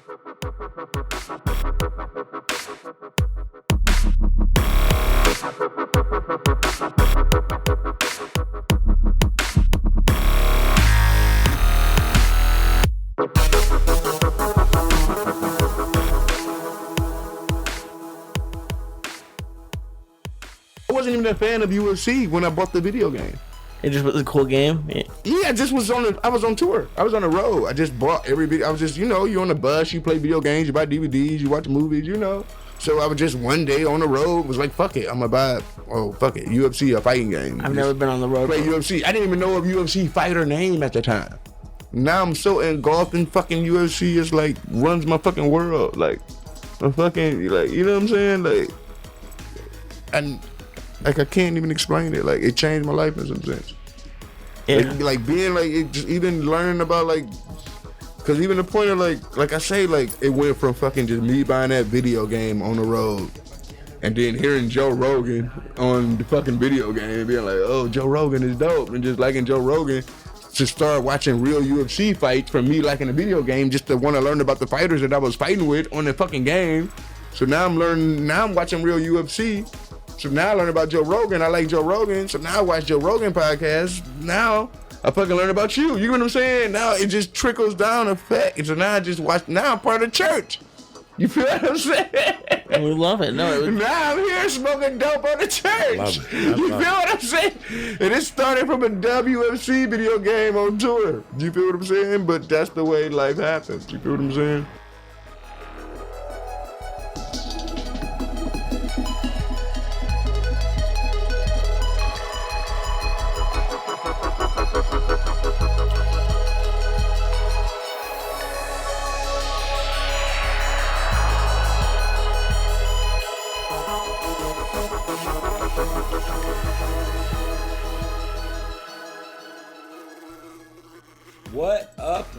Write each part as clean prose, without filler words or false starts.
I wasn't even a fan of UFC when I bought the video game. It just was a cool game. Yeah, I just was I was on tour. I was on the road. I just bought every video. I was just, you're on the bus, you play video games, you buy DVDs, you watch movies, So I was just one day on the road, was like, fuck it, I'm gonna buy, UFC, a fighting game. I've never been on the road. Play UFC. I didn't even know of UFC fighter name at the time. Now I'm so engulfed in fucking UFC, it's like, runs my fucking world. Like, I'm fucking, like, you know what I'm saying? Like, I can't even explain it. Like, it changed my life in some sense. Yeah. Like being like, it just even learning about like, cause even the point of like I say, like it went from fucking just me buying that video game on the road, and then hearing Joe Rogan on the fucking video game and being like, oh, Joe Rogan is dope, and just liking Joe Rogan, to start watching real UFC fights from me liking the video game, just to want to learn about the fighters that I was fighting with on the fucking game. So now I'm watching real UFC. So now I learn about Joe Rogan. I like Joe Rogan. So now I watch Joe Rogan podcasts. Now I fucking learn about you. You know what I'm saying? Now it just trickles down effect. So now I just watch. Now I'm part of the church. You feel what I'm saying? We love it. No, now I'm here smoking dope on the church. Love it. You feel what I'm saying? And it started from a WFC video game on tour. You feel what I'm saying? But that's the way life happens. You feel what I'm saying?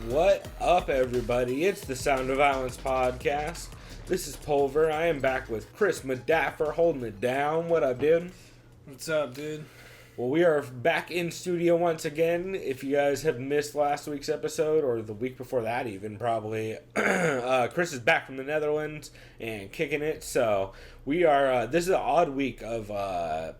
What up, everybody? It's the Sound of Violence podcast. This is Pulver. I am back with Chris Madaffer holding it down. What up, dude? What's up, dude? Well, we are back in studio once again. If you guys have missed last week's episode, or the week before that even, probably, Chris is back from the Netherlands and kicking it. So we are, this is an odd week of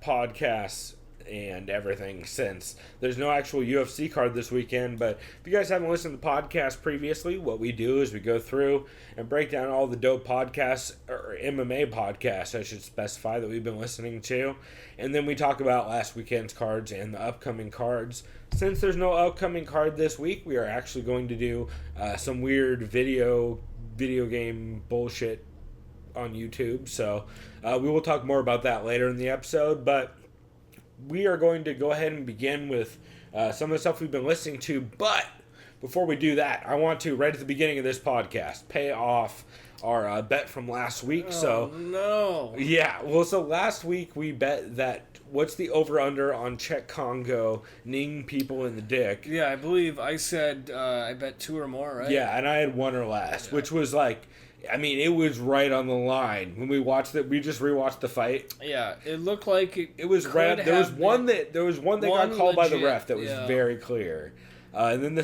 podcasts and everything, since there's no actual UFC card this weekend. But if you guys haven't listened to the podcast previously, what we do is we go through and break down all the dope podcasts, or MMA podcasts I should specify, that we've been listening to, and then we talk about last weekend's cards and the upcoming cards. Since there's no upcoming card this week, we are actually going to do some weird video game bullshit on YouTube, so we will talk more about that later in the episode. But we are going to go ahead and begin with some of the stuff we've been listening to. But before we do that, I want to, right at the beginning of this podcast, pay off our bet from last week. No. Yeah, well, so last week we bet that, what's the over-under on Czech Congo kneeing people in the dick? Yeah, I believe I said I bet 2 or more, right? Yeah, and I had 1 or less, which was like, I mean, it was right on the line. When we watched it, we just rewatched the fight. Yeah, it looked like it was red. There was one that got called by the ref that was very clear. And then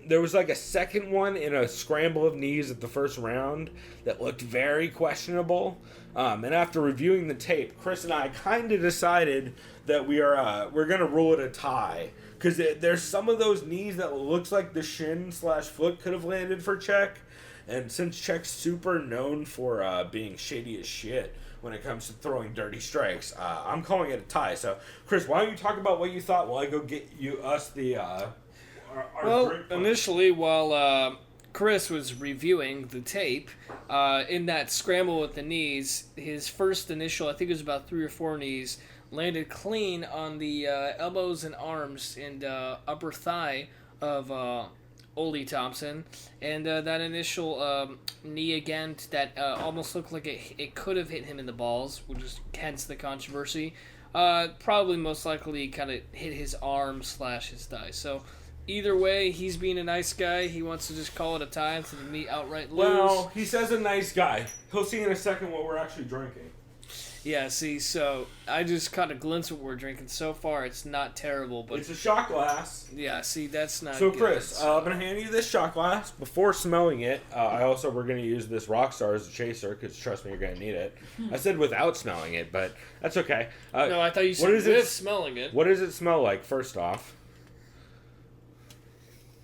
there was like a second one in a scramble of knees at the first round that looked very questionable. And after reviewing the tape, Chris and I kind of decided that we're gonna rule it a tie, because there's some of those knees that looks like the shin/foot could have landed for Czech. And since Czech's super known for being shady as shit when it comes to throwing dirty strikes, I'm calling it a tie. So, Chris, why don't you talk about what you thought while I go get us the our well, initially, while Chris was reviewing the tape, in that scramble with the knees, his first initial, I think it was about 3 or 4 knees, landed clean on the elbows and arms and upper thigh of Ole Thompson, and that initial knee again that almost looked like it could have hit him in the balls, which is hence the controversy. Probably most likely kind of hit his arm / his thigh. So either way, he's being a nice guy. He wants to just call it a tie instead of me outright lose. Well, he says a nice guy. He'll see in a second what we're actually drinking. Yeah, see, so I just caught a glimpse of what we're drinking so far. It's not terrible, but It's a shot glass. yeah, see, that's not So good. Chris, I'm gonna hand you this shot glass. Before smelling it, we're gonna use this Rockstar as a chaser because trust me, you're gonna need it. I said without smelling it, but that's okay. No, I thought you said what is with it? smelling it. What does it smell like? First off,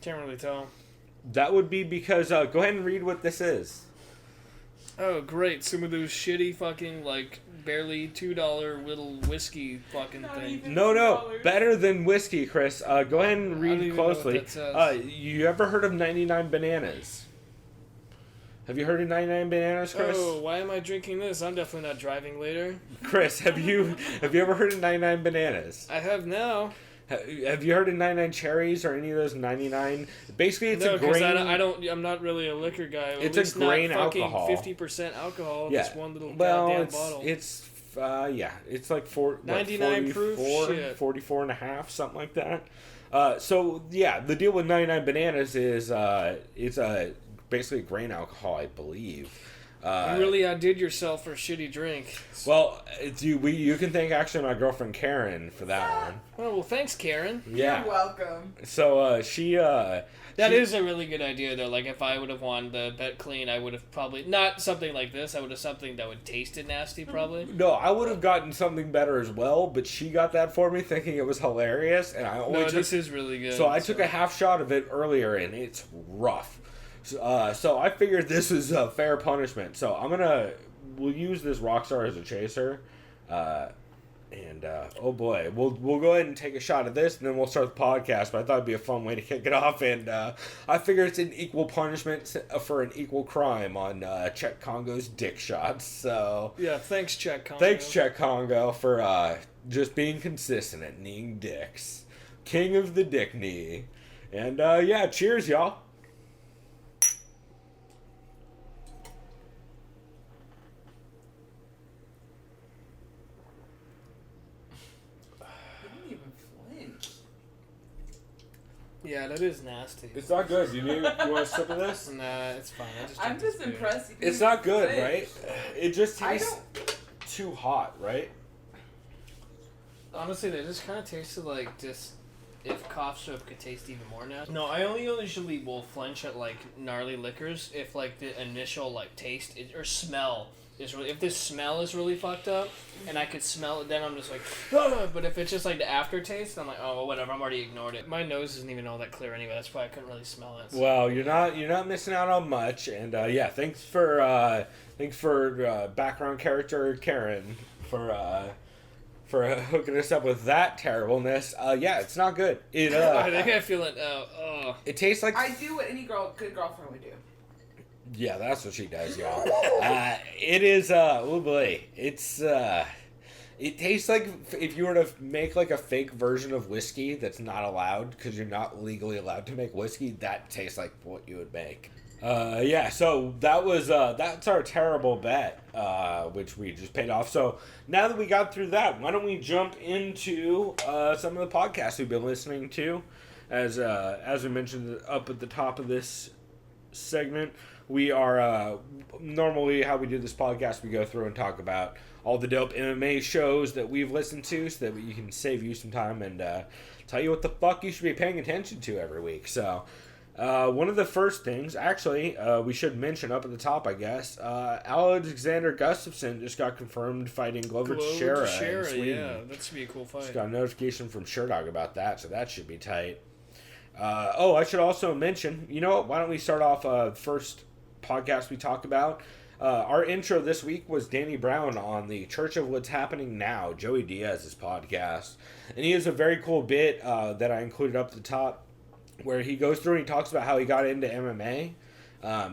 Can't really tell. that would be because go ahead and read what this is. Oh, great. Some of those shitty fucking, like, barely $2 little whiskey fucking thing. No, better than whiskey, Chris. Go ahead and I don't read even know what closely. that says. You ever heard of 99 Bananas? Have you heard of 99 Bananas, Chris? Oh, why am I drinking this? I'm definitely not driving later. Chris, have you ever heard of 99 Bananas? I have now. Have you heard of 99 Cherries or any of those 99? Basically, it's No, a because grain. I'm not really a liquor guy. It's At least a grain not fucking alcohol. 50% alcohol. Yeah. Just one little well, goddamn it's bottle. it's like 99 proof 44, shit. 44 and a half, something like that. So yeah, the deal with 99 Bananas is it's a basically grain alcohol, I believe. You really outdid yourself for a shitty drink. Well, you can thank actually my girlfriend Karen for that one. Oh, well, thanks, Karen. Yeah. You're welcome. So That is a really good idea, though. Like, if I would have won the bet clean, I would have probably... Not something like this. I would have something that would tasted nasty, probably. No, I would have gotten something better as well, but she got that for me thinking it was hilarious, and I only No, took... this is really good. So I took a half shot of it earlier, and it's rough. So I figured this was a fair punishment. So we'll use this Rockstar as a chaser, and oh boy, we'll go ahead and take a shot of this, and then we'll start the podcast. But I thought it'd be a fun way to kick it off, and I figure it's an equal punishment for an equal crime on Czech Congo's dick shots. So Yeah, thanks, Czech Congo. thanks, Czech Congo, for just being consistent at kneeing dicks, king of the dick knee, and yeah, cheers, y'all. You didn't even flinch. Yeah, that is nasty. It's not good. You want a sip of this? Nah, it's fine. I'm just impressed. You It's didn't not good, flinch. right? It just I tastes too hot, right? Honestly, they just kind of tasted like just if cough syrup could taste even more now. No, I only usually will flinch at like gnarly liquors if like the initial like taste or smell is really, if this smell is really fucked up and I could smell it, then I'm just like, ugh. But if it's just like the aftertaste, I'm like, oh well, whatever, I'm already ignored it. My nose isn't even all that clear anyway. That's why I couldn't really smell it. Well, you're not missing out on much, and yeah, thanks for background character Karen for hooking us up with that terribleness. Yeah, it's not good. It I think I feel it now. it tastes like I do what any good girlfriend would do. yeah, that's what she does, y'all. It is oh boy, it's it tastes like if you were to make like a fake version of whiskey that's not allowed because you're not legally allowed to make whiskey. That tastes like what you would make. Yeah, so that was that's our terrible bet, which we just paid off. So now that we got through that, why don't we jump into some of the podcasts we've been listening to? As we mentioned up at the top of this segment, we are normally how we do this podcast. We go through and talk about all the dope MMA shows that we've listened to, so that we can save you some time and tell you what the fuck you should be paying attention to every week. So. One of the first things, actually, we should mention up at the top, I guess, Alexander Gustafsson just got confirmed fighting Glover Teixeira in Sweden. Yeah, that should be a cool fight. Just got a notification from Sherdog about that, so that should be tight. Oh, I should also mention, you know what, why don't we start off first podcast we talked about. Our intro this week was Danny Browne on the Church of What's Happening Now, Joey Diaz's podcast. And he has a very cool bit that I included up at the top, where he goes through and he talks about how he got into MMA.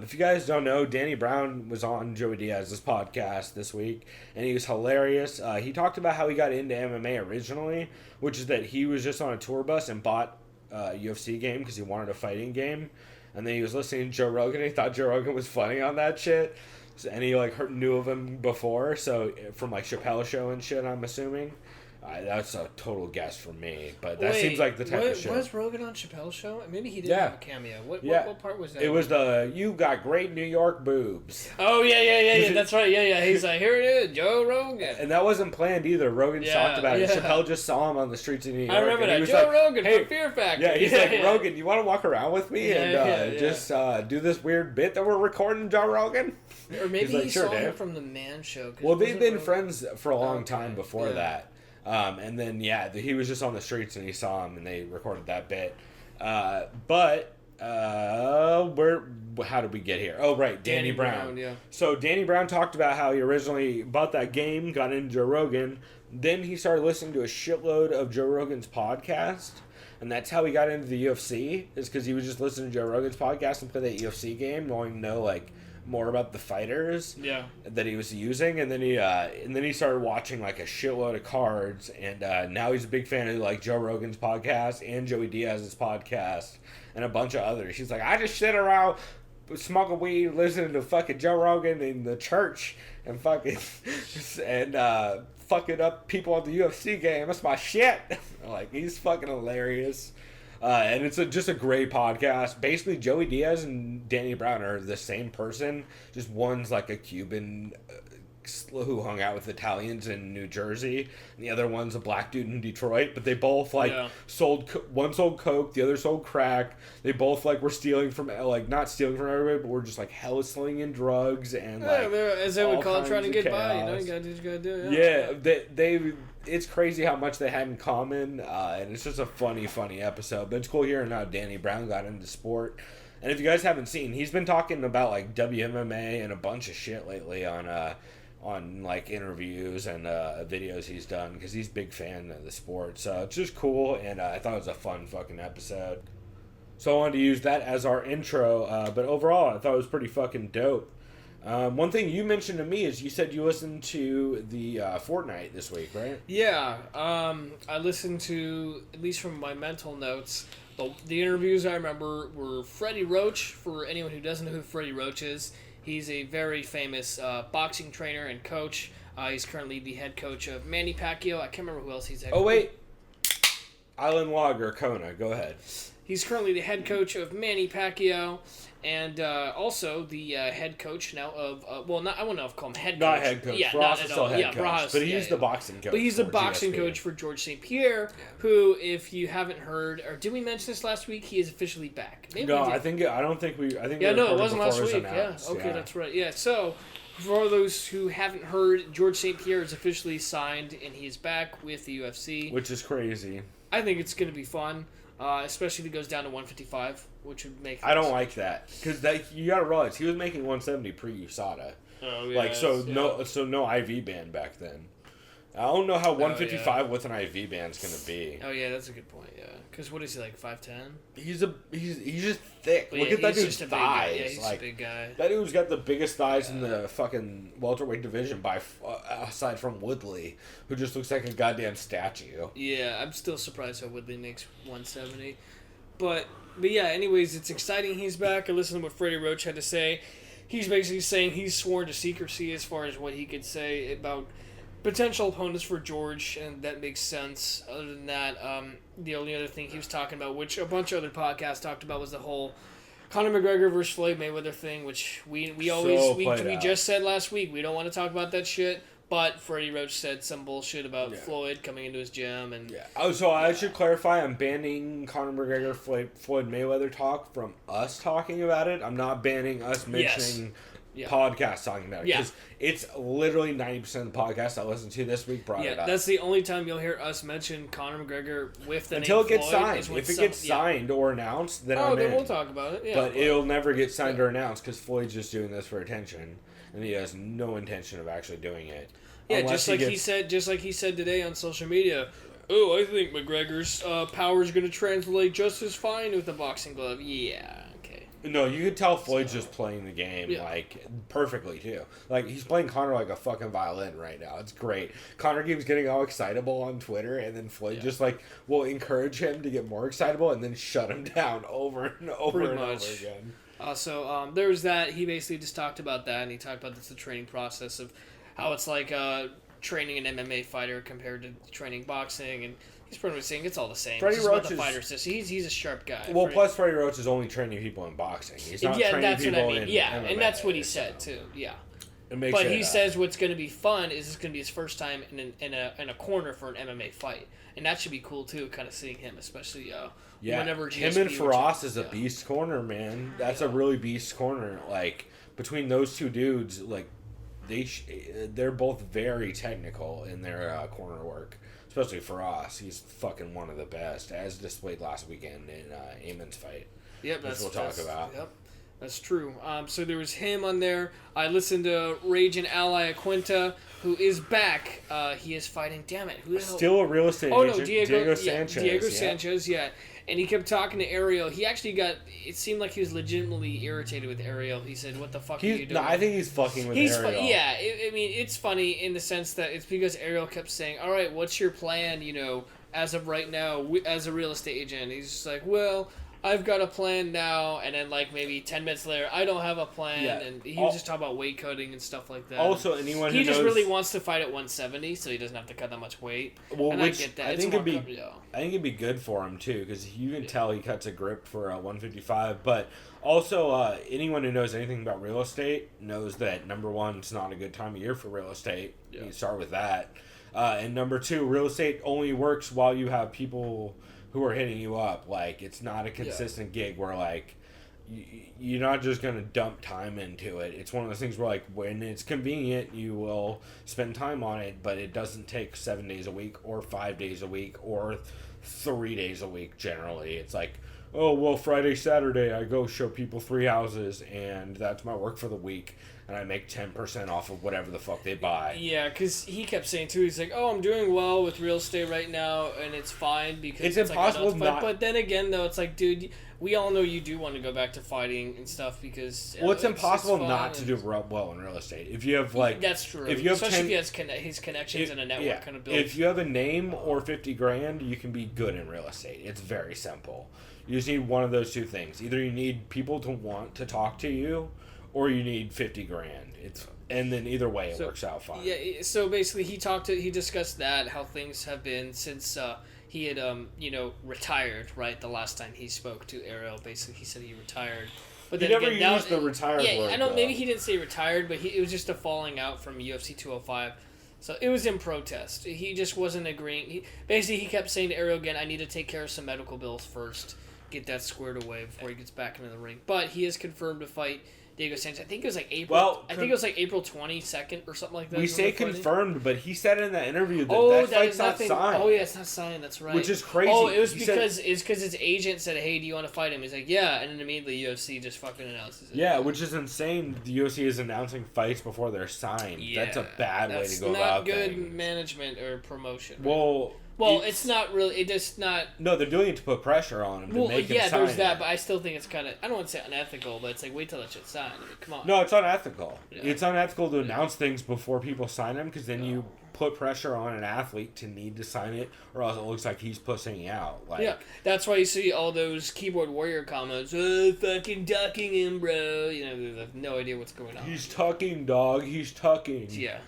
If you guys don't know, Danny Browne was on Joey Diaz's podcast this week, and he was hilarious. He talked about how he got into MMA originally, which is that he was just on a tour bus and bought a UFC game because he wanted a fighting game, and then he was listening to Joe Rogan, and he thought Joe Rogan was funny on that shit, and he like knew of him before, so from like Chappelle's show and shit, I'm assuming. That's a total guess from me, but that seems like the type of show. Was Rogan on Chappelle's show? Maybe he did Yeah. have a cameo. What part was that? It was you got great New York boobs. Oh, yeah. That's right. Yeah. He's like, here it is, Joe Rogan. And that wasn't planned either. Rogan talked about it. Yeah. Chappelle just saw him on the streets of New York. I remember and that. he was Joe like, Rogan hey, from Fear Factor. Yeah, he's like, Rogan, you want to walk around with me and just do this weird bit that we're recording, Joe Rogan? Or maybe like, he sure, saw him Dave. from the Man Show. Well, they've been Rogan... friends for a long time before Yeah. that. And then, he was just on the streets and he saw him and they recorded that bit. How did we get here? Oh, right, Danny Browne. Yeah. So Danny Browne talked about how he originally bought that game, got into Joe Rogan. Then he started listening to a shitload of Joe Rogan's podcast. And that's how he got into the UFC, is because he was just listening to Joe Rogan's podcast and play that UFC game, wanting to know, like, more about the fighters that he was using, and then he started watching like a shitload of cards, and now he's a big fan of like Joe Rogan's podcast and Joey Diaz's podcast and a bunch of others. He's like, I just sit around smoking weed, listening to fucking Joe Rogan in the church and fucking fucking up people on the UFC game. That's my shit. Like, he's fucking hilarious. And it's just a great podcast. Basically, Joey Diaz and Danny Browne are the same person. Just one's like a Cuban who hung out with Italians in New Jersey, and the other one's a black dude in Detroit. But they both sold. One sold coke, the other sold crack. They both were stealing from not stealing from everybody, but were just hella slinging drugs and as they would call it, trying to get by. You chaos. gotta do what you gotta do. Yeah, they it's crazy how much they had in common, and it's just a funny episode. But it's cool hearing how Danny Browne got into sport. And if you guys haven't seen, he's been talking about WMMA and a bunch of shit lately on interviews and videos he's done, because he's a big fan of the sport. So it's just cool, and I thought it was a fun fucking episode. So I wanted to use that as our intro, but overall I thought it was pretty fucking dope. One thing you mentioned to me is you said you listened to the Fortnight this week, right? Yeah, I listened to, at least from my mental notes, the interviews I remember were Freddie Roach. For anyone who doesn't know who Freddie Roach is, he's a very famous boxing trainer and coach. He's currently the head coach of Manny Pacquiao. I can't remember who else he's head coach. Oh, wait. Island Lager, Kona. Go ahead. He's currently the head coach of Manny Pacquiao, and also the head coach now of I wouldn't know if I call him head coach. Not head coach. Yeah, Bras not is at still all. head Yeah, coach. Bras, but he's the boxing coach. But he's the for boxing GSP. coach for George St. Pierre, who, if you haven't heard, or did we mention this last week? He is officially back. Maybe No, we did. I don't think we. I think Yeah, we no, it recorded wasn't before last it was week. Yeah, announced. okay, that's right. Yeah, so for those who haven't heard, George St. Pierre is officially signed, and he is back with the UFC. Which is crazy. I think it's going to be fun. Especially if it goes down to 155, which would make. I don't like that, because you gotta realize he was making 170 pre-USADA. Oh yeah. No IV ban back then. I don't know how 155 with an IV ban is gonna be. Oh yeah, that's a good point. Yeah, because what is he, like 5'10"? He's just thick. But Look yeah, at that he's dude's just a big guy. thighs. Yeah, he's a big guy. That dude's got the biggest thighs in the fucking welterweight division, aside from Woodley, who just looks like a goddamn statue. Yeah, I'm still surprised how Woodley makes 170. But yeah, anyways, it's exciting he's back. I listened to what Freddie Roach had to say. He's basically saying he's sworn to secrecy as far as what he could say about potential opponents for George, and that makes sense. Other than that, the only other thing he was talking about, which a bunch of other podcasts talked about, was the whole Conor McGregor versus Floyd Mayweather thing, which we just said last week. We don't want to talk about that shit. But Freddie Roach said some bullshit about Floyd coming into his gym, and So I should clarify: I'm banning Conor McGregor Floyd Mayweather talk from us talking about it. I'm not banning us mentioning podcasts talking about it, because it's literally 90% of the podcasts I listened to this week brought it up. That's the only time you'll hear us mention Conor McGregor with the until name it gets Floyd, signed. is when If it gets signed or announced, then I'm then in. we'll talk about it. Yeah, but it'll never get signed or announced, because Floyd's just doing this for attention, and he has no intention of actually doing it. Yeah, just like he said today on social media. Oh, I think McGregor's power is going to translate just as fine with the boxing glove. Yeah, okay. No, you could tell Floyd's just playing the game perfectly too. Like, he's playing Conor like a fucking violin right now. It's great. Conor keeps getting all excitable on Twitter, and then Floyd just will encourage him to get more excitable, and then shut him down over and over over again. So there was that. He basically just talked about that, and he talked about the training process of how it's like training an MMA fighter compared to training boxing, and he's pretty much saying it's all the same. Freddie It's just about Roach the is- fighter system. He's a sharp guy. Well, plus Freddie Roach is only training people in boxing. He's not yeah, training that's people what I mean. in Yeah, MMA, and that's what he said too. Yeah. It makes But it, he says what's going to be fun is it's going to be his first time in a corner for an MMA fight, and that should be cool too. Kind of seeing him, especially whenever him GSP and Faraz is a yeah. beast corner, man. That's a really beast corner. Like between those two dudes, like they're both very technical in their corner work. Especially Faraz, he's fucking one of the best, as displayed last weekend in Eamon's fight. Yep, which we'll talk about. Yep, that's true. So there was him on there. I listened to Raging Ally Aquinta, who is back. He is fighting. Damn it, who the hell? Still a real estate agent. No, Diego Sanchez. Diego yeah. Sanchez, yeah. And he kept talking to Ariel. He actually it seemed like he was legitimately irritated with Ariel. He said, "What the fuck are you doing?" No, I think he's fucking with Ariel. Yeah, I mean, it's funny in the sense that it's because Ariel kept saying, "All right, what's your plan, as of right now, as a real estate agent?" He's just like, "Well, I've got a plan now," and then like maybe 10 minutes later, "I don't have a plan," Yeah. and he was just talking about weight cutting and stuff like that. Also, anyone who he just knows, really wants to fight at 170, so he doesn't have to cut that much weight. well, and which I get that. I It's think more it'd be, yeah. I think it'd be good for him too, because you can tell he cuts a grip for 155. But also, anyone who knows anything about real estate knows that number one, it's not a good time of year for real estate. Yeah. You can start with that, and number two, real estate only works while you have people who are hitting you up. Like, it's not a consistent gig where like you're not just gonna dump time into it. It's one of those things where like when it's convenient, you will spend time on it, but it doesn't take 7 days a week or 5 days a week or 3 days a week. Generally, it's like, oh well, Friday, Saturday, I go show people 3 houses, and that's my work for the week, and I make 10% off of whatever the fuck they buy. Yeah, because he kept saying too, he's like, "Oh, I'm doing well with real estate right now, and it's fine because It's like, impossible I know it's fine." not- But then again, though, it's like, dude, we all know you do want to go back to fighting and stuff because Well, it's impossible fun not to and- do well in real estate. If you have like, That's true. if you have especially 10 if he has his connections and a network yeah, kind of built. if you have a name or 50 grand, you can be good in real estate. It's very simple. You just need one of those two things. Either you need people to want to talk to you, or you need 50 grand. And then either way, it works out fine. Yeah. So basically, he discussed that how things have been since he had retired. Right, the last time he spoke to Ariel, basically he said he retired. But He then never again, used the retired Yeah, word, I know. though. Maybe he didn't say retired, but it was just a falling out from UFC 205. So it was in protest. He just wasn't agreeing. He kept saying to Ariel again, "I need to take care of some medical bills first, get that squared away before he gets back into the ring." But he has confirmed to fight Diego Sanchez. I think it was like April. Well, I think it was like April 22nd or something like that. We is when say they're fighting. confirmed, but he said in that interview that Oh, that fight's not nothing. signed. Oh yeah, it's not signed. That's right. Which is crazy. Oh, it was He said- because his agent said, "Hey, do you want to fight him?" He's like, "Yeah," and then immediately UFC just fucking announces it. Yeah, which is insane. The UFC is announcing fights before they're signed. That's a bad way to go about That's not good things. management or promotion. Well, it's not really. It just not. No, they're doing it to put pressure on him to Well, make him yeah, sign there's it. that, but I still think it's kind of. I don't want to say unethical, but it's like wait till that shit's signed. I mean, come on. No, it's unethical. Yeah. It's unethical to announce things before people sign them, because then you put pressure on an athlete to need to sign it, or else it looks like he's pussing out. Like, Yeah, that's why you see all those keyboard warrior comments. Fucking ducking him, bro. They have no idea what's going on. he's tucking, dog. He's tucking. Yeah.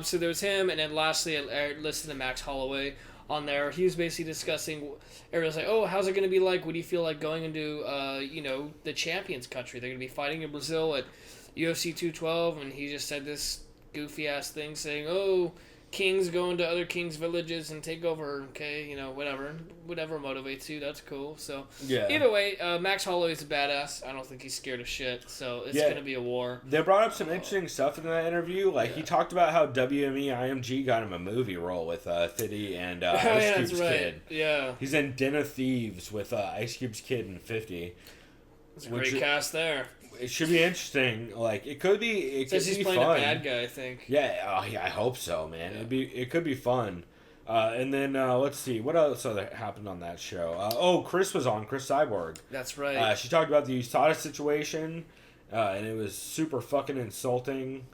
So there was him, and then lastly, I listened to Max Holloway on there. He was basically discussing. Ariel's like, "Oh, how's it going to be like? What do you feel like going into, the champions country? They're going to be fighting in Brazil at UFC 212," and he just said this goofy ass thing saying, "Oh, kings go into other kings' villages and take over." Okay, whatever motivates you, that's cool. So Yeah. either way, Max Holloway's a badass. I don't think he's scared of shit. So it's going to be a war. They brought up some interesting stuff in that interview. Like, he talked about how WME IMG got him a movie role with Thiddy and Ice yeah, Cube's that's right. kid. Yeah, He's in Den of Thieves with Ice Cube's kid and 50. it's a great cast there. It should be interesting. Like, it could be. It could Says he's be playing fun. a bad guy, I think. Yeah, I hope so, man. Yeah. It could be fun. And then let's see what else happened on that show. Chris was on, Chris Cyborg. That's right. She talked about the USADA situation, and it was super fucking insulting.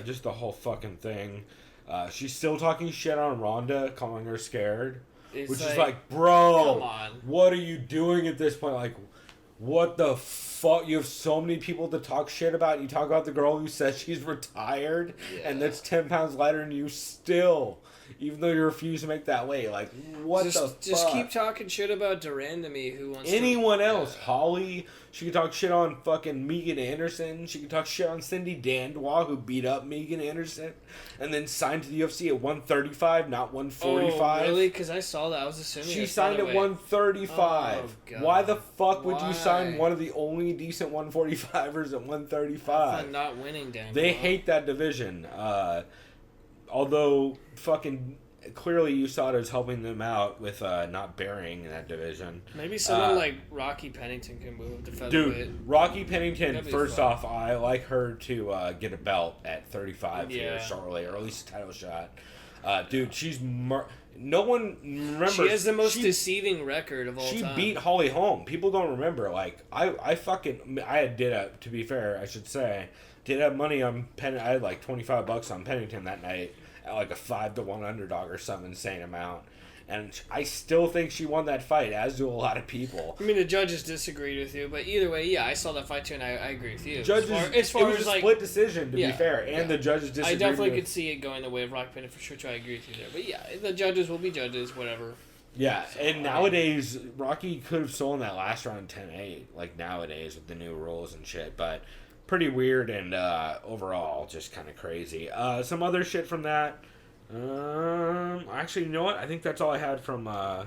Just the whole fucking thing. She's still talking shit on Ronda, calling her scared. It's Which is like, bro, come on. what are you doing at this point? Like, what the You have so many people to talk shit about. You talk about the girl who says she's retired and that's 10 pounds lighter than you still, even though you refuse to make that weight. Like, what the fuck? Just keep talking shit about Duran to me. Who wants anyone to, else? Holly. She could talk shit on fucking Megan Anderson. She could talk shit on Cindy Dandois, who beat up Megan Anderson and then signed to the UFC at 135, not 145. Oh, really? Because I saw that. I was assuming She signed at 135. Oh, God. Why the fuck would you Why? sign one of the only decent 145ers at 135? I'm not winning, Dan. They hate that division. Although fucking clearly USADA is helping them out with not burying that division. Maybe someone like Rocky Pennington can move to featherweight. Dude, Rocky Pennington, That'd be first fun. off, I like her to get a belt at 35 here Yeah. shortly, or at least a title shot. Dude, she's... no one remembers... She has the most deceiving record of all She time. beat Holly Holm. People don't remember. Like, I to be fair, I should say, did have money on I had like $25 on Pennington that night at like a 5-1 underdog or some insane amount. And I still think she won that fight, as do a lot of people. I mean, the judges disagreed with you, but either way, yeah, I saw that fight too, and I agree with you. Judges, as far it was as a like, split decision, to be yeah, fair, and yeah. the judges disagreed. I definitely with, could see it going the way of Rocky Pennington for sure. So I agree with you there. But yeah, the judges will be judges, whatever. Yeah, and nowadays, Rocky could have stolen that last round 10-8, like nowadays with the new rules and shit, but pretty weird and overall just kind of crazy. Some other shit from that. Actually, you know what? I think that's all I had from whatchamacallit,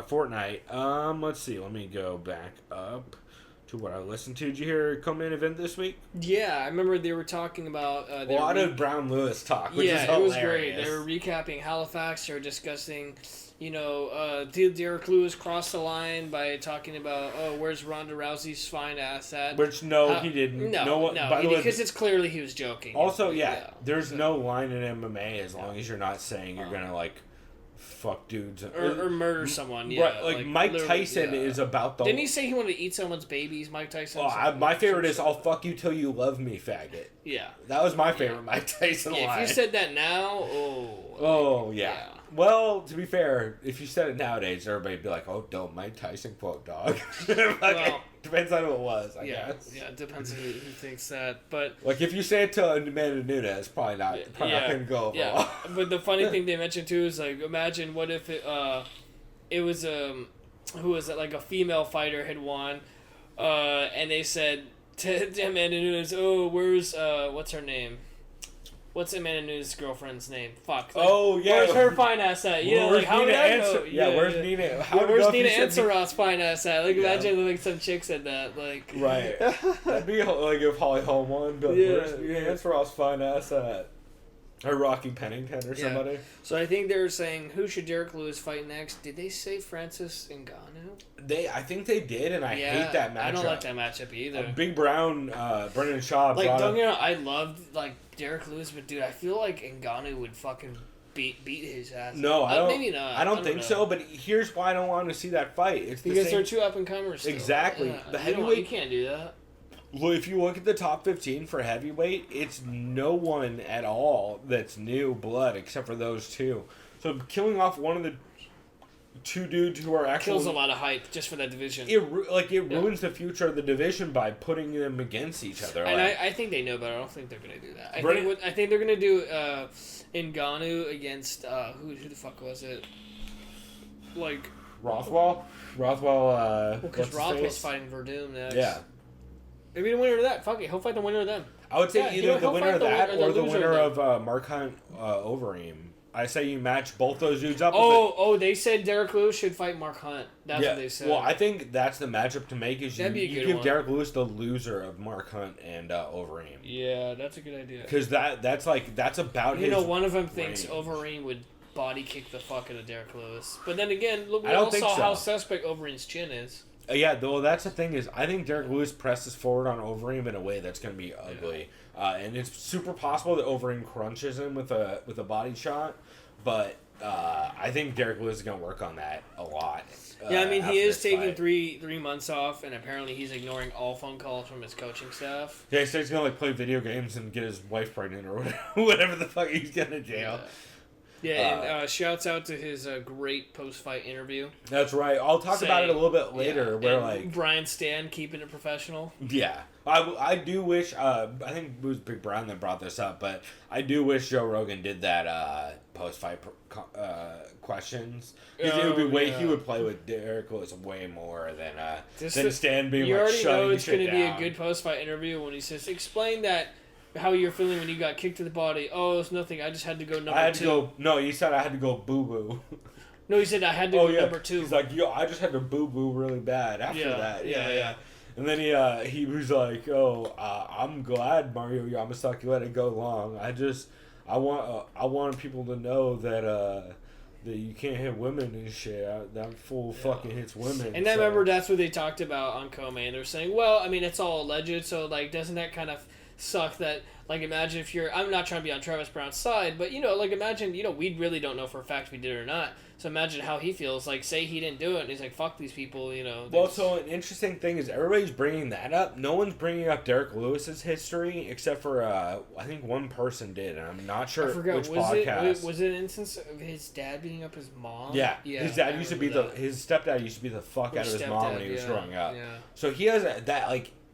Fortnite. Let's see. Let me go back up to what I listened to. Did you hear co-main event this week? Yeah, I remember they were talking about... A lot of Browne Lewis talk, which is hilarious. it was great. They were recapping Halifax. They were discussing, did Derek Lewis cross the line by talking about, where's Ronda Rousey's fine ass at? Which, he didn't. No, by the way, because it's clearly he was joking. also, there's no line in MMA as long as you're not saying you're gonna, like, fuck dudes. Or murder someone, yeah. Right, like Mike Tyson is about the... Didn't he say he wanted to eat someone's babies, Mike Tyson? my favorite is, I'll fuck you till you love me, faggot. Yeah. That was my favorite Mike Tyson line. If you said that now, yeah. Well, to be fair, if you said it nowadays, everybody would be like, oh, don't Mike Tyson quote, dog. Well, depends on who it was, I guess. Yeah, it depends on who thinks that. But like, if you say it to Amanda Nunes, probably not going to go over well. But the funny thing they mentioned, too, is, like, imagine what if it was, who was it, like a female fighter had won, and they said to Amanda Nunes, where's, what's her name? What's Amanda Nunes' girlfriend's name? Fuck. Like, where's her fine ass at? How would I know? Where's Nina? Where's Nina Ansaroff's fine ass at? Like, imagine like some chick said that. Like, right. That'd be like if Holly Holm won. But where's Nina Ansaroff's fine ass at? Or Rocky Pennington or somebody. So I think they were saying, who should Derek Lewis fight next? Did they say Francis Ngannou? I think they did, and I hate that matchup. I don't like that matchup either. Big Browne, Brendan Schaub. Like, don't get me wrong, I loved like Derek Lewis, but dude, I feel like Ngannou would fucking beat his ass. No, I don't. Maybe not. I don't think so. But here's why I don't want to see that fight. It's because they're two up and comers. Exactly. Yeah. The heavyweight. You can't do that. Well, if you look at the top 15 for heavyweight, it's no one at all that's new blood except for those two. So killing off one of the two dudes who are actually... Kills a lot of hype just for that division. It ruins the future of the division by putting them against each other. And I think they know better. I don't think they're going to do that. I think they're going to do Ngannou against... who the fuck was it? Like... Rothwell? Because Rothwell's fighting Verdum next. Yeah. Maybe the winner of that. Fuck it. He'll fight the winner of them. I would say either the winner of that or the winner of Mark Hunt Overeem. I say you match both those dudes up. They said Derek Lewis should fight Mark Hunt. That's what they said. Well, I think that's the matchup to make is you give one. Derek Lewis the loser of Mark Hunt and Overeem. Yeah, that's a good idea. Because that's about his... one of them thinks Overeem would body kick the fuck out of Derek Lewis. But then again, look, we all all saw how suspect Overeem's chin is. Yeah, though that's the thing is, I think Derek Lewis presses forward on Overeem in a way that's going to be ugly, and it's super possible that Overeem crunches him with a body shot, but I think Derek Lewis is going to work on that a lot. Yeah, I mean he is taking three months off, and apparently he's ignoring all phone calls from his coaching staff. Yeah, so he's going to play video games and get his wife pregnant or whatever the fuck he's going to jail. Yeah, and shouts out to his great post-fight interview. That's right. I'll talk about it a little bit later. Where and like Brian Stan keeping it professional. Yeah, I do wish. I think it was Big Browne that brought this up, but I do wish Joe Rogan did that post-fight questions. It would be way. He would play with Derek Lewis way more than Stan being you like already shutting know it's shit going to be a down. good post-fight interview when he says, "Explain that." How you're feeling when you got kicked to the body? Oh, it's nothing. I just had to go number 2. I had to go. No, you said I had to go boo boo. No, he said I had to go number 2. He's like, yo, I just had to boo boo really bad after that. Yeah. And then he was like, oh, I'm glad Mario Yamasaki let it go long. I want people to know that you can't hit women and shit. That fool fucking hits women. And I remember that's what they talked about on Kome. They're saying, well, I mean, it's all alleged, so like, doesn't that kind of suck that, like, imagine if I'm not trying to be on Travis Brown's side, but, like, imagine, we really don't know for a fact if we did it or not, so imagine how he feels, like, say he didn't do it, and he's like, fuck these people, Well, so an interesting thing is everybody's bringing that up. No one's bringing up Derek Lewis's history, except for, I think one person did, and I'm not sure which podcast. Was it an instance of his dad beating up his mom? Yeah. His dad used to be his stepdad used to be the fuck out of his mom when he was growing up. Yeah. So he has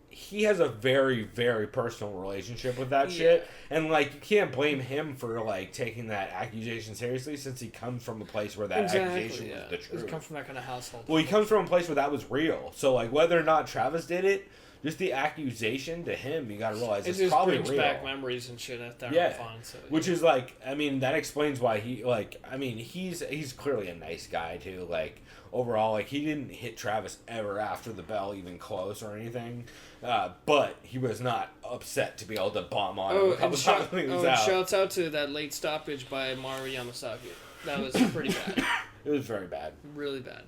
he has a very, very personal relationship with that shit. And, like, you can't blame him for, like, taking that accusation seriously since he comes from a place where that accusation was the truth. He comes from that kind of household. Well, he comes from a place where that was real. So, like, whether or not Travis did it, just the accusation to him, you gotta realize it's probably real. It just brings back memories and shit that are fun. So, which is, like, I mean, that explains why he's clearly a nice guy, too. Like, overall, like, he didn't hit Travis ever after the bell, even close or anything. But he was not upset to be able to bomb on him a couple times when he was out. Shouts out to that late stoppage by Mario Yamasaki. That was pretty bad. It was very bad. Really bad.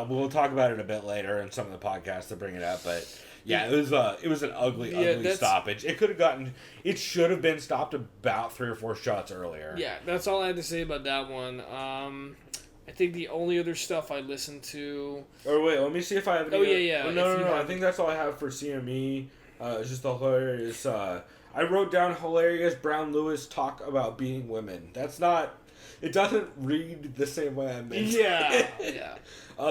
We'll talk about it a bit later in some of the podcasts to bring it up, but yeah, it was an ugly stoppage. It should have been stopped about 3 or 4 shots earlier. Yeah, that's all I had to say about that one. I think the only other stuff I listened to... Or wait, let me see if I have any... Oh, yeah. Oh, no. I think that's all I have for CME. It's just a hilarious... I wrote down hilarious Browne Lewis talk about beating women. That's not... It doesn't read the same way I meant. Yeah.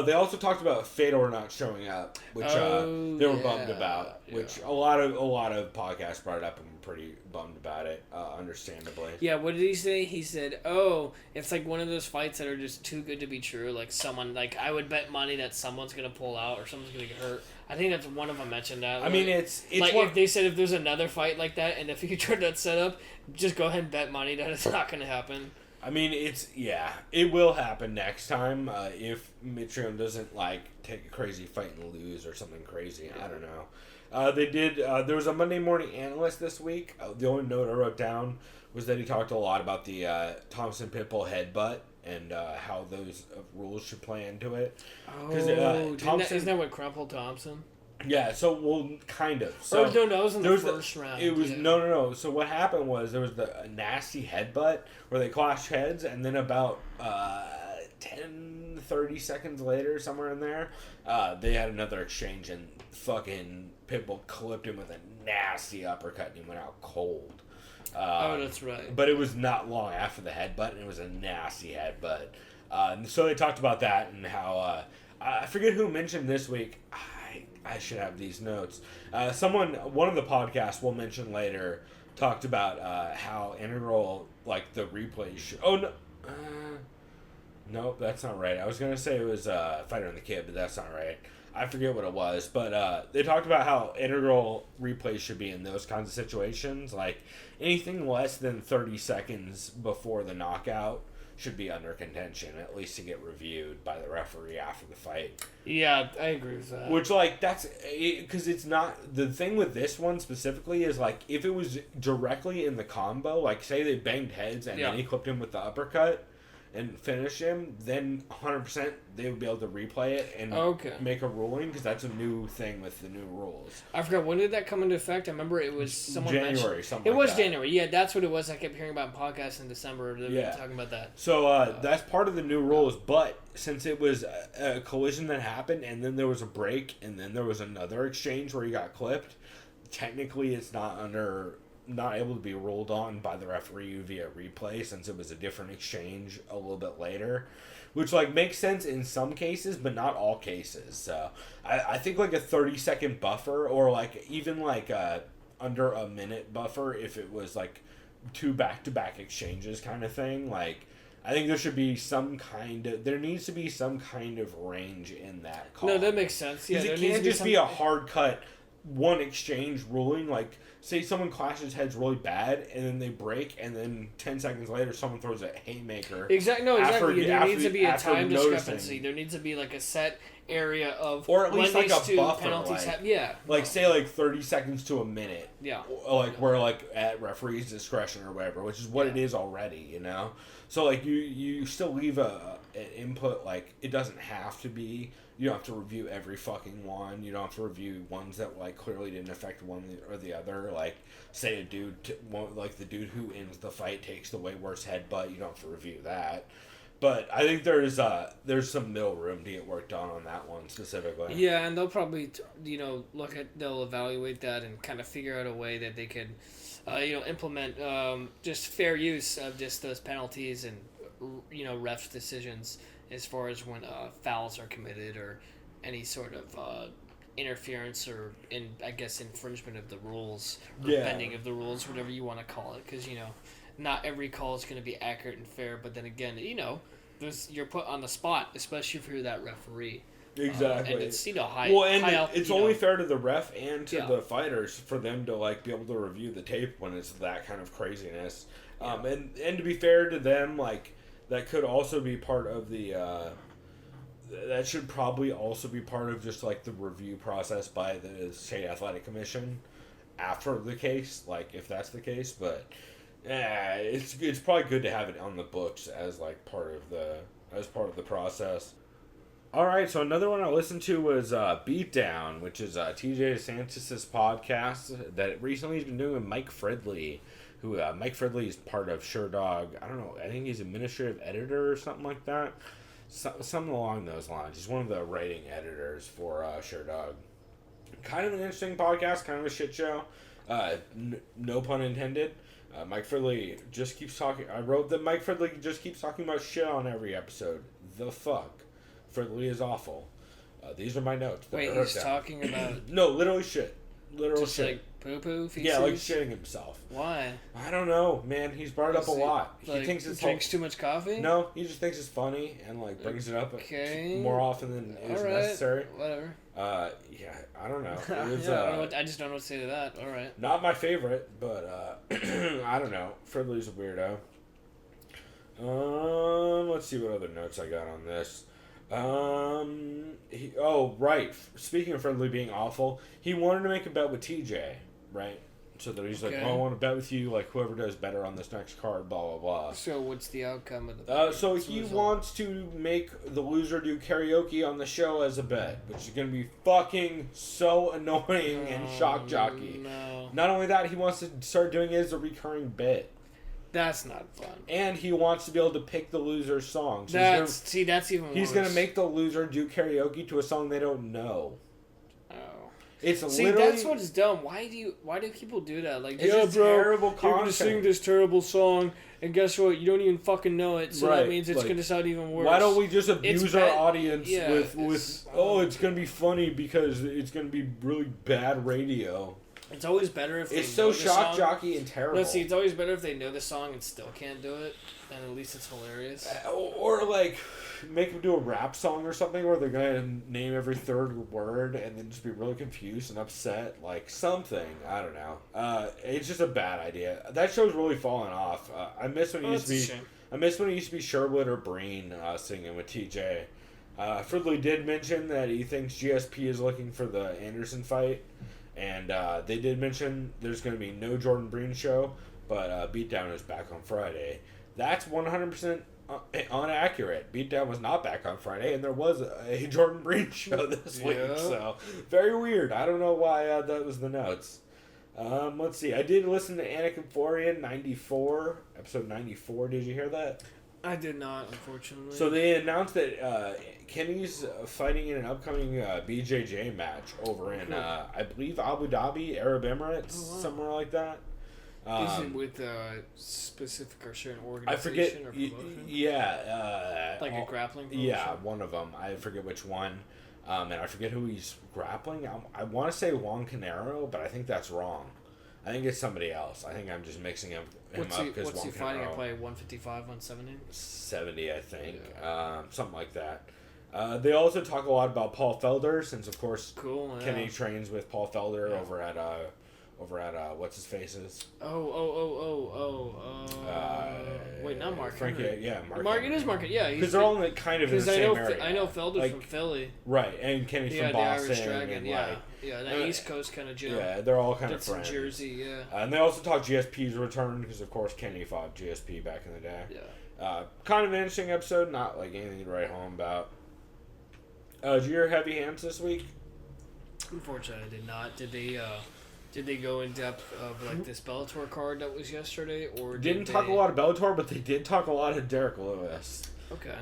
They also talked about Fedor not showing up, which they were bummed about. Which a lot of podcasts brought it up and were pretty bummed about it, understandably. Yeah, what did he say? He said, "Oh, it's like one of those fights that are just too good to be true. Like someone, like I would bet money that someone's gonna pull out or someone's gonna get hurt." I think that's one of them mentioned that. I mean, it's like if they said if there's another fight like that in the future that's set up, just go ahead and bet money that it's not gonna happen. I mean, it will happen next time if Mitrione doesn't, like, take a crazy fight and lose or something crazy. I don't know. They did, there was a Monday Morning Analyst this week. The only note I wrote down was that he talked a lot about the Thompson Pitbull headbutt and how those rules should play into it. Isn't that what crumpled Thompson? Yeah, kind of. So no, it was in the first round. It was no. So what happened was there was a nasty headbutt where they clashed heads, and then about 30 seconds later, somewhere in there, they had another exchange, and fucking Pitbull clipped him with a nasty uppercut, and he went out cold. That's right. But it was not long after the headbutt, and it was a nasty headbutt. So they talked about that and how I forget who mentioned this week. I should have these notes. One of the podcasts we'll mention later talked about how integral, like, the replay should... Oh, no. Nope, that's not right. I was going to say it was Fighter and the Kid, but that's not right. I forget what it was. But they talked about how integral replays should be in those kinds of situations. Like, anything less than 30 seconds before the knockout should be under contention, at least to get reviewed by the referee after the fight. Yeah, I agree with that. Which, like, that's... Because it's not... The thing with this one specifically is, like, if it was directly in the combo, like, say they banged heads and then he clipped him with the uppercut and finished him, then 100% they would be able to replay it and make a ruling, because that's a new thing with the new rules. I forgot, when did that come into effect? I remember it was someone January, something it like was that. January, yeah, that's what it was. I kept hearing about podcasts in December talking about that. So that's part of the new rules, but since it was a collision that happened and then there was a break and then there was another exchange where he got clipped, technically it's not under not able to be ruled on by the referee via replay since it was a different exchange a little bit later, which like makes sense in some cases but not all cases. So I think like a 30-second buffer, or like even like under a minute buffer if it was like 2 back-to-back exchanges kind of thing. Like I think there needs to be some kind of range in that call. No, that makes sense. Yeah, Because there it needs can't to just be a hard cut one exchange ruling. Like say someone clashes heads really bad and then they break, and then 10 seconds later someone throws a haymaker. Exactly. No, exactly. There needs to be a after time noticing. discrepancy. There needs to be like a set area of Or at least when like these a two buffer, penalties like- yeah. Like say like 30 seconds to a minute. Yeah. Like where like at referee's discretion or whatever, which is what it is already, you know? So like you still leave an input. Like it doesn't have to be, you don't have to review every fucking one. You don't have to review ones that like clearly didn't affect one or the other. Like say a dude, like the dude who ends the fight takes the way worse headbutt, you don't have to review that. But I think there's some middle room to get work done on that one specifically. Yeah, and they'll probably they'll evaluate that and kind of figure out a way that they can, implement just fair use of just those penalties and refs' decisions as far as when fouls are committed or any sort of interference or infringement of the rules or bending of the rules, whatever you want to call it, because not every call is going to be accurate and fair, but then again, you're put on the spot, especially if you're that referee. Exactly. And it's high. Well, and high it's only fair to the ref and to Yeah. the fighters for them to like be able to review the tape when it's that kind of craziness. And to be fair to them, like that could also be part of the. That should probably also be part of just like the review process by the state athletic commission after the case, like if that's the case, but. Yeah, it's probably good to have it on the books as like part of the process. All right, so another one I listened to was Beatdown, which is TJ DeSantis' podcast that recently he's been doing with Mike Fridley, who Mike Fridley is part of SureDog. I don't know, I think he's administrative editor or something like that, something along those lines. He's one of the writing editors for SureDog. Kind of an interesting podcast, kind of a shit show. No pun intended. Mike Fridley just keeps talking. I wrote that Mike Fridley just keeps talking about shit on every episode. The fuck? Fridley is awful. These are my notes. Wait, he's talking about no, literally shit. Literal just shit. like poo-poo, feces? Yeah, like shitting himself. Why? I don't know, man. He's brought it up a lot. Like, He thinks it's drinks too much coffee? No, he just thinks it's funny and like brings it up more often than is Alright, necessary. Whatever. Yeah, I don't know. It was, I just don't know what to say to that. All right. Not my favorite, but I don't know. Fridley's a weirdo. Let's see what other notes I got on this. Right. Speaking of Fridley being awful, he wanted to make a bet with TJ, right? So that he's like, I want to bet with you, like whoever does better on this next card, blah blah blah. So what's the outcome of the bet? So he wants to make the loser do karaoke on the show as a bet, which is going to be fucking so annoying and shock jockey. No. Not only that, he wants to start doing it as a recurring bit. That's not fun. And he wants to be able to pick the loser's song. So That's even worse. He's going to make the loser do karaoke to a song they don't know. Oh. It's See, literally... that's what's dumb. Why do people do that? Like, it's just terrible content. You're gonna sing this terrible song, and guess what? You don't even fucking know it, so that means it's gonna sound even worse. Why don't we just abuse our audience with it's gonna be funny because it's gonna be really bad radio. It's always better if it's so shock jockey and terrible. Let's see, it's always better if they know the song and still can't do it, and at least it's hilarious. Or like make them do a rap song or something where they're gonna name every third word and then just be really confused and upset, like something. I don't know. It's just a bad idea. That show's really fallen off. I miss when it used to be. I miss when it used to be Sherwood or Breen singing with TJ. Fridley did mention that he thinks GSP is looking for the Anderson fight. And they did mention there's going to be no Jordan Breen show, but Beatdown is back on Friday. That's 100% inaccurate. Beatdown was not back on Friday, and there was a Jordan Breen show this week. So, very weird. I don't know why that was the notes. Let's see. I did listen to Anik and Florian 94, episode 94. Did you hear that? I did not, unfortunately. So they announced that Kenny's fighting in an upcoming BJJ match over in, I believe, Abu Dhabi, Arab Emirates, somewhere like that. Is it with a specific or certain I organization forget. or promotion? Yeah. A grappling promotion? Yeah, one of them. I forget which one. And I forget who he's grappling. I want to say Juan Canero, but I think that's wrong. I think it's somebody else. I think I'm just mixing him What's up he, because what's Juan he fighting? Canero, At play 155, 170? 70, I think. Something like that. They also talk a lot about Paul Felder, since of course Cool. Yeah. Kenny trains with Paul Felder over at what's his face's. Wait, not Mark. Frankie, Henry. yeah, Mark. It is Mark. Yeah, Because they're all in kind of in the same area. I know Felder's Like, from Philly. right, and Kenny's Yeah, from the Boston. Irish Dragon. And Yeah, like, yeah, that East Coast kind of gym. yeah, they're all kind of That's in friends. Jersey. Yeah. And they also talk GSP's return because of course Kenny fought GSP back in the day. Yeah. Kind of an interesting episode, not like anything to write home about. Did you hear Heavy Hands this week? Unfortunately, I did not. Did they go in depth of like this Bellator card that was yesterday, or Didn't talk a lot of Bellator, but they did talk a lot of Derek Lewis. Okay.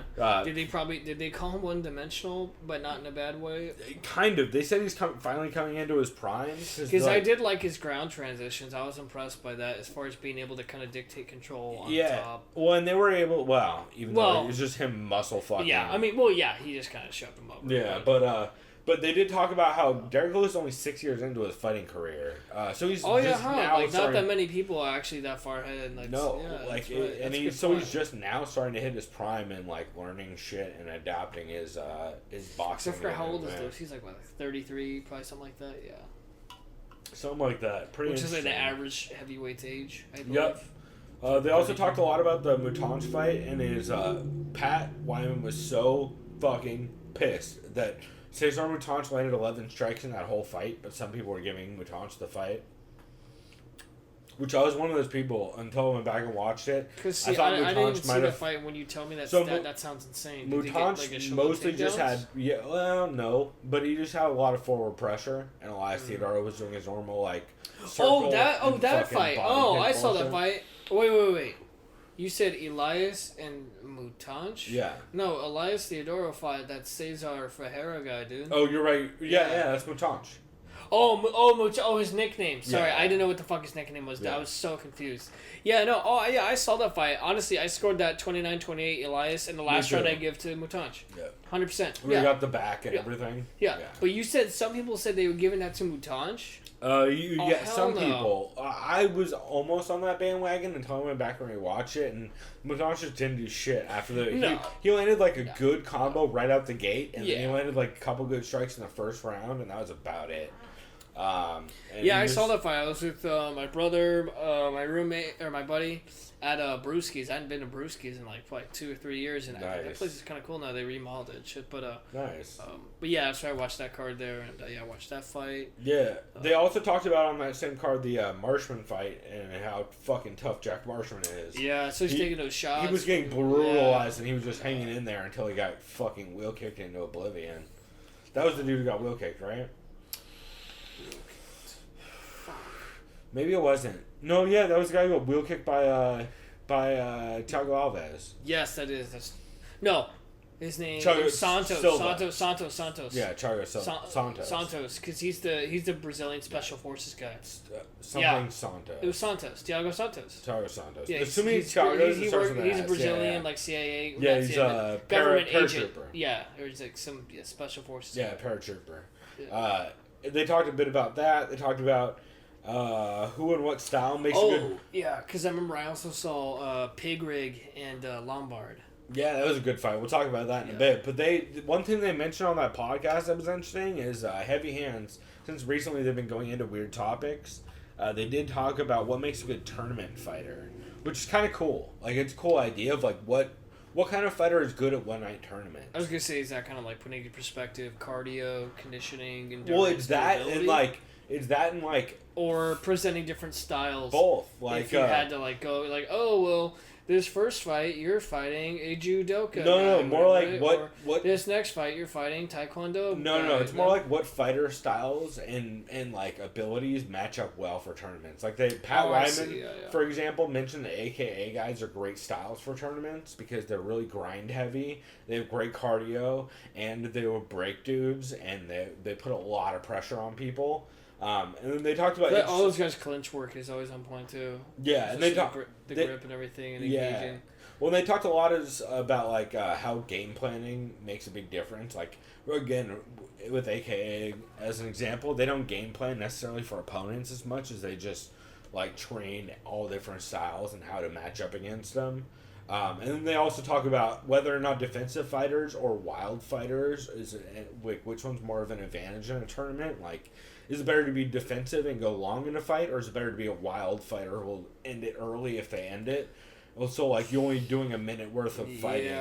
Did they call him one dimensional, but not in a bad way? Kind of. They said he's finally coming into his prime. Because I did like his ground transitions. I was impressed by that as far as being able to kind of dictate control on top. Well, and they were able. Well, even though it was just him muscle fucking. Yeah, I mean, he just kind of shoved him over. Yeah, but they did talk about how Derek Lewis is only 6 years into his fighting career. So he's now like starting, not that many people are actually that far ahead. Like, no, yeah, like that's right. and That's he's just now starting to hit his prime and like learning shit and adapting his boxing. Except for how old is man. Lewis? He's like what, 33, probably something like that. Yeah. Something like that. Pretty. Which is like the interesting. average heavyweight age. I believe. Yep. They also talked a lot about the Moutonge fight, and his Pat Wyman was so fucking pissed that Cesar Moutonge landed 11 strikes in that whole fight, but some people were giving Moutonge the fight. Which I was one of those people until I went back and watched it. Because I thought I didn't Moutonge see might the have. fight. When you tell me that, So that sounds insane. Did they get, Moutonge like, a shitload of mostly just takedowns? had no, but he just had a lot of forward pressure, and Elias Theodoro was doing his normal like. Oh, that circle and that fucking fight. body Oh, kick I saw bullshit. that fight. Wait. You said Elias and Moutonge? Yeah. No, Elias Theodoro fought that Cesar Ferreira guy, dude. Oh, you're right. Yeah, that's Moutonge. Oh, his nickname. Sorry, Yeah. I didn't know what the fuck his nickname was. Yeah. I was so confused. Yeah, no. Oh, yeah, I saw that fight. Honestly, I scored that 29-28 Elias, and the last too. round I give to Moutonge. Yeah. 100%. We Yeah. got the back and Yeah. everything. Yeah. But you said some people said they were giving that to Moutonge. Yeah, hell some no. people. I was almost on that bandwagon until I went back and rewatched it, and Moutonge just didn't do shit after the. No. He landed like a good combo right out the gate, and then he Yeah. landed like a couple good strikes in the first round, and that was about it. And Yeah, he I just- saw that fight. I was with my brother, my roommate, or my buddy at Brewski's. I hadn't been to Brewski's in like 2 or 3 years, and that Nice. place is kind of cool now. They remodeled it and shit. But Nice. but yeah, so I watched that card there, and I watched that fight. Yeah, they also talked about on that same card the Marshman fight and how fucking tough Jack Marshman is. Yeah, so he's He- taking those shots. He was getting brutalized, and he was just hanging in there until he got fucking wheel kicked into oblivion. That was the dude who got wheel kicked, right? Maybe it wasn't. No, yeah, that was the guy who got wheel kicked by Thiago Alves. Yes, that is. No, his name Thiago is Santos. Silva. Santos. Yeah, Thiago Santos. Santos, because he's the Brazilian special forces guy. Something Yeah. Santos. It was Santos, Thiago Santos. Thiago Santos. Yeah, There's too many Thiagos. he's a Brazilian, like CIA. Yeah, that's he's it, a government paratrooper. agent. Yeah, or he's like some special forces. Yeah, paratrooper. Yeah. They talked a bit about that. They talked about who and what style makes a good. Oh, yeah, because I remember I also saw Pig Rig and Lombard. Yeah, that was a good fight. We'll talk about that in a bit. But one thing they mentioned on that podcast that was interesting is Heavy Hands. Since recently they've been going into weird topics, they did talk about what makes a good tournament fighter, which is kind of cool. Like, it's a cool idea of like what kind of fighter is good at one night tournaments. I was gonna say, is that kind of like putting into perspective cardio, conditioning, and Well, it's that and like or presenting different styles. both. Like if you had to like go like, oh well, this first fight you're fighting a judoka. No, guy, more right? like Or what. this next fight you're fighting taekwondo. No, guy, it's more like what fighter styles and like abilities match up well for tournaments. Like Pat I Wyman, see, yeah. for example, mentioned the AKA guys are great styles for tournaments because they're really grind heavy. They have great cardio and they were break dudes and they put a lot of pressure on people. And then they talked about All those guys' clinch work is always on point too. Yeah, and they talk the grip and everything and engaging. Well, they talked a lot about like how game planning makes a big difference. Like again, with AKA as an example, they don't game plan necessarily for opponents as much as they just like train all different styles and how to match up against them. And then they also talk about whether or not defensive fighters or wild fighters which one's more of an advantage in a tournament. Like, is it better to be defensive and go long in a fight, or is it better to be a wild fighter who will end it early if they end it? Also, like, you're only doing a minute worth of fighting,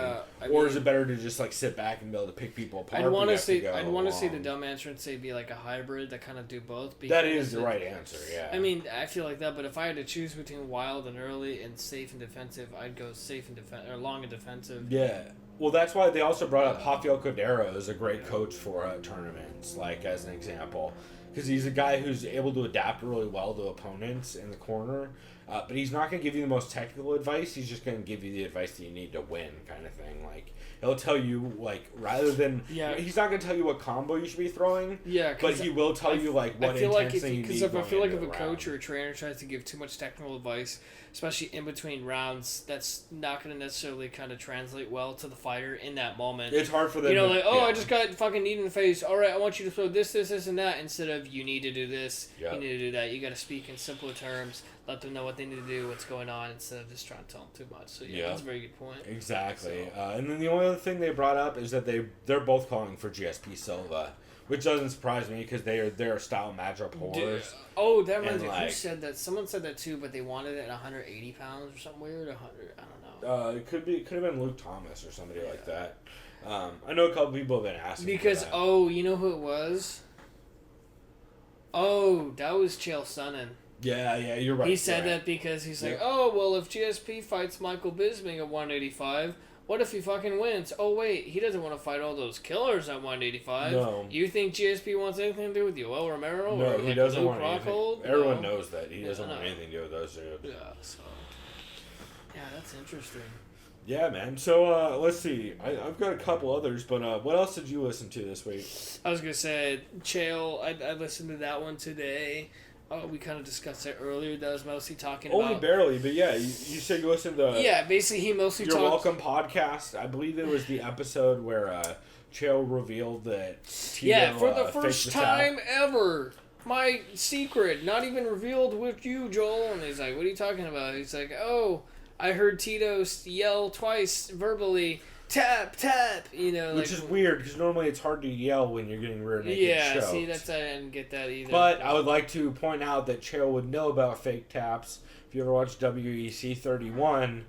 or is it better to just like sit back and be able to pick people apart? I'd want to see the dumb answer and say be like a hybrid that kind of do both. That is the right answer. Yeah. I mean, I feel like that, but if I had to choose between wild and early and safe and defensive, I'd go safe and or long and defensive. Yeah. Well, that's why they also brought up Rafael Cordero as a great coach for tournaments, like as an example, because he's a guy who's able to adapt really well to opponents in the corner. But he's not going to give you the most technical advice. He's just going to give you the advice that you need to win, kind of thing. Like, he'll tell you, like, rather than... Yeah. He's not going to tell you what combo you should be throwing. Yeah. But he will tell you, like, what intensity you need. Because I feel like if a coach or a trainer tries to give too much technical advice, especially in between rounds, that's not going to necessarily kind of translate well to the fighter in that moment. It's hard for them I just got fucking kneed in the face. All right, I want you to throw this, and that, instead of you need to do this, you need to do that. You got to speak in simpler terms. Let them know what they need to do, what's going on, instead of just trying to tell them too much. So that's a very good point. Exactly. So. And then the only other thing they brought up is that they're both calling for GSP Silva, which doesn't surprise me because they're style matchup whores. Oh, that reminds me. Who said that? Someone said that too, but they wanted it at 180 pounds or something weird. 100. I don't know. It could have been Luke Thomas or somebody like that. I know a couple people have been asking. Because you know who it was? Oh, that was Chael Sonnen. Yeah, you're right. He said that because he's like, oh, well, if GSP fights Michael Bisping at 185, what if he fucking wins? Oh, wait, he doesn't want to fight all those killers at 185. No. You think GSP wants anything to do with Yoel Romero? No, or he doesn't want anything. Everyone knows that. He doesn't want anything to do with those two. Yeah, so... Yeah, that's interesting. Yeah, man. So, let's see. I've got a couple others, but what else did you listen to this week? I was going to say, Chael, I listened to that one today. We kind of discussed that earlier. That was mostly talking about... Only barely, but yeah, you said you listened to... Yeah, basically he mostly Youre Welcome podcast. I believe it was the episode where Chael revealed that Tito, for the first time ever, my secret, not even revealed with you, Joel. And he's like, what are you talking about? He's like, oh, I heard Tito yell twice verbally... Tap, which is weird because normally it's hard to yell when you're getting rear naked choked. See, I didn't get that either. But I would like to point out that Chael would know about fake taps. If you ever watched WEC 31,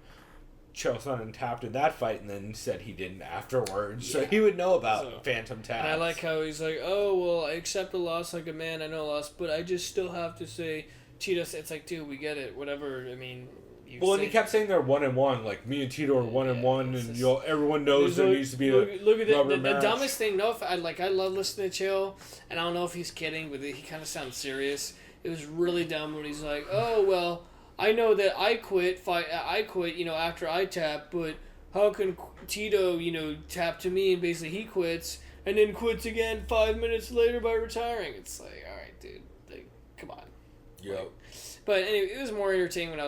Chael Sonnen tapped in that fight and then said he didn't afterwards. So he would know about phantom taps. And I like how he's like, oh, well, I accept a loss like a man. I know a loss, but I just still have to say, Tito, it's like, dude, we get it. Whatever, I mean... and he kept saying they're 1-1. Like, me and Tito are 1-1, and everyone knows there needs to be a look at the dumbest thing. No, I love listening to Chael, and I don't know if he's kidding, but he kind of sounds serious. It was really dumb when he's like, "Oh well, I know that I quit, after I tap, but how can Tito, tap to me and basically he quits and then quits again 5 minutes later by retiring?" It's like, all right, dude, like, come on. Yep. But anyway, it was more entertaining when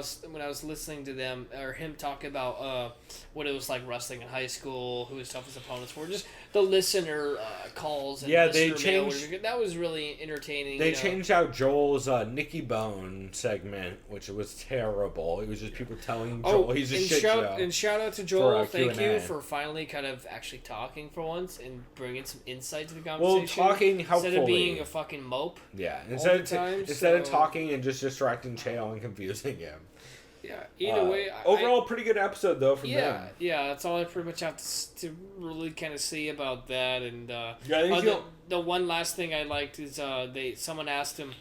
I was listening to them or him talk about what it was like wrestling in high school, who his toughest opponents were, just the listener calls. And they changed. That was really entertaining. They changed out Joel's Nicky Bone segment, which was terrible. It was just people telling Joel he's a shit show. And shout out to Joel. Thank you for finally kind of actually talking for once and bringing some insight to the conversation. Well, talking helpfully instead of being a fucking mope. Yeah, instead of talking and just distracting Chael and confusing him. Yeah, either way. Overall, pretty good episode, though, from them. Yeah, that's all I pretty much have to really kind of see about that. And the one last thing I liked is someone asked him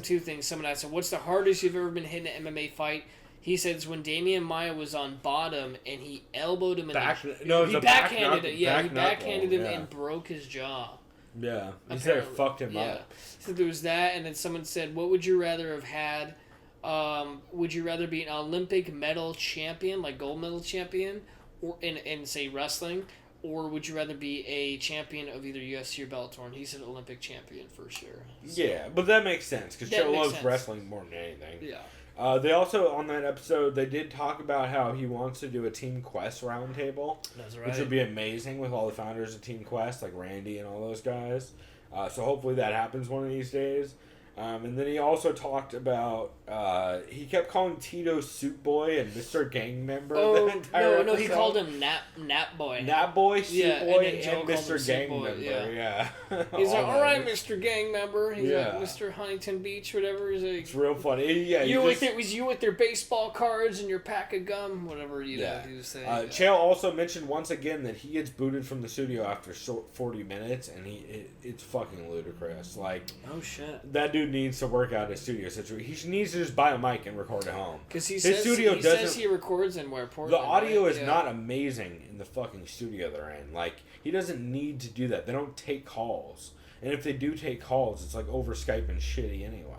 two things. Someone asked him, what's the hardest you've ever been hit in an MMA fight? He said it's when Damian Maia was on bottom and he elbowed him he backhanded him and broke his jaw. Yeah, he said it fucked him up. So there was that, and then someone said, what would you rather have had? Would you rather be an Olympic medal champion, like gold medal champion, or in say wrestling, or would you rather be a champion of either UFC or Bellator? And he's an Olympic champion for sure. So, Yeah, but that makes sense because That Joe makes loves sense. wrestling more than anything. yeah. They also, on that episode, they did talk about how he wants to do a Team Quest roundtable. That's right. Which would be amazing with all the founders of Team Quest, like Randy and all those guys. So hopefully that happens one of these days. And then he also talked about, he kept calling Tito Soup Boy and Mr. Gang Member Oh, the entire no, he episode. called him Nap Boy. Nap Boy, Soup Yeah, Boy, and then Joe and called him Mr. Soup Gang Boy, Member. yeah. Yeah. He's like, All all right, that. Mr. Gang Member. He's Yeah. like, Mr. Huntington Beach, whatever. He's like, It's real funny. Yeah, you he with just- it was you with your baseball cards and your pack of gum, whatever you know. Yeah. He was saying. Chael also mentioned once again that he gets booted from the studio after 40 minutes, and it's fucking ludicrous. Like, oh shit. that dude needs to work out his studio situation. He needs to just buy a mic and record at home. Because he His says studio he says doesn't- he records in where The Portland. audio right? is Yeah. not amazing in the fucking studio they're in. Like, he doesn't need to do that. They don't take calls. And if they do take calls, it's like over Skype and shitty anyway.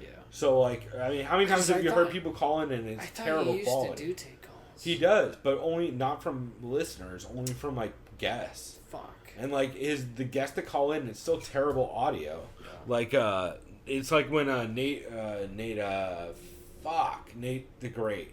Yeah. So, like, I mean, how many times 'Cause have I you thought- heard people call in and I it's thought terrible he used quality? to do take calls. He does, but only not from listeners, only from, like, guests. Fuck. And like the guests that call in, it's still terrible audio. Like it's like when Nate the Great.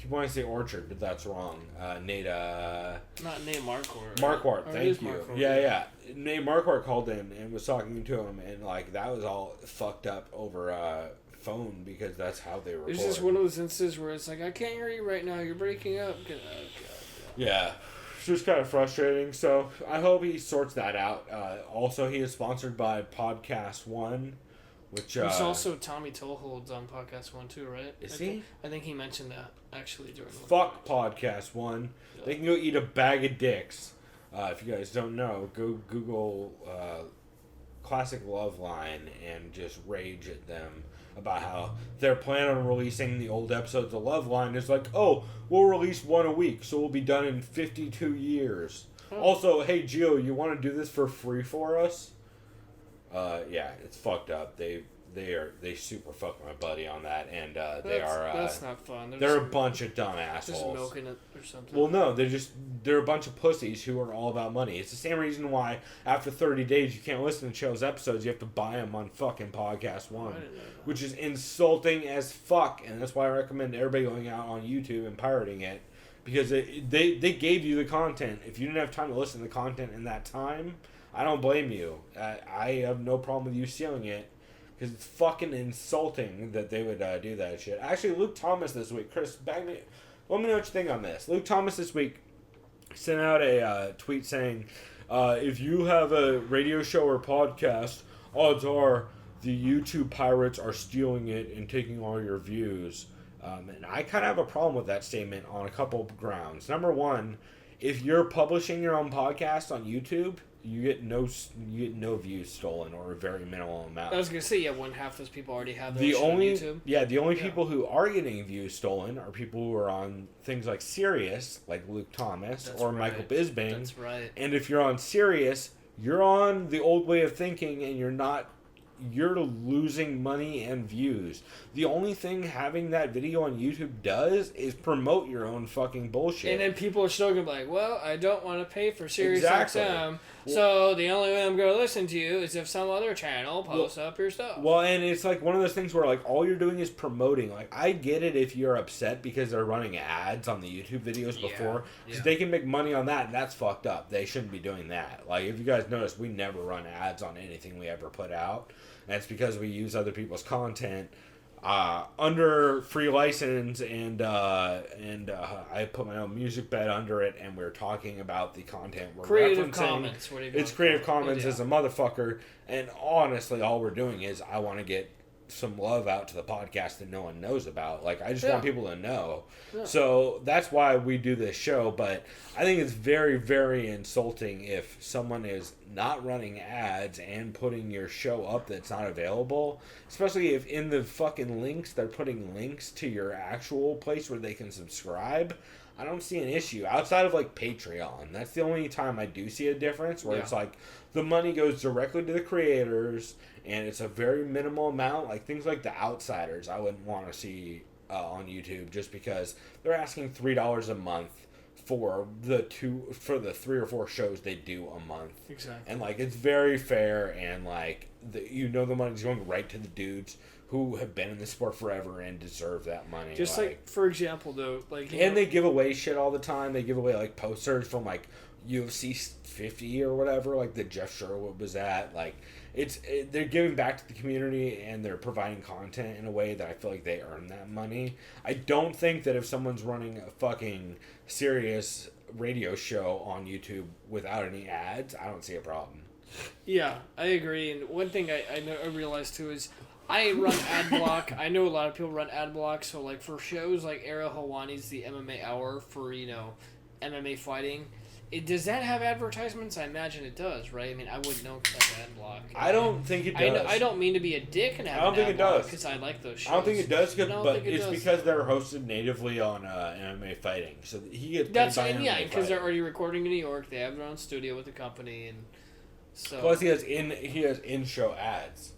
You want to say Orchard, but that's wrong. Nate Not Nate Marquardt. Marquardt, Or it thank is you. Marquardt, Yeah. Nate Marquardt called in and was talking to him, and like that was all fucked up over phone because that's how they record. It's just one of those instances where it's like, I can't hear you right now. You're breaking up. Oh, God. Yeah, it's just kind of frustrating. So I hope he sorts that out. Also, he is sponsored by Podcast One, which There's also Tommy Toeholds on Podcast One too, right? Is I he? think- I think he mentioned that actually during the fuck Podcast One. They can go eat a bag of dicks. If you guys don't know, go Google Classic Love Line and just rage at them about how they're planning on releasing the old episodes of Love Line. It's like, oh, we'll release one a week, so we'll be done in 52 years. Also, hey, Gio, you want to do this for free for us? Yeah, it's fucked up. They super fucked my buddy on that, and That's not fun. they're a bunch of dumb just assholes. milking it or something. Well, no, they're a bunch of pussies who are all about money. It's the same reason why after 30 days you can't listen to Chael's episodes. You have to buy them on fucking Podcast One, I didn't know that. which is insulting as fuck. And that's why I recommend everybody going out on YouTube and pirating it, because they gave you the content. If you didn't have time to listen to the content in that time, I don't blame you. I have no problem with you stealing it. Because it's fucking insulting that they would do that shit. Actually, Luke Thomas this week, Chris, let me know what you think on this. Luke Thomas this week sent out a tweet saying, if you have a radio show or podcast, odds are the YouTube pirates are stealing it and taking all your views. And I kind of have a problem with that statement on a couple of grounds. Number one, if you're publishing your own podcast on YouTube, you get no views stolen or a very minimal amount. I was gonna say, yeah, when half those people already have their The shit only on YouTube. the only people who are getting views stolen are people who are on things like Sirius, like Luke Thomas That's or right. Michael Bisbing. That's right. And if you're on Sirius, you're on the old way of thinking, and you're losing money and views. The only thing having that video on YouTube does is promote your own fucking bullshit. And then people are still gonna be like, well, I don't want to pay for Sirius Exactly. XM, so the only way I'm gonna listen to you is if some other channel posts up your stuff. Well, and it's like one of those things where like all you're doing is promoting. Like I get it if you're upset because they're running ads on the YouTube videos before, because yeah. they can make money on that, and that's fucked up. They shouldn't be doing that. Like if you guys notice, we never run ads on anything we ever put out, and it's because we use other people's content under free license, and I put my own music bed under it, and we're talking about the content we're Creative referencing. Commons. What are you going It's Creative for? Commons Yeah. as a motherfucker, and honestly, all we're doing is I want to get some love out to the podcast that no one knows about. Like, I just want people to know. Yeah. So that's why we do this show, but I think it's very, very insulting if someone is not running ads and putting your show up that's not available, especially if in the fucking links they're putting links to your actual place where they can subscribe. I don't see an issue outside of like Patreon. That's the only time I do see a difference where it's like the money goes directly to the creators and it's a very minimal amount. Like things like The Outsiders, I wouldn't want to see on YouTube just because they're asking $3 a month for the 3 or 4 shows they do a month. Exactly. And like it's very fair, and like the money's going right to the dudes who have been in the sport forever and deserve that money. Just like for example, though, like and they give away shit all the time. They give away like posters from like UFC 50 or whatever, like that Jeff Sherwood was at. Like they're giving back to the community, and they're providing content in a way that I feel like they earn that money. I don't think that if someone's running a fucking serious radio show on YouTube without any ads, I don't see a problem. Yeah, I agree. And one thing I realized too is I run ad block. I know a lot of people run ad block. So like for shows like Ariel Helwani's the MMA Hour for MMA fighting. Does that have advertisements? I imagine it does, right? I mean, I wouldn't know because that's ad block. I don't think it does. I don't mean to be a dick and have I don't think it does because I like those shows. I don't think it does, but it's does. because they're hosted natively on MMA fighting, so he gets paid That's by yeah, MMA because they're fighting. already recording in New York. They have their own studio with the company, and so. Plus, he has in-show ads.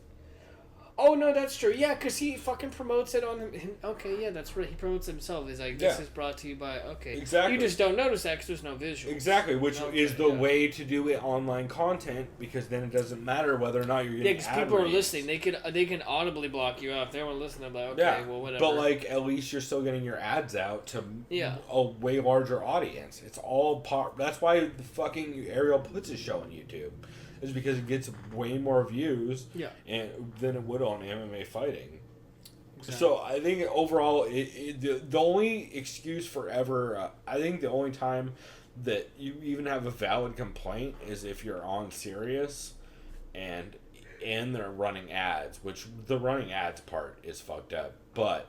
Oh no, that's true. Yeah, because he fucking promotes it on him. Okay, yeah, that's right. He promotes himself. He's like, "This is brought to you by." Okay, Exactly. You just don't notice that because there's no visuals. Exactly, which Okay, is the yeah. way to do it online content, because then it doesn't matter whether or not you're Yeah, getting because ad people are reads. listening. They can audibly block you out if they want to listen. They're like, okay, Yeah, well, whatever. but like at least you're still getting your ads out to Yeah. a way larger audience. It's all part. That's why the fucking Ariel puts his show on YouTube, is because it gets way more views. Yeah. Than it would on MMA fighting. Exactly. So I think overall, the only excuse forever, I think the only time that you even have a valid complaint is if you're on Sirius and they're running ads, which the running ads part is fucked up. But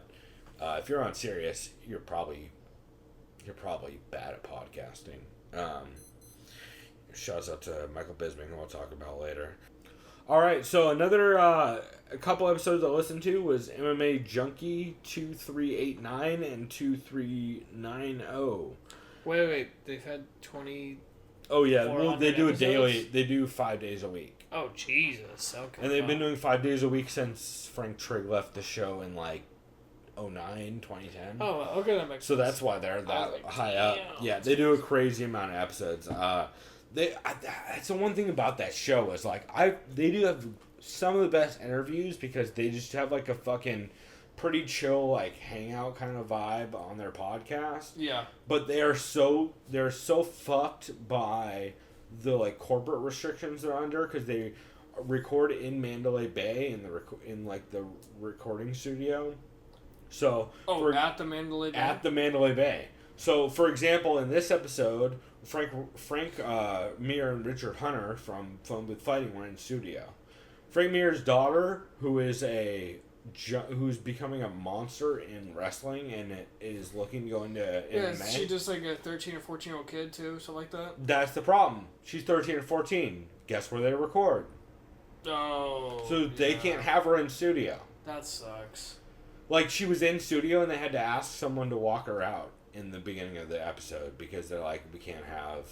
if you're on Sirius, you're probably bad at podcasting. Shouts out to Michael Bisping, who we'll talk about later. All right, so another a couple episodes I listened to was MMA Junkie 2389 and 2390. Wait, they've had 20. Oh yeah, 400 well they do it daily. episodes? They do 5 days a week, Oh Jesus! Okay. and they've been wow. doing 5 days a week since Frank Trigg left the show in like 2010. Oh, well, okay, that makes So sense. that's why they're that like, high up. damn. Yeah, they do a crazy amount of episodes. That's the one thing about that show is like they do have some of the best interviews because they just have like a fucking pretty chill like hangout kind of vibe on their podcast. Yeah. But they're so fucked by the like corporate restrictions they're under because they record in Mandalay Bay in like the recording studio. So At the Mandalay Bay? At the Mandalay Bay. So, for example, in this episode, Frank Mir and Richard Hunter from Phone Booth Fighting were in studio. Frank Mir's daughter, who's becoming a monster in wrestling and is looking to go into MMA. Yeah, she just like a 13 or 14-year-old kid too, something like that. That's the problem. She's 13 or 14. Guess where they record? Oh. So they can't have her in studio. That sucks. Like, she was in studio and they had to ask someone to walk her out in the beginning of the episode because they're like, we can't have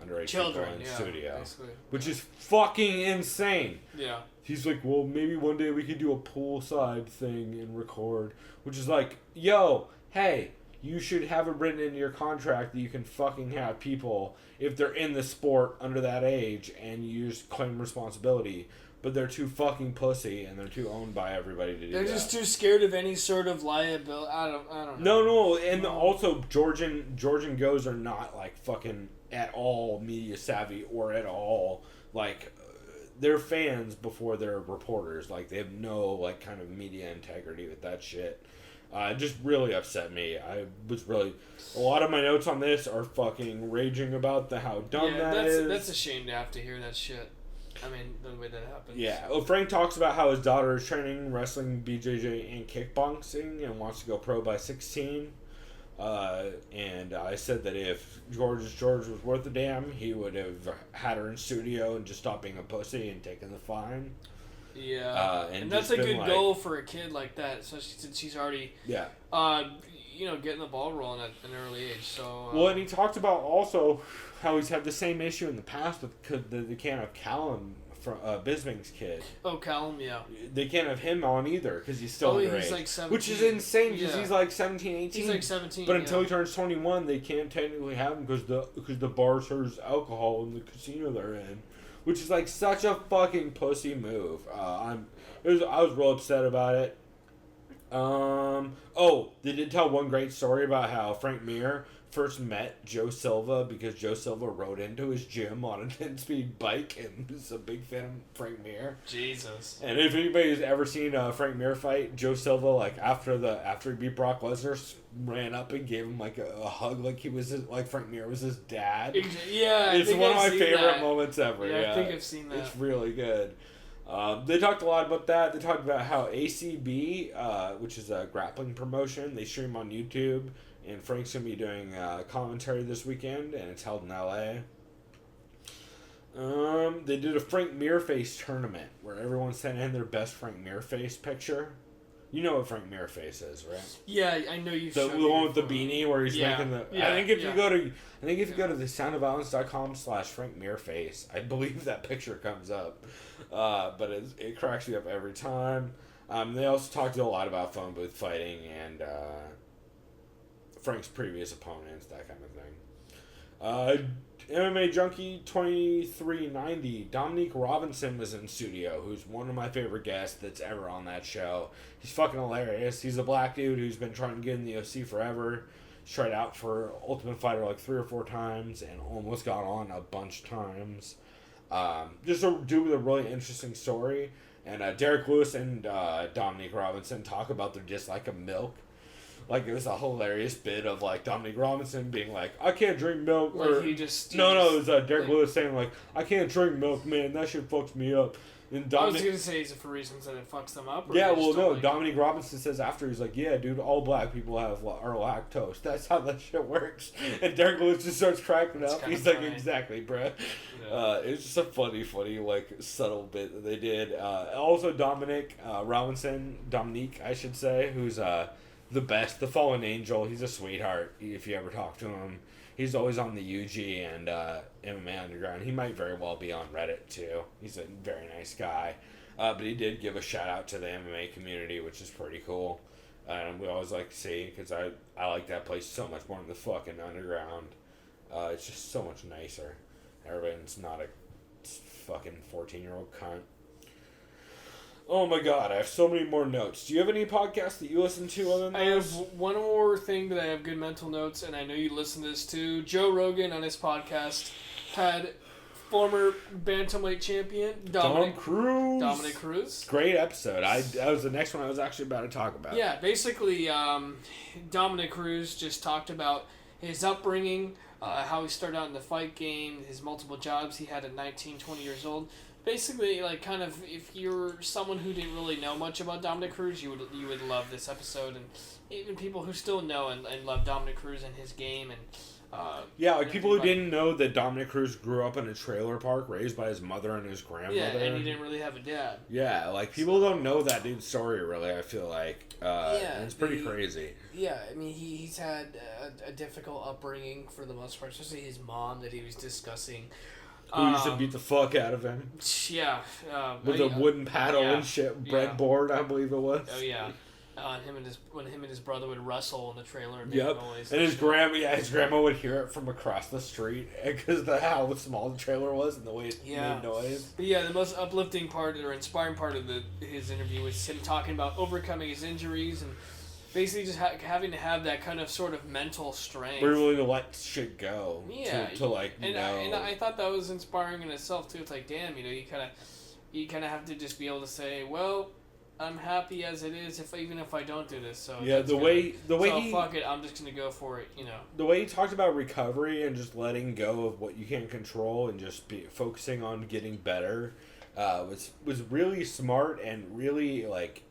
underage Children, people in yeah, studio. basically. Which is fucking insane. Yeah. He's like, well, maybe one day we could do a poolside thing and record. Which is like, yo, hey, you should have it written in your contract that you can fucking have people, if they're in the sport under that age, and you just claim responsibility. But they're too fucking pussy, and they're too owned by everybody to do that. They're just too scared of any sort of liability. I don't know. No, and also Georgian goes are not like fucking at all media savvy or at all like they're fans before they're reporters. Like they have no like kind of media integrity with that shit. It just really upset me. I was really a lot of my notes on this are fucking raging about how dumb that is. That's a shame to have to hear that shit. I mean, the way that happens. Yeah. Well, Frank talks about how his daughter is training wrestling, BJJ, and kickboxing and wants to go pro by 16. And I said that if George was worth a damn, he would have had her in studio and just stopped being a pussy and taken the fine. Yeah. And and that's just a been good like- goal for a kid like that, especially since she's already, Yeah. getting the ball rolling at an early age. So. Well, and he talked about also how he's had the same issue in the past with the can of Callum Bisping's kid. Oh, Callum, yeah. They can't have him on either because he's still underage. He's like 17. Which is insane because Yeah. he's like 17, 18. He's like 17. But until he turns 21, they can't technically have him because the bar serves alcohol in the casino they're in, which is like such a fucking pussy move. I was real upset about it. They did tell one great story about how Frank Mir first met Joe Silva because Joe Silva rode into his gym on a 10-speed bike and was a big fan of Frank Mir. Jesus. And if anybody's ever seen a Frank Mir fight, Joe Silva, like after he beat Brock Lesnar, ran up and gave him like a hug, like like Frank Mir was his dad. Yeah, It's one of my favorite moments ever. Yeah, I think I've seen that. It's really good. They talked a lot about that. They talked about how ACB, which is a grappling promotion, they stream on YouTube, and Frank's going to be doing commentary this weekend, and it's held in LA. They did a Frank Mir face tournament where everyone sent in their best Frank Mir face picture. You know what Frank Mir face is, right? Yeah, I know you've The one with the beanie where he's making the... Yeah, I think if you go to the soundofviolence.com/Frank Mir face, I believe that picture comes up. But it cracks me up every time. They also talked a lot about phone booth fighting and Frank's previous opponents, that kind of thing. MMA Junkie 2390, Dominique Robinson was in studio, who's one of my favorite guests that's ever on that show. He's fucking hilarious. He's a black dude who's been trying to get in the UFC forever. He's tried out for Ultimate Fighter like 3 or 4 times and almost got on a bunch of times. Just a dude with a really interesting story. And Derek Lewis and Dominique Robinson talk about their dislike of milk. Like, it was a hilarious bit of, like, Dominique Robinson being like, I can't drink milk. Like, or, he just... it was Derek Lewis saying, like, I can't drink milk, man. That shit fucks me up. And I was going to say, is it for reasons that it fucks them up? Or yeah, they just well, don't no. like Dominique Robinson says after, he's like, yeah, dude, all black people are lactose. That's how that shit works. And Derek Lewis just starts cracking up. He's like, exactly, bruh. Yeah. It's just a funny, like, subtle bit that they did. Also, Dominique, I should say, who's... the best, the fallen angel. He's a sweetheart if you ever talk to him. He's always on the UG and MMA Underground. He might very well be on Reddit too. He's a very nice guy. But he did give a shout out to the MMA community, which is pretty cool. And we always like to see, because I like that place so much more than the fucking Underground. It's just so much nicer. Everyone's not a fucking 14-year-old cunt. Oh my god, I have so many more notes. Do you have any podcasts that you listen to other than I those? have one more thing that I have good mental notes, and I know you listen to this too. Joe Rogan on his podcast had former bantamweight champion Dominic Cruz. Great episode. That was the next one I was actually about to talk about. Yeah, basically, Dominic Cruz just talked about his upbringing, how he started out in the fight game, his multiple jobs he had at 19, 20 years old. Basically, like, kind of, if you're someone who didn't really know much about Dominic Cruz, you would love this episode, and even people who still know and love Dominic Cruz and his game, and people who didn't know that Dominic Cruz grew up in a trailer park, raised by his mother and his grandmother. Yeah, and he didn't really have a dad. Yeah, like, people don't know that dude's story, really, I feel like. And it's pretty crazy. Yeah, I mean, he's had a difficult upbringing for the most part, especially his mom that he was discussing. Who used to beat the fuck out of him. Yeah. With a wooden paddle and shit, breadboard, I believe it was. Oh, yeah. When him and his brother would wrestle in the trailer and make noise. And his grandma would hear it from across the street because of how small the trailer was and the way it made noise. But yeah, the most uplifting part or inspiring part of his interview was him talking about overcoming his injuries and basically just having to have that kind of sort of mental strength. We're willing to let shit go. Yeah. To like, and I thought that was inspiring in itself too. It's like, damn, you kind of have to just be able to say, well, I'm happy as it is even if I don't do this. So yeah, fuck it, I'm just gonna go for it. The way he talked about recovery and just letting go of what you can't control and just focusing on getting better, was really smart and really like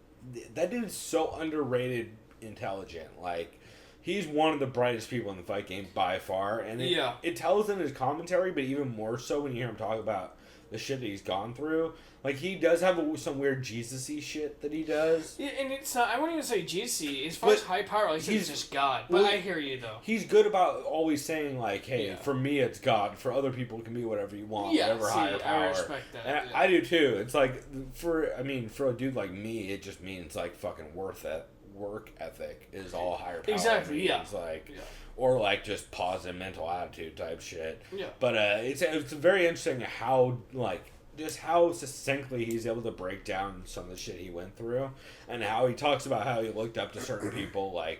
that dude's so underrated. Intelligent, like he's one of the brightest people in the fight game by far, and it tells in his commentary, but even more so when you hear him talk about the shit that he's gone through. Like, he does have some weird Jesus-y shit that he does. Yeah, and it's I wouldn't even say GC. As far as high power, like he's just God. But I hear you, though. He's good about always saying, like, hey, for me it's God. For other people it can be whatever you want, whatever higher power. I respect that. And I do, too. It's like, for a dude like me, it just means, like, fucking work ethic is all higher power. Exactly, yeah. It's like... Or, like, just positive mental attitude type shit. Yeah. But it's very interesting how, like, just how succinctly he's able to break down some of the shit he went through. And how he talks about how he looked up to certain people, like,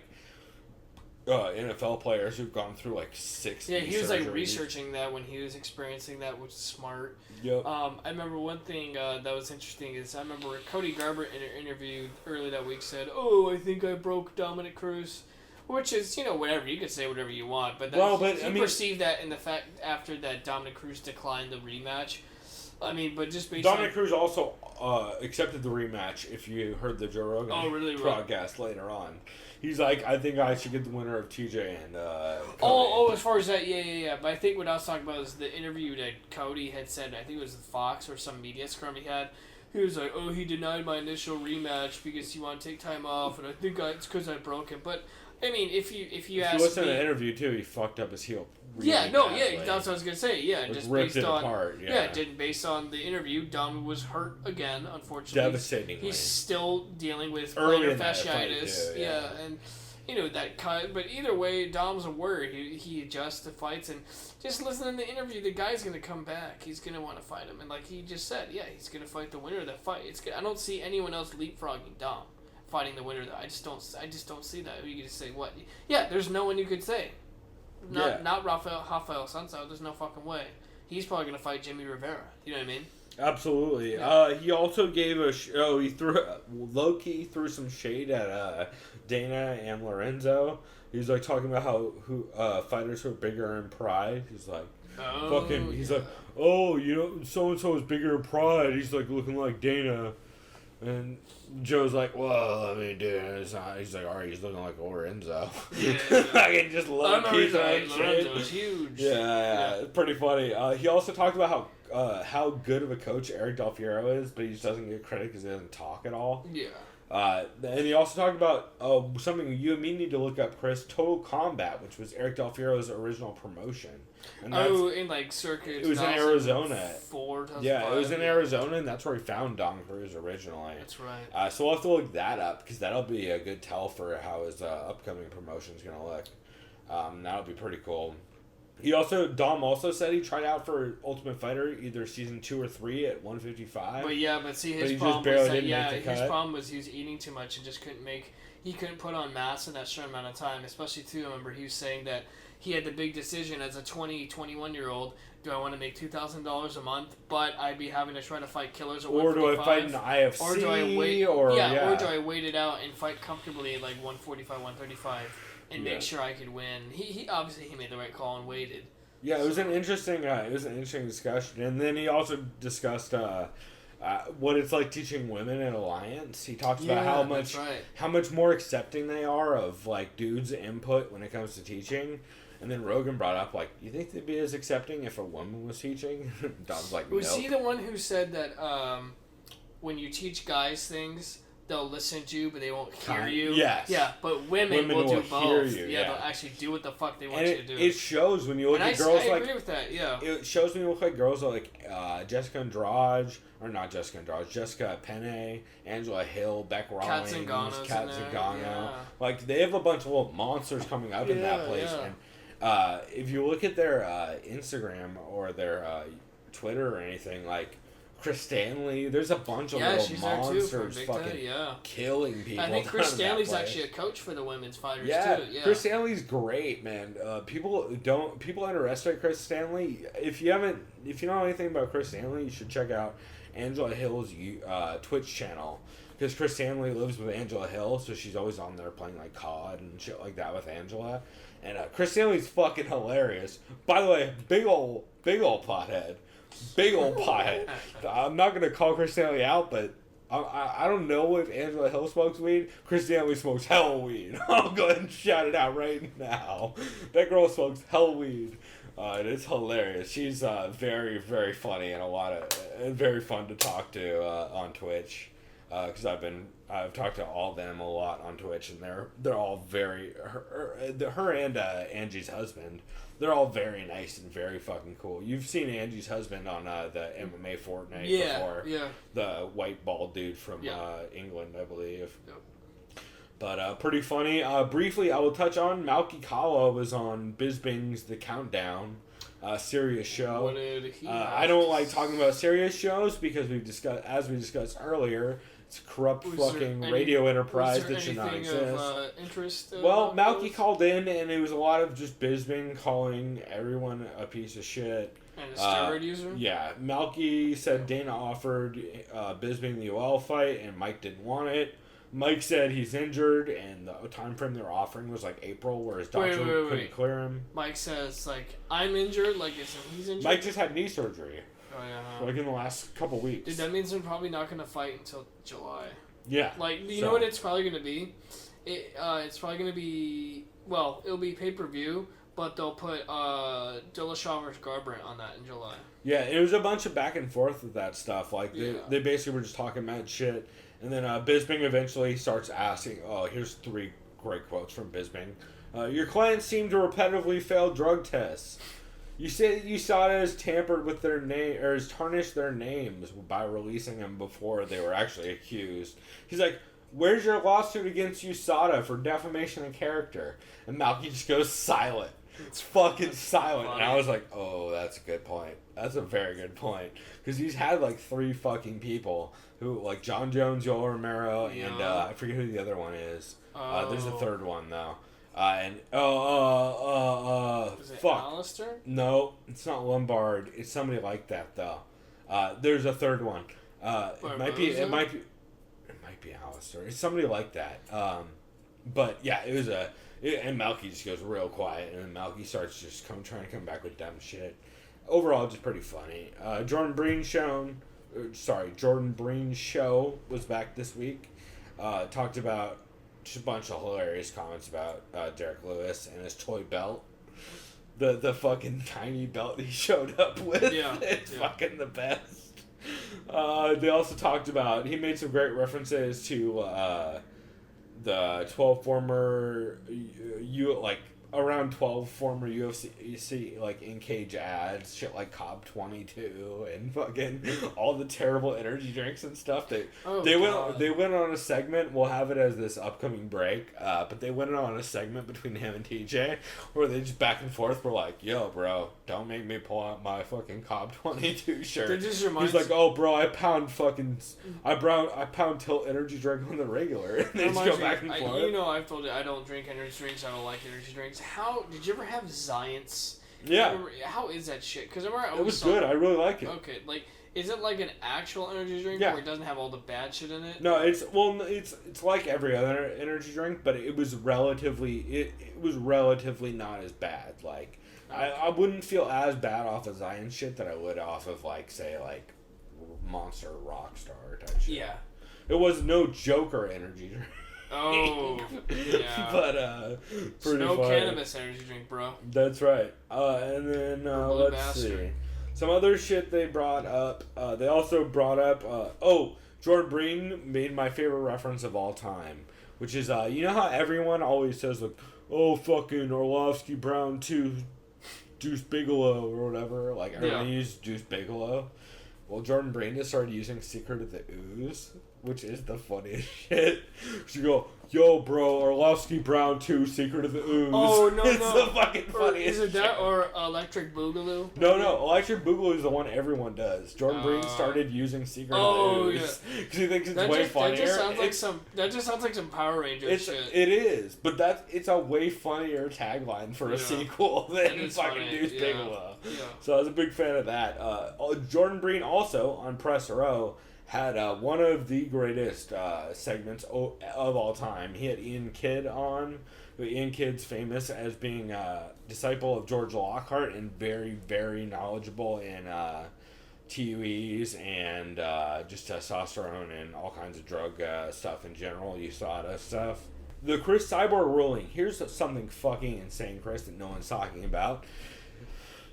NFL players who've gone through, like, 60 Yeah, he was, surgeries. like, researching that when he was experiencing that, which is smart. Yep. I remember one thing that was interesting is I remember Cody Garbrandt in an interview early that week said, "Oh, I think I broke Dominic Cruz." Which is, whatever. You could say whatever you want. But, he perceived that in the fact after that Dominic Cruz declined the rematch. I mean, but just based Dominic Cruz also accepted the rematch, if you heard the Joe Rogan podcast later on. He's like, I think I should get the winner of TJ and Cody. As far as that, yeah. But I think what I was talking about is the interview that Cody had said, I think it was Fox or some media scrum he had. He was like, he denied my initial rematch because he wanted to take time off, and I think it's because I broke him. But... I mean, if you ask me... listen to the interview, too, he fucked up his heel. Really that's what I was going to say. Yeah, like just ripped based it on... apart, based on the interview, Dom was hurt again, unfortunately. Devastatingly. He's still dealing with early plantar in that fight, fasciitis. too, and, that cut. But either way, Dom's a warrior. He adjusts to fights, and just listening to the interview, the guy's going to come back. He's going to want to fight him. And like he just said, he's going to fight the winner of that fight. I don't see anyone else leapfrogging Dom. Fighting the winner, though. I just don't see that. You could just say what? Yeah, there's no one you could say. Not Rafael Santos. There's no fucking way. He's probably gonna fight Jimmy Rivera. You know what I mean? Absolutely. Yeah. He also gave he threw low-key threw some shade at Dana and Lorenzo. He's like talking about how fighters who are bigger in pride. He's like, He's like, so and so is bigger in pride. He's like looking like Dana. And Joe's like, well, I mean, dude, it's not. He's like, all right, he's looking like Lorenzo. Yeah. I can just love Lorenzo's huge. Yeah, it's pretty funny. He also talked about how good of a coach Eric Del Fiero is, but he just doesn't get credit because he doesn't talk at all. Yeah. And he also talked about something you and me need to look up, Chris. Total Combat, which was Eric Del Fiero's original promotion. And in like circuit. It was in Arizona. It was in Arizona, and that's where he found Dom Cruz originally. That's right. So we'll have to look that up because that'll be a good tell for how his upcoming promotion is gonna look. That'll be pretty cool. Dom also said he tried out for Ultimate Fighter either season 2 or 3 at 155. But see, his problem was that his problem was he was eating too much and just couldn't put on mass in that short amount of time. Especially too, I remember he was saying that he had the big decision as a 21-year-old. Do I want to make $2,000 a month, but I'd be having to try to fight killers at 155? Or do I fight in the IFC? Or do I wait? Or do I wait it out and fight comfortably at like 145, 135? And make sure I could win. He obviously made the right call and waited. Yeah, it was an interesting discussion, and then he also discussed what it's like teaching women in Alliance. He talks about how much more accepting they are of like dudes' input when it comes to teaching. And then Rogan brought up like, you think they'd be as accepting if a woman was teaching? Dom's like, was he the one who said that when you teach guys things, they'll listen to you, but they won't hear you. Yes. Yeah, but women will do both. You, they'll actually do what the fuck they want you to do. It shows when you look at girls like... I agree with that, yeah. It shows when you look at girls like Jessica Andrade, or not Jessica Andrade, Jessica Penne, Angela Hill, Beck Rawlings, Kat Zingano. Yeah. Like, they have a bunch of little monsters coming up in that place. Yeah. And if you look at their Instagram or their Twitter or anything, like... Chris Stanley, there's a bunch of little monsters fucking killing people. I think Chris Stanley's actually a coach for the women's fighters too. Yeah, Chris Stanley's great, man. People underestimate Chris Stanley. If you don't know anything about Chris Stanley, you should check out Angela Hill's Twitch channel. Because Chris Stanley lives with Angela Hill, so she's always on there playing like COD and shit like that with Angela. And Chris Stanley's fucking hilarious. By the way, big old pothead. Big old pothead. I'm not gonna call Chris Stanley out, but I don't know if Angela Hill smokes weed. Chris Stanley smokes hell weed. I'll go ahead and shout it out right now. That girl smokes hell weed. And it's hilarious. She's very, very funny and very fun to talk to on Twitch. Because I've talked to all of them a lot on Twitch, and they're all very her and Angie's husband. They're all very nice and very fucking cool. You've seen Angie's husband on the MMA Fortnight before. Yeah. The white bald dude from England, I believe. Yep. But pretty funny. Briefly, I will touch on Malky Kala was on Bisbing's The Countdown, serious show. What did he I don't like talking about serious shows because we discussed earlier. It's a corrupt radio enterprise that should not exist. Of interest? Well, Malky called in, and it was a lot of just Bisbing calling everyone a piece of shit. And a steroid user? Yeah. Malky said Dana offered Bisbing the UL fight, and Mike didn't want it. Mike said he's injured, and the time frame they were offering was like April, where his doctor couldn't clear him. Mike says, like, I'm injured, like, he's injured? Mike just had knee surgery. Oh, yeah. Like in the last couple weeks. Dude, that means they're probably not going to fight until July. Yeah. Like, you know what it's probably going to be? It's probably going to be, well, it'll be pay-per-view, but they'll put Dillashaw versus Garbrandt on that in July. Yeah, it was a bunch of back and forth with that stuff. Like, they basically were just talking mad shit. And then Bisbing eventually starts asking, here's 3 great quotes from Bisbing. Your clients seem to repetitively fail drug tests. You say that USADA has tampered with their name, or has tarnished their names by releasing them before they were actually accused. He's like, where's your lawsuit against USADA for defamation of character? And Malky just goes silent. It's fucking silent. Funny. And I was like, oh, that's a good point. That's a very good point. Because he's had like 3 fucking people who, like John Jones, Yoel Romero, and I forget who the other one is. There's a third one, though. Is it fuck. Alistair? No, it's not Lombard. It's somebody like that, though. There's a third one. It might be Alistair. It's somebody like that. But yeah, it was and Malky just goes real quiet, and then Malky starts just trying to come back with dumb shit. Overall, just pretty funny. Jordan Breen show was back this week. Talked about just a bunch of hilarious comments about Derek Lewis and his toy belt. The fucking tiny belt he showed up with. Yeah, it's fucking the best. They also talked about, he made some great references to the 12 former around 12 former UFC like in cage ads, shit like Cobb 22 and fucking all the terrible energy drinks and stuff. They went on a segment. We'll have it as this upcoming break. But they went on a segment between him and TJ where they just back and forth were like, "Yo, bro, don't make me pull out my fucking Cobb 22 shirt." He's like, "Oh, bro, I pound tilt energy drink on the regular." And they just go back and forth. I've told you I don't drink energy drinks. I don't like energy drinks. How did you ever have Zions? Yeah. How is that shit? Because it was good. I really like it. Okay, like, is it like an actual energy drink where it doesn't have all the bad shit in it? No, it's like every other energy drink, but it was relatively not as bad. Like, okay. I wouldn't feel as bad off of Zion shit that I would off of like say like Monster Rockstar type shit. Yeah. It was no Joker energy drink. Oh, yeah. But pretty no funny. Cannabis energy drink, bro. That's right. And then let's see some other shit they brought up. They also brought up Jordan Breen made my favorite reference of all time, which is you know how everyone always says like, oh, fucking Orlovsky Browne 2 Deuce Bigelow or whatever, like everyone used Deuce Bigelow. Well, Jordan Breen just started using Secret of the Ooze, which is the funniest shit. You go, yo, bro, Orlovsky Browne 2, Secret of the Ooze. Oh, no, it's the fucking funniest shit. Is it that or Electric Boogaloo? No, Electric Boogaloo is the one everyone does. Jordan Breen started using Secret of the Ooze. Because he thinks it's way funnier. That just sounds like some Power Rangers shit. It is, but it's a way funnier tagline for a sequel than fucking Deuce Bigelow. Yeah. So I was a big fan of that. Jordan Breen also, on Press Row, had one of the greatest segments of all time. He had Ian Kidd on. Ian Kidd's famous as being a disciple of George Lockhart and very, very knowledgeable in TUEs and just testosterone and all kinds of drug stuff in general, USADA stuff. The Chris Cyborg ruling. Here's something fucking insane, Chris, that no one's talking about.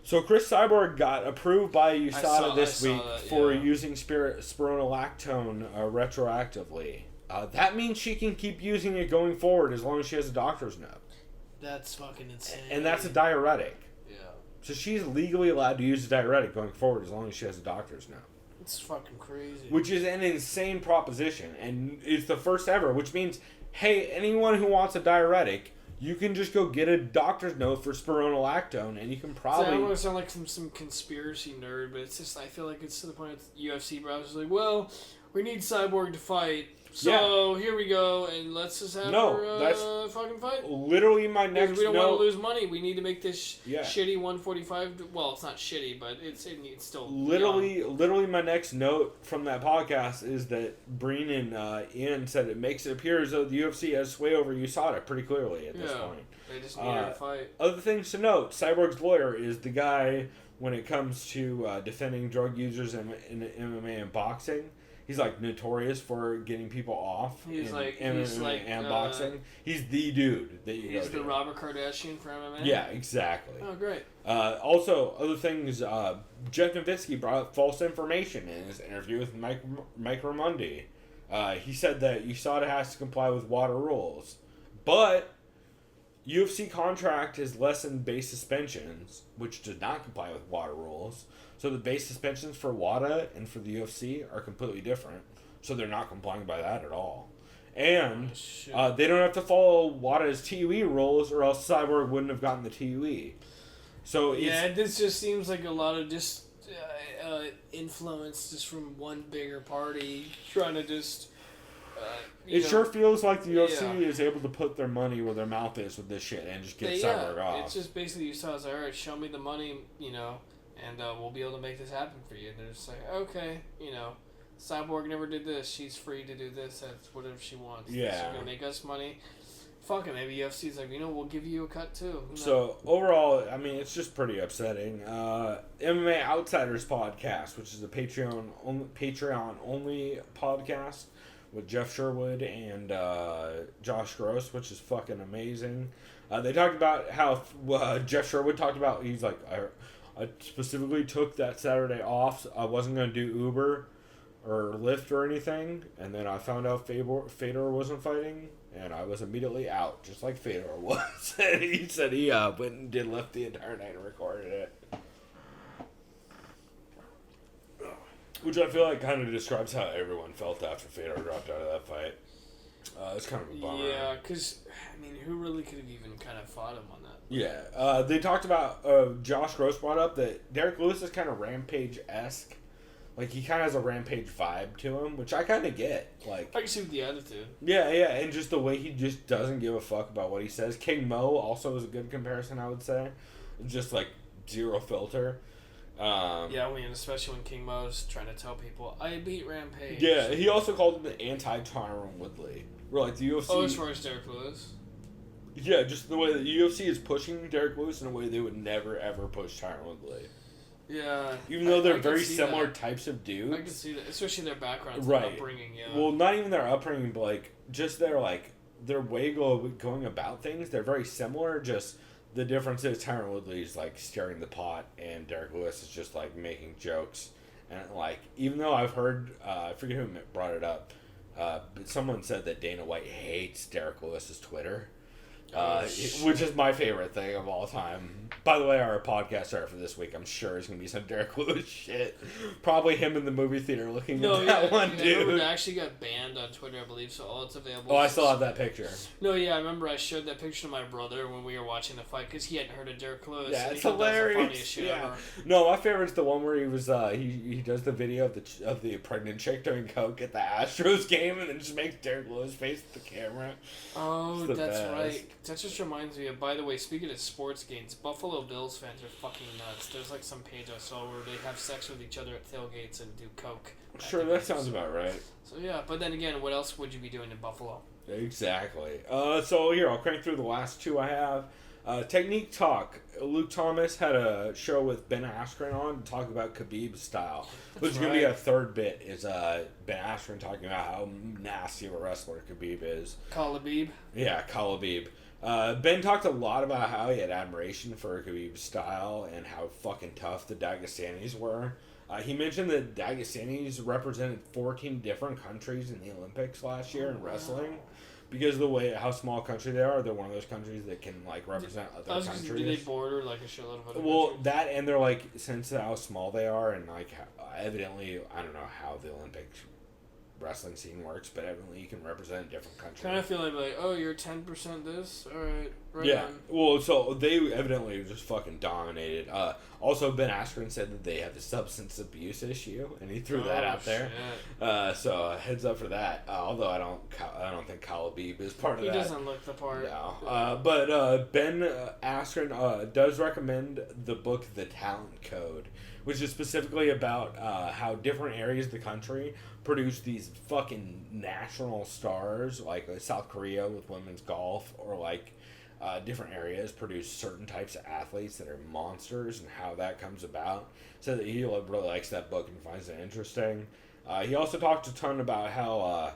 So Chris Cyborg got approved by USADA this week for yeah. using spironolactone retroactively. That means she can keep using it going forward as long as she has a doctor's note. That's fucking insane. And that's a diuretic. Yeah. So she's legally allowed to use a diuretic going forward as long as she has a doctor's note. It's fucking crazy. Which is an insane proposition. And it's the first ever, which means, hey, anyone who wants a diuretic, you can just go get a doctor's note for spironolactone, and you can probably... I don't want to sound like some conspiracy nerd, but it's just, I feel like it's to the point of UFC browsers like, well, we need Cyborg to fight, so here we go, and let's just have her fucking fight. Literally my next Because we don't note... want to lose money. We need to make this Yeah. shitty 145... Well, it's not shitty, but it's still... Literally my next note from that podcast is that Breen and Ian said it makes it appear as though the UFC has sway over USADA pretty clearly at this point. They just need her to fight. Other things to note, Cyborg's lawyer is the guy when it comes to defending drug users in MMA and boxing. He's like notorious for getting people off He's in like MMA and boxing. He's the dude that you He's go the to. Robert Kardashian for MMA? Yeah, exactly. Oh, great. Also, other things, Jeff Nowitzki brought up false information in his interview with Mike Ramundi. He said that USADA has to comply with WADA rules. But UFC contract has lessened base suspensions, which does not comply with WADA rules. So the base suspensions for WADA and for the UFC are completely different. So they're not complying by that at all. And they don't have to follow WADA's TUE rules, or else Cyborg wouldn't have gotten the TUE. So this just seems like a lot of just influence just from one bigger party trying to just. It sure feels like the UFC is able to put their money where their mouth is with this shit and just get Cyborg off. It's just basically you saw, all right, show me the money, and we'll be able to make this happen for you. And they're just like, okay, Cyborg never did this. She's free to do this. That's whatever she wants. Yeah. She's going to make us money. Fuck it. Maybe UFC's like, we'll give you a cut too. So, overall, I mean, it's just pretty upsetting. MMA Outsiders podcast, which is a Patreon only podcast with Jeff Sherwood and Josh Gross, which is fucking amazing. They talked about how Jeff Sherwood talked about, he's like, I specifically took that Saturday off. I wasn't going to do Uber or Lyft or anything, and then I found out Fedor wasn't fighting, and I was immediately out, just like Fedor was. And he said he went and did Lyft the entire night and recorded it. Which I feel like kind of describes how everyone felt after Fedor dropped out of that fight. It's kind of a bummer. Yeah, because, who really could have even kind of fought him on that? Yeah. They talked about, Josh Gross brought up that Derek Lewis is kind of Rampage-esque. Like, he kind of has a Rampage vibe to him, which I kind of get. Like, I can see with the attitude. Yeah, and just the way he just doesn't give a fuck about what he says. King Mo also is a good comparison, I would say. Just, like, zero filter. Especially when King Mo's trying to tell people, I beat Rampage. Yeah, he also called him the anti-Tyron Woodley. Where, like, the UFC... Oh, as far as Derek Lewis? Yeah, just the way that the UFC is pushing Derek Lewis in a way they would never, ever push Tyron Woodley. Yeah. Even though they're very similar types of dudes. I can see that, especially their backgrounds, right. Their upbringing, yeah. Well, not even their upbringing, but, like, just their way going about things. They're very similar, just... The difference is Tyron Woodley's, like, stirring the pot, and Derek Lewis is just, like, making jokes. And, like, even though I've heard, I forget who brought it up, but someone said that Dana White hates Derek Lewis's Twitter. Which is my favorite thing of all time. By the way, our podcast starter for this week, I'm sure, is going to be some Derek Lewis shit. Probably him in the movie theater looking at that one, dude. It actually got banned on Twitter, I believe, so all it's available. Oh, I still have that picture. No, yeah, I remember I showed that picture to my brother when we were watching the fight, because he hadn't heard of Derek Lewis. Yeah, and it's he thought that was the hilarious. funniest shit ever. No, my favorite's the one where he was, he does the video of the pregnant chick doing coke at the Astros game, and then just makes Derek Lewis face the camera. Oh, It's the that's best. right. That just reminds me of, by the way, speaking of sports games, Buffalo Bills fans are fucking nuts. There's like some page I saw where they have sex with each other at tailgates and do coke. Sure, that sounds about right. So yeah, but then again, what else would you be doing in Buffalo? Exactly. So here, I'll crank through the last two I have. Technique Talk. Luke Thomas had a show with Ben Askren on to talk about Khabib's style. Which is going to be a third bit, is Ben Askren talking about how nasty of a wrestler Khabib is. Khalabib? Yeah, Khalabib. Ben talked a lot about how he had admiration for Khabib's style and how fucking tough the Dagestanis were. He mentioned that Dagestanis represented 14 different countries in the Olympics last year in wrestling. Because of the way how small a country they are, they're one of those countries that can like represent other countries. Do they border like a shitload of other Well, countries? that and they're like since how small they are and like evidently I don't know how the Olympic wrestling scene works, but evidently you can represent a different country. Kind of feel like, oh, you're 10% this? Alright, right Yeah. on. Well, so they evidently just fucking dominated. Also, Ben Askren said that they have the substance abuse issue, and he threw that out there. Shit. So heads up for that. Although I don't think Khalib is part of He that. doesn't look the part. No. But Ben Askren does recommend the book The Talent Code, which is specifically about how different areas of the country produce these fucking national stars, like South Korea with women's golf, or like different areas produce certain types of athletes that are monsters and how that comes about. So that he really likes that book and finds it interesting. He also talked a ton about how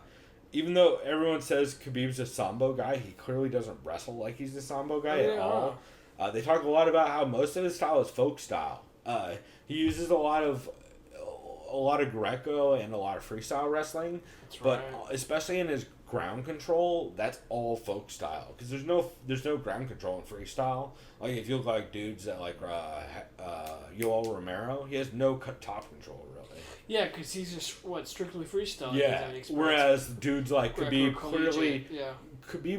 even though everyone says Khabib's a Sambo guy, he clearly doesn't wrestle like he's a Sambo guy at all. They talk a lot about how most of his style is folk style. He uses a lot of Greco and a lot of freestyle wrestling, but especially in his ground control, that's all folk style because there's no ground control in freestyle. Like if you look like dudes that like Yoel Romero, he has no top control really. Yeah, because he's just strictly freestyle. Yeah. Whereas dudes like Khabib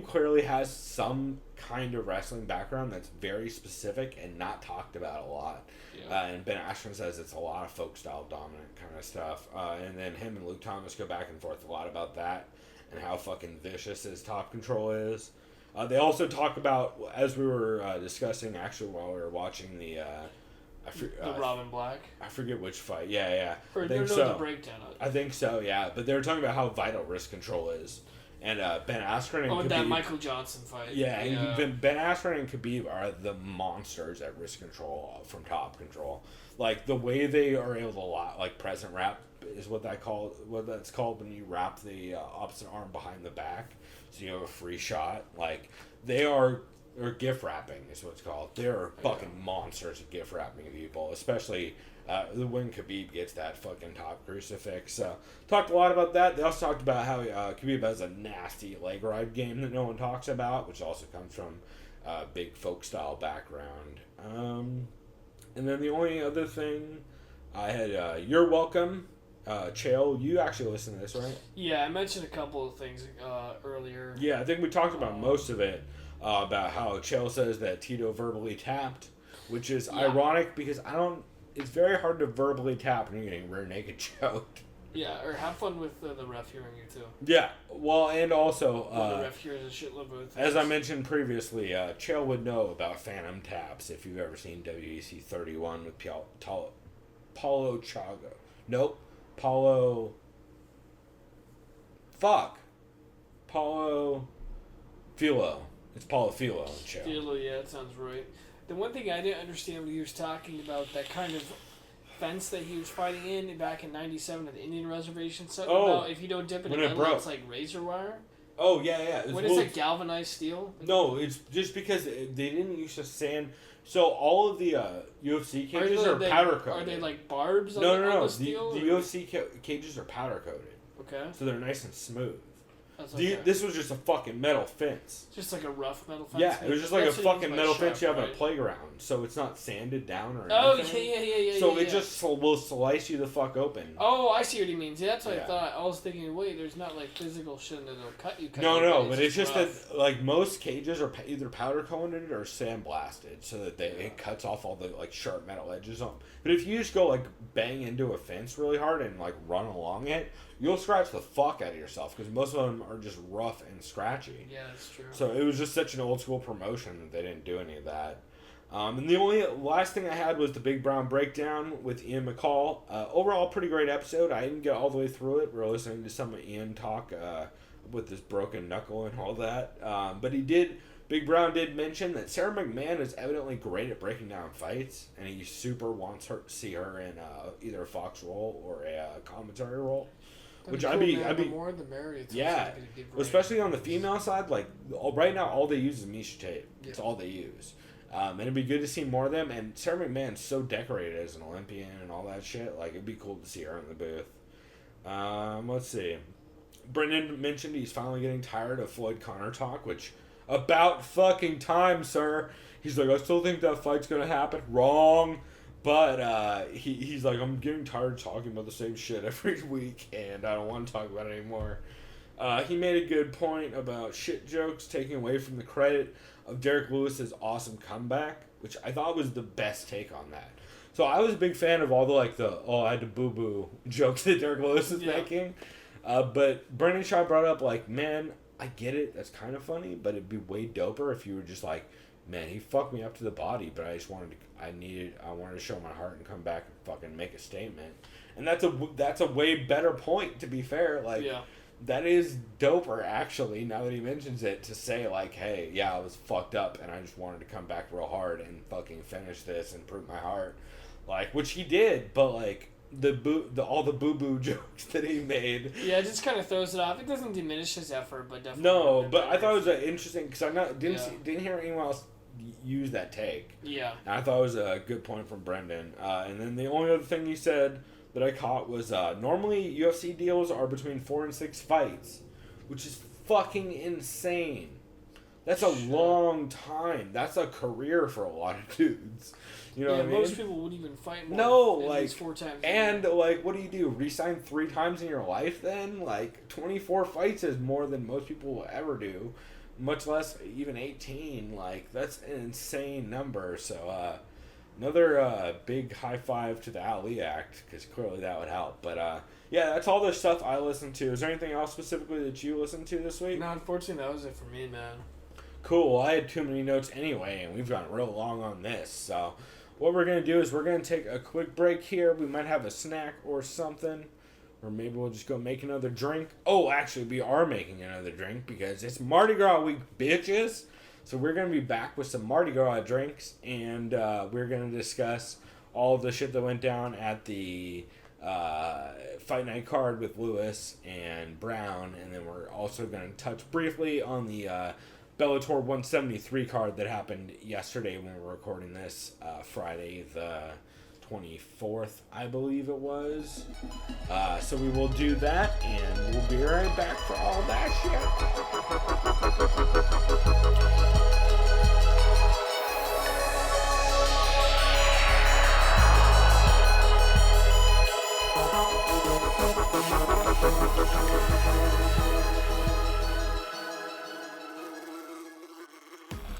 clearly has some kind of wrestling background that's very specific and not talked about a lot. Yeah. And Ben Askren says it's a lot of folk style dominant kind of stuff. And then him and Luke Thomas go back and forth a lot about that and how fucking vicious his top control is. They also talk about, as we were discussing actually while we were watching the Robin Black. I forget which fight. Yeah. Or I think so. The breakdown. I think so. Yeah, but they were talking about how vital wrist control is, and Ben Askren and Khabib, that Michael Johnson fight. Yeah, and Ben Askren and Khabib are the monsters at wrist control from top control. Like the way they are able to like present wrap is what that's called when you wrap the opposite arm behind the back, so you have a free shot. Like they are. Or gift wrapping is what it's called. They're fucking monsters at gift wrapping people, especially when Khabib gets that fucking top crucifix. Talked a lot about that. They also talked about how Khabib has a nasty leg ride game that no one talks about, which also comes from a big folk style background. And then the only other thing I had, Youre Welcome. Chael, you actually listened to this, right? Yeah, I mentioned a couple of things earlier. Yeah, I think we talked about most of it. About how Chael says that Tito verbally tapped, which is ironic because it's very hard to verbally tap when you're getting rear naked choked. Yeah, or have fun with the ref hearing you too. Yeah, well, and also the ref hears a shitload of things. As I mentioned previously, Chael would know about phantom taps if you've ever seen WEC 31 with Paulo Chago. Nope, Paulo Filo. It's Paulo Filo and Chael. Filo, yeah, that sounds right. The one thing I didn't understand when he was talking about that kind of fence that he was fighting in back in '97 at the Indian reservation, something about if you don't dip it in it's like razor wire. Oh, yeah. What is it, galvanized steel? No, it's just because they didn't use the sand. So all of the UFC cages are powder coated. Are they like barbs on the steel? The UFC cages are powder coated. Okay. So they're nice and smooth. Okay. This was just a fucking metal fence. Just like a rough metal fence? Yeah, it was just like a fucking metal fence you have at a playground. So it's not sanded down or anything. Yeah. So it just will slice you the fuck open. Oh, I see what he means. Yeah, that's what I thought. I was thinking, wait, there's not like physical shit that'll cut you. No, but it's just rough. That like most cages are either powder coated or sandblasted so that it cuts off all the like sharp metal edges on. But if you just go like bang into a fence really hard and like run along it, you'll scratch the fuck out of yourself because most of them are just rough and scratchy. Yeah, that's true. So it was just such an old school promotion that they didn't do any of that. And the only last thing I had was the Big Browne breakdown with Ian McCall. Overall, pretty great episode. I didn't get all the way through it. We were listening to some of Ian talk with his broken knuckle and all that. But Big Browne did mention that Sarah McMahon is evidently great at breaking down fights, and he super wants to see her in either a Fox role or a commentary role. Which That'd I'd cool, man. be The more the merrier. It's yeah, also gonna give range. especially on the female side. Like right now, all they use is Misha tape. It's all they use. And it'd be good to see more of them. And Sarah McMahon's so decorated as an Olympian and all that shit. Like, it'd be cool to see her in the booth. Let's see. Brendan mentioned he's finally getting tired of Floyd Connor talk, which, about fucking time, sir. He's like, I still think that fight's gonna happen. Wrong. But he's like, I'm getting tired of talking about the same shit every week, and I don't want to talk about it anymore. He made a good point about shit jokes taking away from the credit of Derek Lewis's awesome comeback, which I thought was the best take on that. So I was a big fan of all the I had to boo-boo jokes that Derek Lewis is making. But Brendan Shaw brought up, like, man, I get it, that's kind of funny, but it'd be way doper if you were just like, man, he fucked me up to the body, but I just wanted to show my heart and come back and fucking make a statement. And that's a way better point, to be fair. Like, that is doper, actually, now that he mentions it, to say, like, hey, yeah, I was fucked up, and I just wanted to come back real hard and fucking finish this and prove my heart. Like, which he did, but, like, all the boo-boo jokes that he made. Yeah, it just kind of throws it off. It doesn't diminish his effort, but definitely... No, but I thought it was interesting, because I didn't hear anyone else use that take. Yeah. And I thought it was a good point from Brendan. And then the only other thing he said that I caught was, normally UFC deals are between 4 and 6 fights, which is fucking insane. That's a long time. That's a career for a lot of dudes. You know what I mean? Most people wouldn't even fight more than at least 4 times. And, like, what do? Resign 3 times in your life then? Like, 24 fights is more than most people will ever do. Much less even 18. Like, that's an insane number. So, another big high five to the Ali Act, because clearly that would help. But, yeah, that's all the stuff I listened to. Is there anything else specifically that you listened to this week? No, unfortunately, that was it for me, man. Cool. I had too many notes anyway, and we've gone real long on this. So, what we're going to do is we're going to take a quick break here. We might have a snack or something. Or maybe we'll just go make another drink. Oh, actually, we are making another drink because it's Mardi Gras week, bitches. So we're going to be back with some Mardi Gras drinks. And we're going to discuss all the shit that went down at the Fight Night card with Lewis and Browne. And then we're also going to touch briefly on the Bellator 173 card that happened yesterday when we were recording this, Friday the 24th, I believe it was. So we will do that, and we'll be right back for all that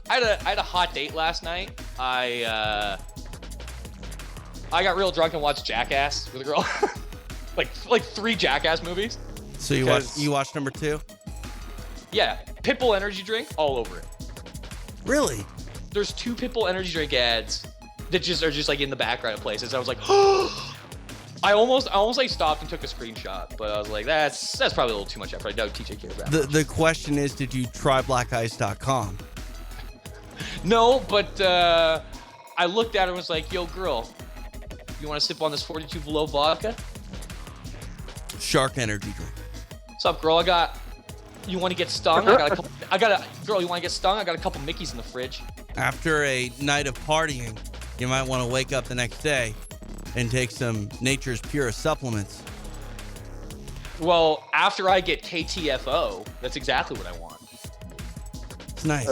I had a hot date last night. I got real drunk and watched Jackass with a girl. like 3 Jackass movies. So you watched number 2? Yeah, Pitbull energy drink all over it. Really? There's 2 Pitbull energy drink ads that are just like in the background of places. I was like, I almost like stopped and took a screenshot, but I was like, that's probably a little too much effort. I know TJ cares about that. The question is, did you try blackice.com? No, but I looked at her and was like, yo, girl, you want to sip on this 42 Below vodka? Shark energy drink. What's up, girl? You want to get stung? Girl, you want to get stung? I got a couple Mickeys in the fridge. After a night of partying, you might want to wake up the next day and take some Nature's Purest supplements. Well, after I get KTFO, that's exactly what I want. It's nice.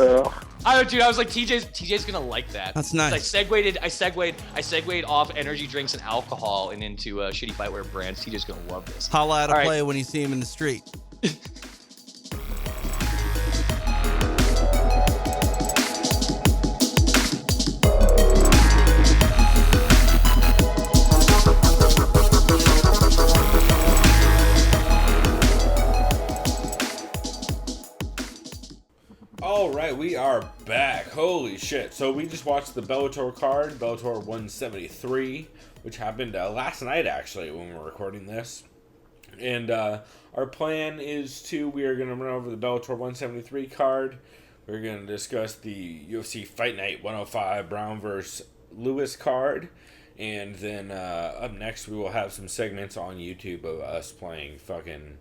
Dude, I was like, TJ's gonna like that. That's nice. I segued off energy drinks and alcohol and into shitty fightwear brands. TJ's gonna love this. Holla out a play when you see him in the street. Alright, we are back. Holy shit. So we just watched the Bellator card, Bellator 173, which happened last night, actually, when we were recording this. And our plan is we are going to run over the Bellator 173 card. We're going to discuss the UFC Fight Night 105 Browne vs. Lewis card. And then up next, we will have some segments on YouTube of us playing fucking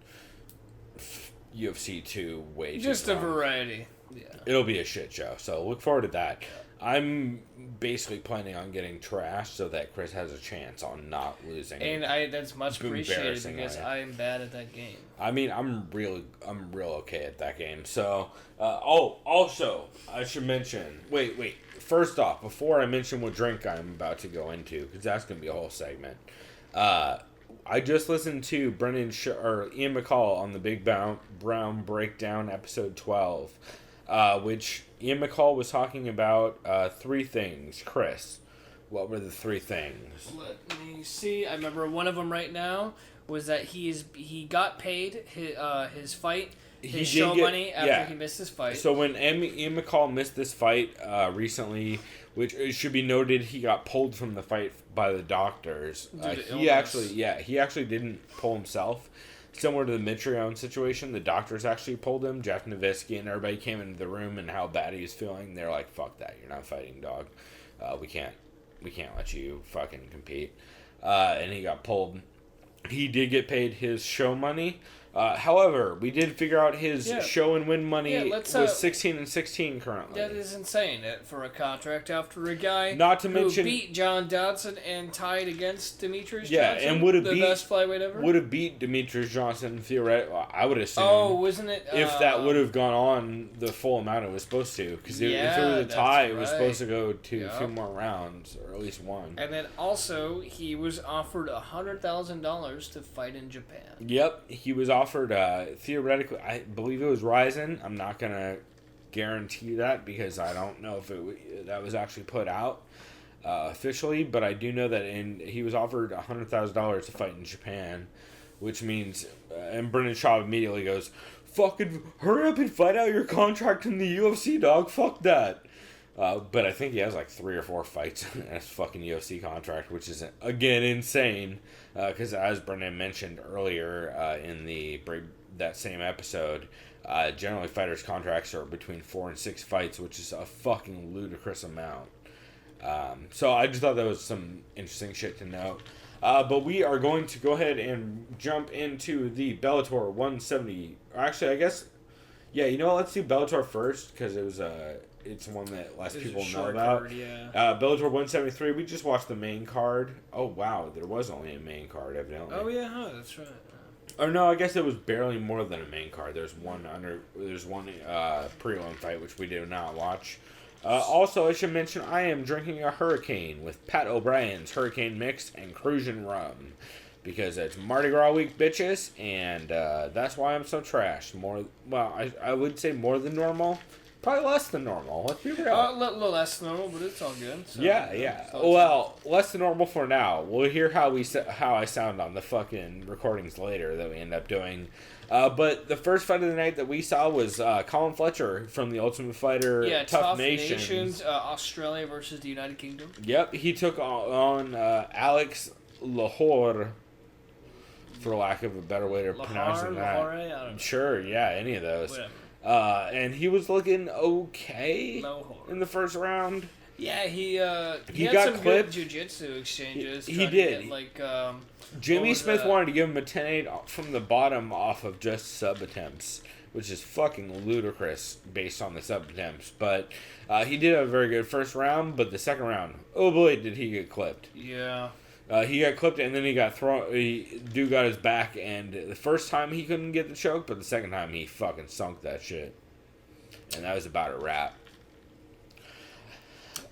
UFC 2 way too Just a long. variety. Yeah. It'll be a shit show, so look forward to that. I'm basically planning on getting trashed so that Chris has a chance on not losing. And that's much appreciated Embarrassing, because right? I am bad at that game. I mean, I'm real okay at that game. So, also, I should mention. Wait. First off, before I mention what drink I'm about to go into, because that's gonna be a whole segment. I just listened to Ian McCall on the Big Browne Breakdown episode 12, which Ian McCall was talking about 3 things. Chris, what were the 3 things? Let me see. I remember one of them right now was that he got paid his fight, his show money after he missed his fight. So when Ian McCall missed this fight recently, which it should be noted, he got pulled from the fight by the doctors. He actually didn't pull himself. Similar to the Mitrione situation, the doctors actually pulled him. Jeff Nowitzki and everybody came into the room and how bad he was feeling. They're like, "Fuck that! You're not fighting, dog. We can't let you fucking compete." And he got pulled. He did get paid his show money. However, we did figure out his show and win money was 16-16 currently. That is insane for a contract after a guy Not to mention, who beat John Dodson and tied against Demetrius Johnson. And would have the best flyweight ever. Would have beat Demetrius Johnson theoretically. I would assume. Oh, wasn't it? If that would have gone on the full amount it was supposed to, because if it was a tie, it was supposed to go to a few more rounds or at least one. And then also he was offered $100,000 to fight in Japan. Yep, he was offered theoretically. I believe it was Ryzen. I'm not gonna guarantee that because I don't know if that was actually put out officially, but I do know that he was offered $100,000 to fight in Japan, which means and Brendan Schaub immediately goes, "Fucking hurry up and fight out your contract in the UFC, dog. Fuck that." But I think he has like 3 or 4 fights in his fucking UFC contract, which is, again, insane. Because as Brendan mentioned earlier in that same episode, generally fighters' contracts are between 4 and 6 fights, which is a fucking ludicrous amount. So I just thought that was some interesting shit to note. But we are going to go ahead and jump into the Bellator 170. Actually, I guess, let's do Bellator first, because it's one that less people know about. Bellator 173, we just watched the main card. Oh, wow, there was only a main card, evidently. Oh, yeah, that's right. Or no, I guess it was barely more than a main card. There's one prelim fight, which we did not watch. Also, I should mention, I am drinking a Hurricane with Pat O'Brien's Hurricane Mix and Cruisin' Rum. Because it's Mardi Gras week, bitches, and that's why I'm so trashed. I would say more than normal. Probably less than normal. Let's be real. A little less than normal, but it's all good. So, Less than normal for now. We'll hear how I sound on the fucking recordings later that we end up doing. But the first fight of the night that we saw was Colin Fletcher from the Ultimate Fighter Tough Nations. Australia versus the United Kingdom. Yep, he took on Alex Lahore, for lack of a better way to pronounce that. Lahore, I don't know. Sure, any of those. Whatever. And he was looking okay in the first round. Yeah, he had got some clipped. good jiu-jitsu exchanges. He did. Get, Jimmy Smith wanted to give him a 10-8 from the bottom off of just sub attempts, which is fucking ludicrous based on the sub attempts. But he did have a very good first round, but the second round, oh boy, did he get clipped. Yeah. He got clipped, and then he got thrown. Dude got his back, and the first time he couldn't get the choke, but the second time he fucking sunk that shit. And that was about a wrap.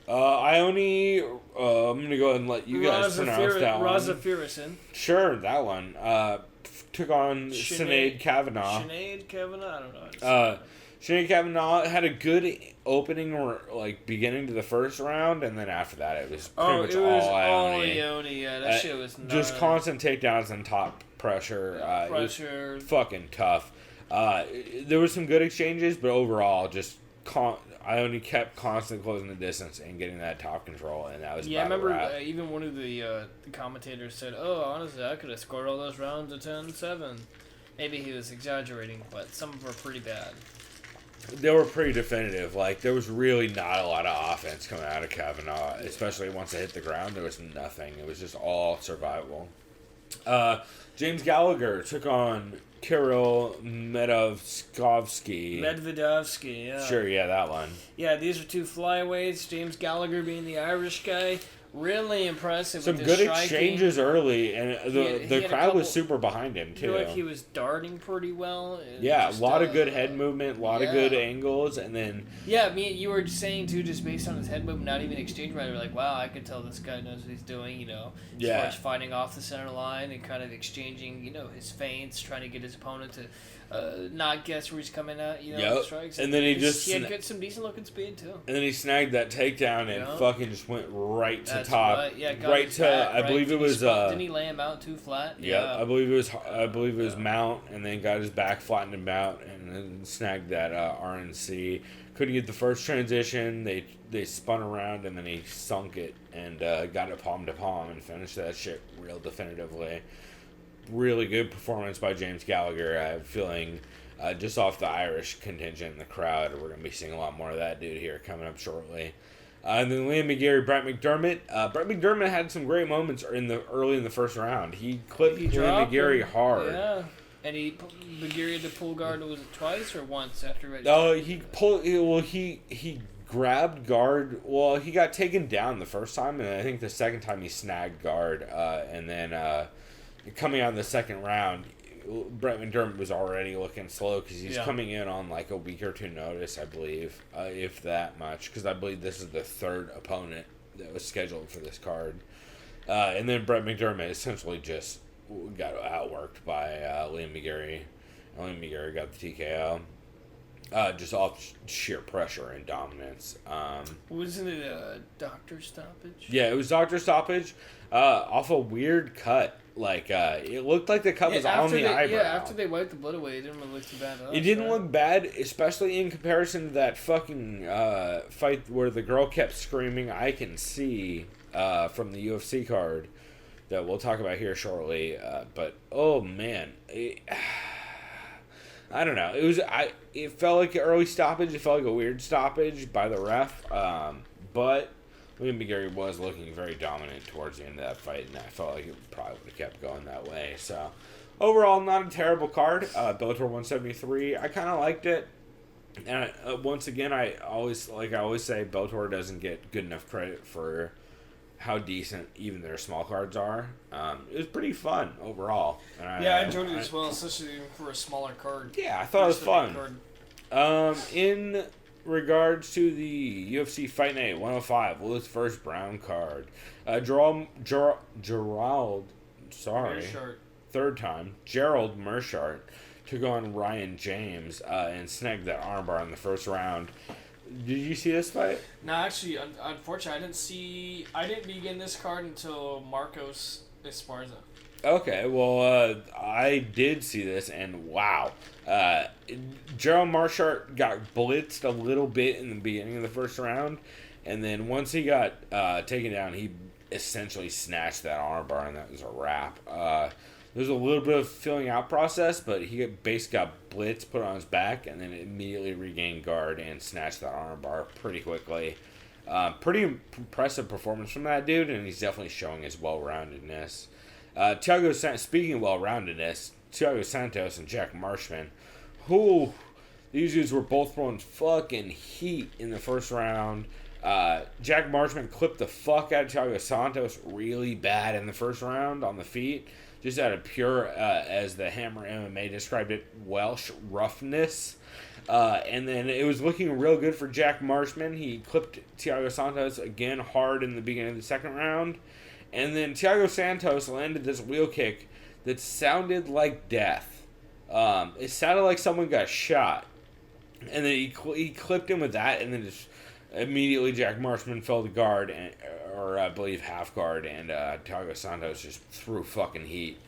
I'm going to go ahead and let you guys pronounce that one. Raza Firison. Sure, that one. Took on Sinead Kavanaugh. Sinead Kavanaugh? I don't know. Sinead Kavanaugh had a good opening or beginning to the first round, and then after that it was pretty much all Ione. Yeah, that shit was nuts. Just constant takedowns and top pressure. It was fucking tough. There was some good exchanges, but overall, just Ione kept constantly closing the distance and getting that top control, and that was I remember even one of the commentators said, "Oh, honestly, I could have scored all those rounds at 10-7." Maybe he was exaggerating, but some of them were pretty bad. they were pretty definitive. Like, there was really not a lot of offense coming out of Kavanaugh, especially once they hit the ground. There was nothing. It was just all survival. James Gallagher took on Kirill Medvedevsky. Medvedevsky, yeah. Sure, yeah, that one. Yeah, these are two flyweights. James Gallagher being the Irish guy. Really impressive Some with his good striking. exchanges early, and He the had a crowd was couple- super behind him, I too. feel like he was darting pretty well. Yeah, Just, a lot of good head movement, a lot of yeah. good angles, and then... Yeah, you were saying, too, just based on his head movement, not even exchange right, like, wow, I could tell this guy knows what he's doing, as far as fighting off the center line and kind of exchanging, his feints, trying to get his opponent to not guess where he's coming at, Yep. strikes. And then he had some decent looking speed, too. And then he snagged that takedown and fucking just went right to That's top. right. Yeah, got right his to back, I believe it was didn't he lay him out too flat? yeah, I believe it was mount, and then got his back, flattened him out, and then snagged that RNC. Couldn't get the first transition. They spun around, and then he sunk it and got it palm to palm and finished that shit real definitively. Really good performance by James Gallagher. I have a feeling just off the Irish contingent in the crowd, we're going to be seeing a lot more of that dude here coming up shortly. And then Liam McGarry, Brett McDermott. Brett McDermott had some great moments early in the first round. He clipped Liam McGarry hard. Yeah, and McGarry had to pull guard. Was it twice or once after? He pulled. Well, he grabbed guard. Well, he got taken down the first time, and I think the second time he snagged guard. And then coming out in the second round, Brett McDermott was already looking slow because he's coming in on like a week or two notice, I believe, if that much, because I believe this is the third opponent that was scheduled for this card. And then Brett McDermott essentially just got outworked by Liam McGarry. Liam McGarry got the TKO. Just off sheer pressure and dominance. Wasn't it a doctor stoppage? Yeah, it was doctor stoppage off a weird cut. Like, it looked like the cut was on the eyebrow. Yeah, after they wiped the blood away, it didn't really look too bad. It didn't look bad, especially in comparison to that fucking fight where the girl kept screaming, "I can see," from the UFC card that we'll talk about here shortly. But, oh, man. I don't know. It felt like an early stoppage. It felt like a weird stoppage by the ref. But Liam McGarry was looking very dominant towards the end of that fight, and I felt like it probably would have kept going that way. So, overall, not a terrible card. Bellator 173, I kind of liked it. And once again, I always say, Bellator doesn't get good enough credit for how decent even their small cards are. It was pretty fun overall. I enjoyed it as well, especially for a smaller card. Yeah, I thought it was fun. In regards to the UFC Fight Night 105, Willis vs. Browne card, Gerald, third time, Gerald Mershart took on Ryan James and snagged that armbar in the first round. Did you see this fight? No, actually, unfortunately, I didn't begin this card until Marcos Esparza. Okay, well, I did see this, and wow. Gerald Marshart got blitzed a little bit in the beginning of the first round, and then once he got taken down, he essentially snatched that armbar, and that was a wrap. There's a little bit of filling out process, but he basically got blitzed, put on his back, and then immediately regained guard and snatched that armbar pretty quickly. Pretty impressive performance from that dude, and he's definitely showing his well-roundedness. Speaking of well-roundedness, Thiago Santos and Jack Marshman, these dudes were both throwing fucking heat in the first round. Jack Marshman clipped the fuck out of Thiago Santos really bad in the first round on the feet, just out of pure, as the Hammer MMA described it, Welsh roughness. And then it was looking real good for Jack Marshman. He clipped Thiago Santos again hard in the beginning of the second round. And then Thiago Santos landed this wheel kick that sounded like death. It sounded like someone got shot. And then he clipped him with that, and then just immediately Jack Marshman fell to guard, or I believe half guard, and Thiago Santos just threw fucking heat.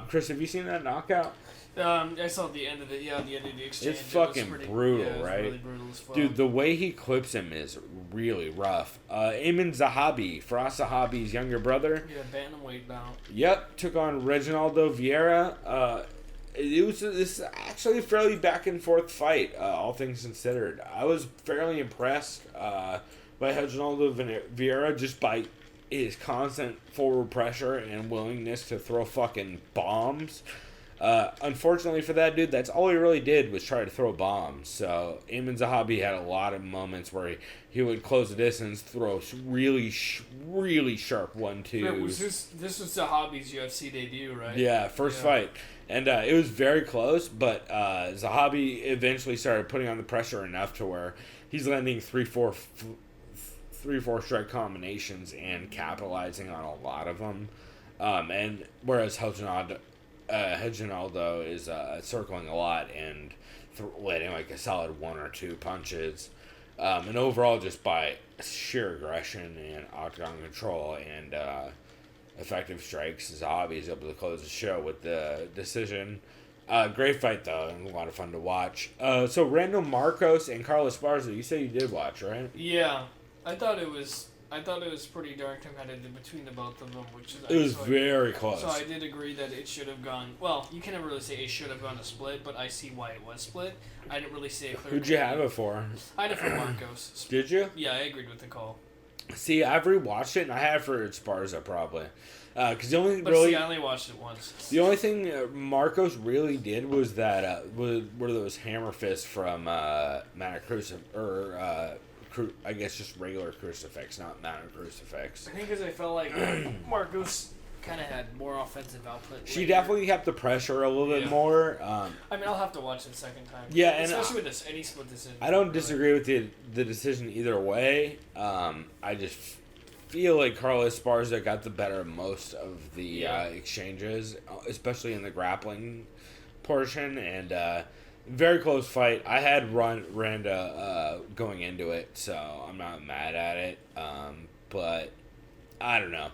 Chris, have you seen that knockout? I saw the end of it. Yeah, the end of the exchange. It's fucking brutal, right? Really brutal as fuck. Dude, the way he clips him is really rough. Ayman Zahabi, Faraz Zahabi's younger brother. Yeah, bantamweight bout. Yep, took on Reginaldo Vieira. this is actually a fairly back and forth fight, all things considered. I was fairly impressed by Reginaldo Vieira just by his constant forward pressure and willingness to throw fucking bombs. Unfortunately for that dude, that's all he really did was try to throw bombs. So Ayman Zahabi had a lot of moments where he would close the distance, throw really sharp 1-2s. This was Zahabi's UFC debut, right? Yeah, first fight. And it was very close, but Zahabi eventually started putting on the pressure enough to where he's landing 3-4 strike combinations and capitalizing on a lot of them. And whereas Reginaldo is circling a lot and letting like a solid 1 or 2 punches. And overall, just by sheer aggression and octagon control and effective strikes, Zahabi is able to close the show with the decision. Great fight, though, and a lot of fun to watch. So, Randall Marcos and Carlos Esparza, you say you did watch, right? Yeah. I thought it was pretty darn competitive between the both of them, which is... It was very close. So I did agree that it should have gone... Well, you can never really say it should have gone a split, but I see why it was split. I didn't really see it clear. Who'd you have it for? I had it for Marcos. Did you? Yeah, I agreed with the call. See, I've rewatched it, and I had it for Esparza, probably. Because the only But see, I only watched it once. The only thing Marcos really did was that were those hammer fists from Mana I guess just regular crucifix, not Mana Crucifix. I think because I felt like Marcos kind of had more offensive output. She later. definitely kept the pressure a little bit more. I mean, I'll have to watch it a second time. Yeah, and especially with this any split decision. I don't disagree with the decision either way. I just feel like Carlos Esparza got the better of most of the exchanges, especially in the grappling portion, and very close fight. I had Randa going into it, so I'm not mad at it. But I don't know.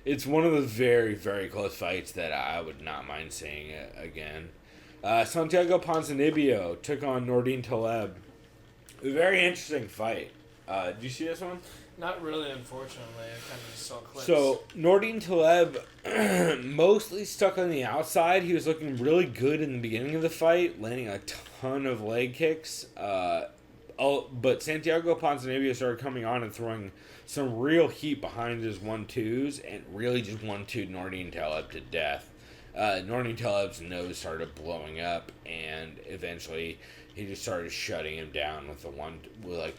It's one of those very, very close fights that I would not mind seeing it again. Santiago Ponzinibbio took on Nordine Taleb. A very interesting fight. Did you see this one? Not really, unfortunately. I kind of just saw clips. So, Nordine Taleb mostly stuck on the outside. He was looking really good in the beginning of the fight, landing a ton of leg kicks. But Santiago Ponzinibbio started coming on and throwing some real heat behind his 1-2s and really just 1-2'd Nordine Taleb to death. Nordine Taleb's nose started blowing up, and eventually he just started shutting him down with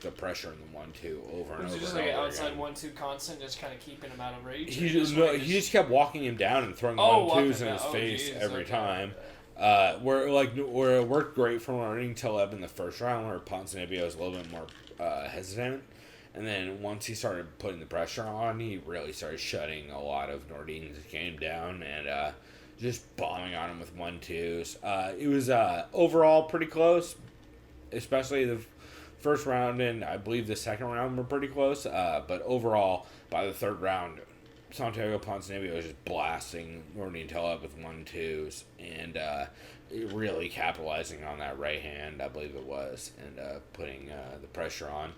the pressure in the 1-2 over and over. Was it just like an outside 1-2 constant, just kind of keeping him out of reach? He just kept walking him down and throwing 1-2s in his face every time. Where it worked great for Nordine Taleb in the first round, where Ponzinibbio was a little bit more hesitant. And then once he started putting the pressure on, he really started shutting a lot of Nordine's game down and just bombing on him with 1-2s. It was overall pretty close, especially the first round and I believe the second round were pretty close. But overall, by the third round, Santiago Ponzinibbio was just blasting Nordine Taleb with 1-2s and really capitalizing on that right hand, I believe it was, and putting the pressure on.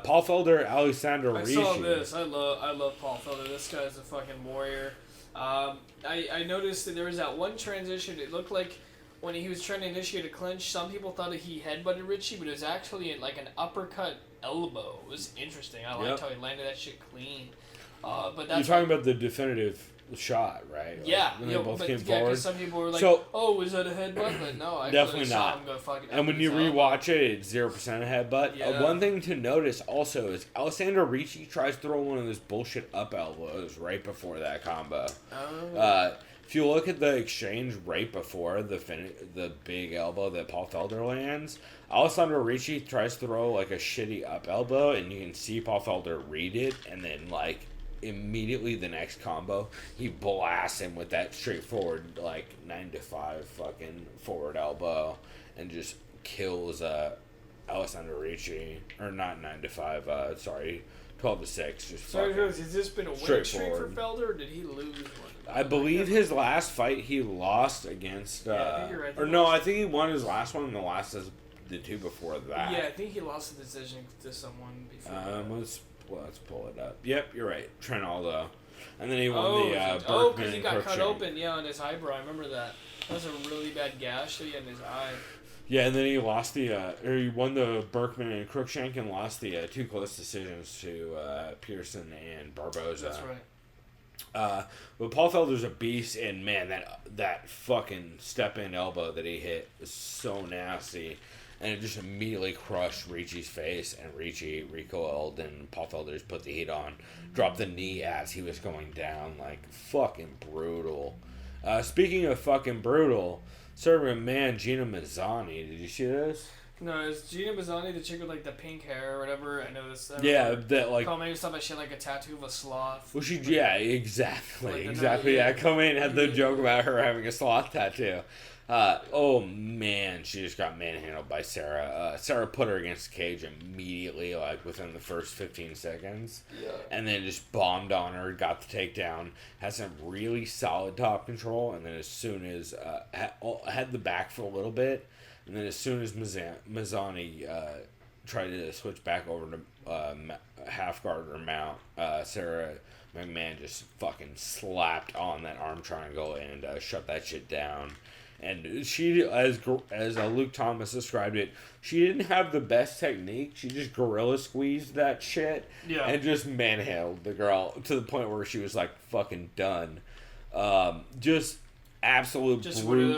Paul Felder, Alexander Ricci. I saw this. I love Paul Felder. This guy's a fucking warrior. I noticed that there was that one transition. It looked like when he was trying to initiate a clinch, some people thought that he headbutted Ricci, but it was actually like an uppercut elbow. It was interesting. I liked how he landed that shit clean. But that's You're talking about the definitive shot, right? Yeah, when they both came forward. Because some people were like, was that a headbutt? But no, I definitely saw not. him go fucking and when you rewatch it, it's 0% a headbutt. Yeah. One thing to notice also is Alexander Ricci tries to throw one of those bullshit up elbows right before that combo. If you look at the exchange right before the big elbow that Paul Felder lands, Alessandro Ricci tries to throw like a shitty up elbow, and you can see Paul Felder read it, and then like immediately the next combo, he blasts him with that straightforward like 9-5 fucking forward elbow, and just kills Alessandro Ricci, or not 9-5, sorry, 12-6. Just so has this been a winning streak for straightforward. Felder, or did he lose one? I believe his last fight he lost against. I think you're right. I think he won his last one, and the last is the two before that. Yeah, I think he lost the decision to someone before. Let's pull it up. Yep, you're right. Trinaldo. And then he won the because Berkman he got cut Cruikshank. open, on his eyebrow. I remember that. That was a really bad gash that he had in his eye. Yeah, and then he lost he won the Berkman and Cruikshank and lost the 2 close decisions to Pearson and Barboza. That's right. But Paul Felder's a beast, and man, that fucking step-in elbow that he hit was so nasty, and it just immediately crushed Ricci's face, and Ricci recoiled, and Paul Felder just put the heat on, dropped the knee as he was going down, like, fucking brutal. Speaking of fucking brutal, serving man Gina Mazzani, did you see this? No, is Gina Mazzani the chick with like the pink hair or whatever? I know this. Yeah, that like. Maybe something she had like a tattoo of a sloth. Well, exactly, Like exactly. Yeah, Comaine had the joke about her having a sloth tattoo. Oh man, she just got manhandled by Sarah. Sarah put her against the cage immediately, like within the first 15 seconds. Yeah. And then just bombed on her, got the takedown, had some really solid top control, and then as soon as had the back for a little bit, and then as soon as Mazzani tried to switch back over to half guard or mount, Sarah McMahon just fucking slapped on that arm triangle and shut that shit down. And she, as Luke Thomas described it, she didn't have the best technique. She just gorilla squeezed that shit and just manhandled the girl to the point where she was like fucking done. Just absolute just brute.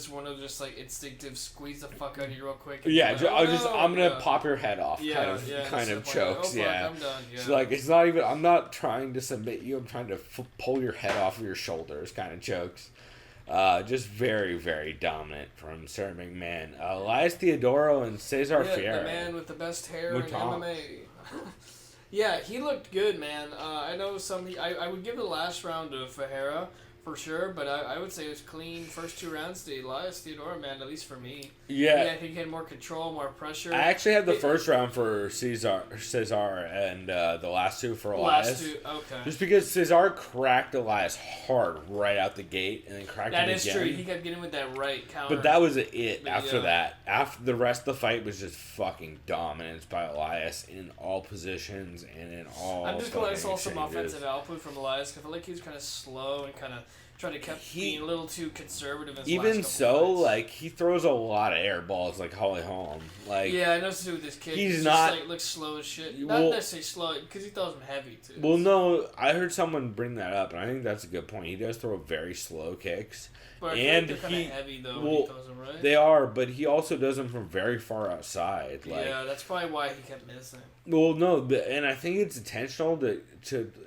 one of those like instinctive squeeze the fuck out of you real quick. Yeah, like, I'm gonna pop your head off. Kind of chokes. Yeah, I'm done. Yeah. She's like, it's not even. I'm not trying to submit you. I'm trying to pull your head off of your shoulders. Kind of chokes. Just very, very dominant from Sarah McMahon. Elias Theodoro and Cesar Fiera. The man with the best hair in Tom. MMA. Yeah, he looked good, man. I know I would give the last round to Ferreira for sure, but I would say it was clean first 2 rounds to Elias Theodoro, man, at least for me. Yeah. I think he had more control, more pressure. I actually had the first round for Cesar and the last 2 for Elias. Last 2, okay. Just because Cesar cracked Elias hard right out the gate and then cracked him again. That is true. He kept getting with that right counter. But that was it after that. After the rest of the fight was just fucking dominance by Elias in all positions and in all. I'm just glad I saw some exchanges. offensive output from Elias because I feel like he was kind of slow and kind of trying to keep being a little too conservative. In his Even last so, couple fights. like he throws a lot of air balls, like Holly Holm. Like yeah, I noticed it with this kid. He's just, not like, looks slow as shit. Well, Not necessarily slow because he throws them heavy too. Well, no, I heard someone bring that up, and I think that's a good point. He does throw very slow kicks, but and they're kind of heavy though. Well, when he throws them, right? They are, but he also does them from very far outside. Like, yeah, that's probably why he kept missing. Well, no, and I think it's intentional to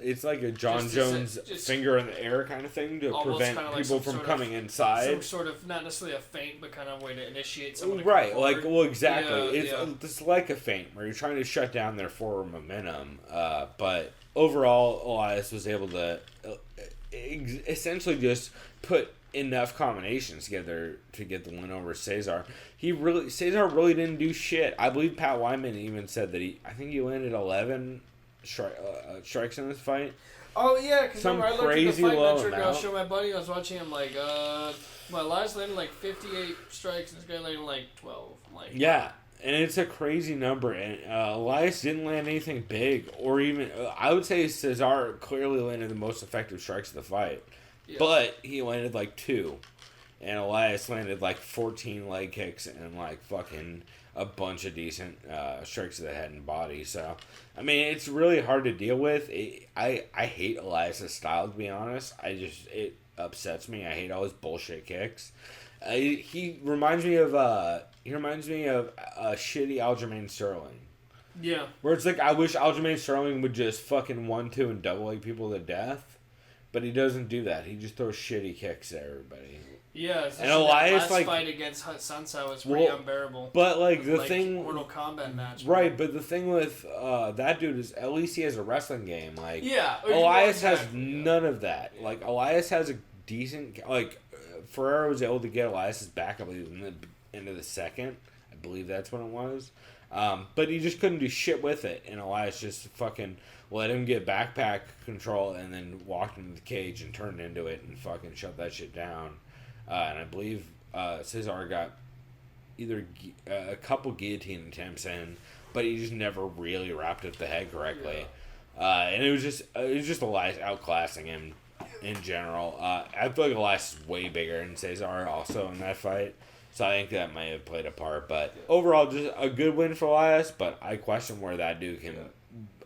it's like a John Jones finger in the air kind of thing to prevent people from coming inside. Some sort of, not necessarily a feint, but kind of way to initiate someone. Right, like, well, exactly. Yeah, it's like a feint where you're trying to shut down their forward momentum. But overall, Elias was able to essentially just put enough combinations together to get the win over Cesar. Cesar really didn't do shit. I believe Pat Wyman even said that I think he landed 11 strikes in this fight. Oh yeah, because I looked at the crazy fight low metric. I amount. was showing my buddy. I was watching him like, my last landed like 58 strikes, and this guy landed like 12. I'm like, yeah. And it's a crazy number. And Elias didn't land anything big, or even I would say Cesar clearly landed the most effective strikes of the fight. Yeah. But he landed like 2. And Elias landed like 14 leg kicks and like fucking a bunch of decent strikes to the head and body. So, I mean, it's really hard to deal with. I hate Elias' style, to be honest. It upsets me. I hate all his bullshit kicks. He reminds me of a shitty Aljamain Sterling. Yeah. Where it's like, I wish Aljamain Sterling would just fucking 1-2 and double leg people to death. But he doesn't do that. He just throws shitty kicks at everybody. Yeah, and Elias, last fight against Sansa was pretty unbearable. But like the thing, Mortal Kombat match, right? But the thing with that dude is at least he has a wrestling game. Like, yeah, Elias has none of that. Like, Elias has a decent Ferreira was able to get Elias's back, I believe, in the end of the second. I believe that's when it was. But he just couldn't do shit with it, and Elias just fucking let him get backpack control and then walked into the cage and turned into it and fucking shut that shit down. And I believe Cesar got either a couple guillotine attempts in, but he just never really wrapped up the head correctly. Yeah. And it was just Elias outclassing him in general. I feel like Elias is way bigger than Cesar also in that fight. So I think that may have played a part. But overall, just a good win for Elias. But I question where that dude can,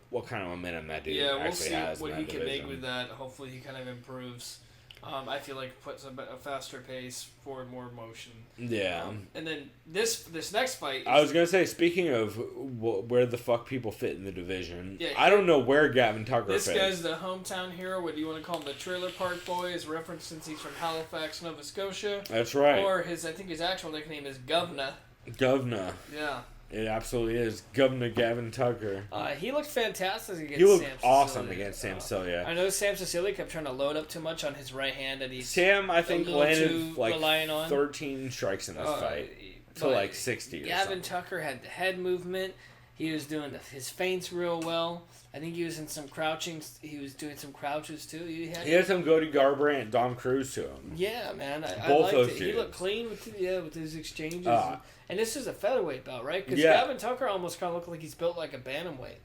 what kind of momentum that dude Yeah, we'll actually see has. what in he that can division. make with that. Hopefully, he kind of improves. I feel like puts a faster pace, forward more motion. Yeah. And then this next fight. I was gonna say, speaking of where the fuck people fit in the division, Yeah, I don't know where Gavin Tucker This fits. guy's the hometown hero. What do you want to call him? The Trailer Park Boy is referenced since he's from Halifax, Nova Scotia. That's right. Or I think his actual nickname is Govna. Govna. Yeah. It absolutely is. Governor Gavin Tucker. He looked fantastic against He looked Sam awesome Sicily. against Sam Celia. I know Sam Sicily kept trying to load up too much on his right hand, and he's Sam, I think, a little landed too like reliant on. 13 strikes in this fight to but like 60 or Gavin something. Tucker had the head movement. He was doing his feints real well. I think he was in some crouching. He was doing some crouches too. He had some Cody Garbrandt and Dom Cruz to him. Yeah, man. I Both liked those it. He dudes. looked clean with his exchanges. Ah. And this is a featherweight belt, right? Because Yeah. Gavin Tucker almost kind of looked like he's built like a bantamweight.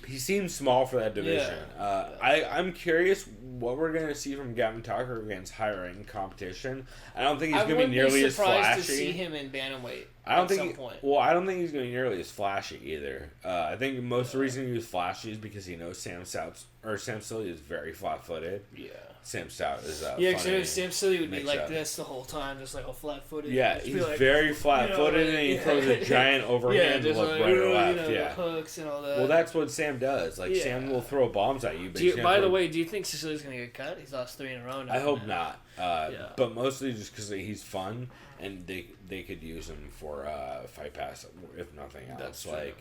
He seems small for that division. Yeah. I'm curious what we're going to see from Gavin Tucker against higher end competition. I don't think he's going to be nearly as surprised flashy. to see him in bantamweight I don't at think. some point. Well, I don't think he's going to be nearly as flashy either. I think most of the reason he was flashy is because he knows Sam Celia is very flat-footed. Yeah. Sam Stout is Yeah, funny because Sam Celia would be like mix-up. this the whole time, just like a flat-footed. Yeah, just be he's like, very flat-footed, and he throws a giant overhand to just look like, right or left. you know, Yeah. hooks and all that. Well, that's what Sam does. Like Yeah. Sam will throw bombs at you. But By the way, do you think Sicilia's gonna get cut? He's lost 3 in a row now. I hope man. not. Yeah. But mostly just because he's fun, and they could use him for Fight Pass if nothing else. That's true, Like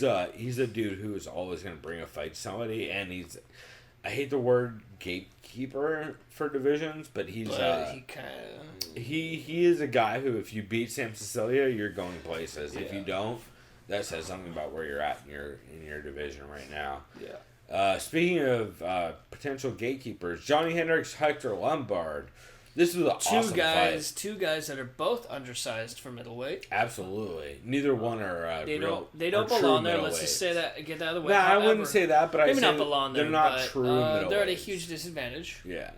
yeah. he's a dude who is always gonna bring a fight to somebody, and he's. I hate the word gatekeeper for divisions, but he's But he kind of. he is a guy who, if you beat Sam Cecilia, you're going places. If Yeah. you don't, that says something about where you're at in your division right now. Yeah. Speaking of potential gatekeepers, Johnny Hendricks, Hector Lombard. This was an awesome fight. Two guys that are both undersized for middleweight. Absolutely, neither one are They real. They don't are true belong there. Let's just middleweights. say that. Get that out of the way. Nah, I However, wouldn't say that, but I maybe say not belong there. they're not but, true middleweights. They're at a huge disadvantage. Yeah.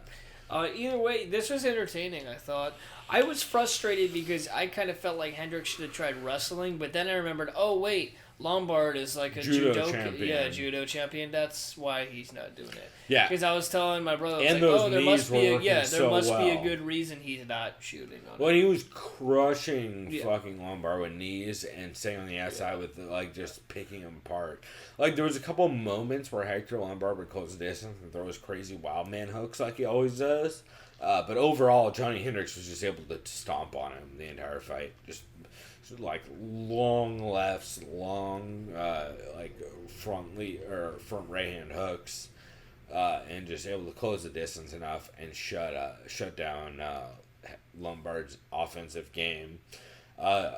Either way, this was entertaining, I thought. I was frustrated because I kind of felt like Hendricks should have tried wrestling, but then I remembered, oh, wait, Lombard is like a Judo champion. Yeah, judo champion. That's why he's not doing it. Yeah. Because I was telling my brother, I was And like, those oh, there knees must were be working there so must be a well. good reason he's not shooting on When it. he was crushing Yeah. fucking Lombard with knees and staying on the outside with like just picking him apart. Like there was a couple moments where Hector Lombard would close the distance and throw his crazy wild man hooks like he always does. But overall, Johnny Hendricks was just able to stomp on him the entire fight. Just like long lefts, long like front right hand hooks, and just able to close the distance enough and shut down Lombard's offensive game.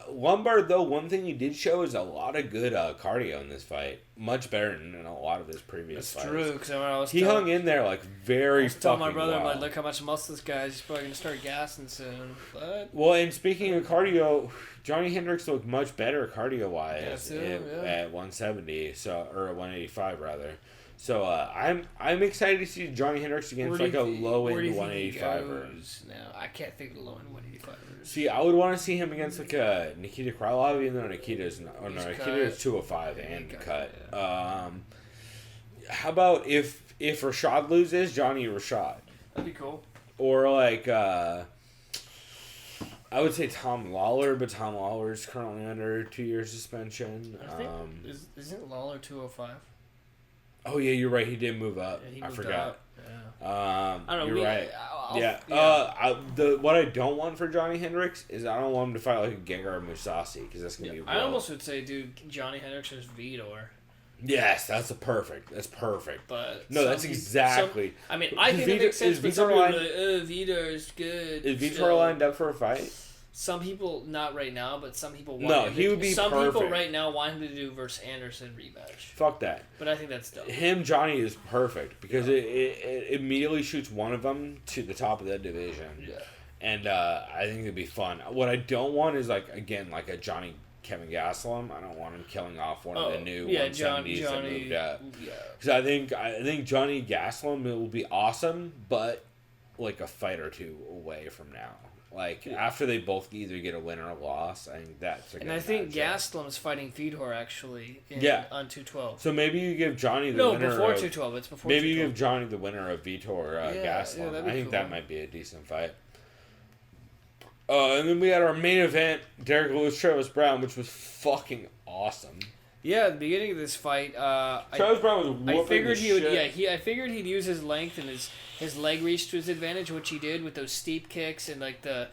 Lombard, though, one thing he did show is a lot of good cardio in this fight. Much better than in a lot of his previous That's fights. true, because I was He hung in there like very fucking telling my brother, I'm well. like, look how much muscle this guy is. He's probably going to start gassing soon. But Well, and speaking of cardio, Johnny Hendricks looked much better cardio-wise Yeah, too, at 170, or 185 rather. So I'm excited to see Johnny Hendricks against like a low end 185er. Now I can't think of the low end 185ers. See, I would want to see him against like a Nikita Krylov, even though Nikita's Nikita is 205 and cut. How about if Rashad loses, Johnny Rashad, That'd be cool. or like I would say Tom Lawler, but Tom Lawler is currently under 2-year suspension. I think isn't Lawler 205? Oh yeah, you're right. He did move up. Yeah, he I moved forgot. up. Yeah. I don't know. You're right. What I don't want for Johnny Hendricks is I don't want him to fight like a Gengar Musasi because that's gonna be. I almost would say, dude, Johnny Hendricks is Vitor. Yes, that's perfect. That's perfect. But No, that's exactly. I mean, I think it makes sense. But some people are like, Vitor is good. Is Vitor still. lined up for a fight? Some people, not right now, but some people want No, him he to, would be some people perfect. right now want him to do versus Anderson rematch. Fuck that. But I think that's dumb. Him, Johnny is perfect because it immediately shoots one of them to the top of that division. Yeah. And I think it'd be fun. What I don't want is like a Johnny Kevin Gastelum. I don't want him killing off one of the new yeah, 170s that Johnny, moved up. yeah. Because I think Johnny Gastelum, it will be awesome, but like a fight or two away from now. Like after they both either get a win or a loss, I think that's a good And I think matchup. Gastelum's fighting Fedor actually on 212. So maybe you give Johnny the winner before of, 212. It's before maybe you 212. give Johnny the winner of Vitor Gastelum. that'd be I think cool. that might be a decent fight. And then we had our main event, Derek Lewis, Travis Browne, which was fucking awesome. Yeah, at the beginning of this fight, Travis Browne was whooping I figured the he would. shit. Yeah, I figured he'd use his length and his leg reach to his advantage, which he did with those steep kicks and like the.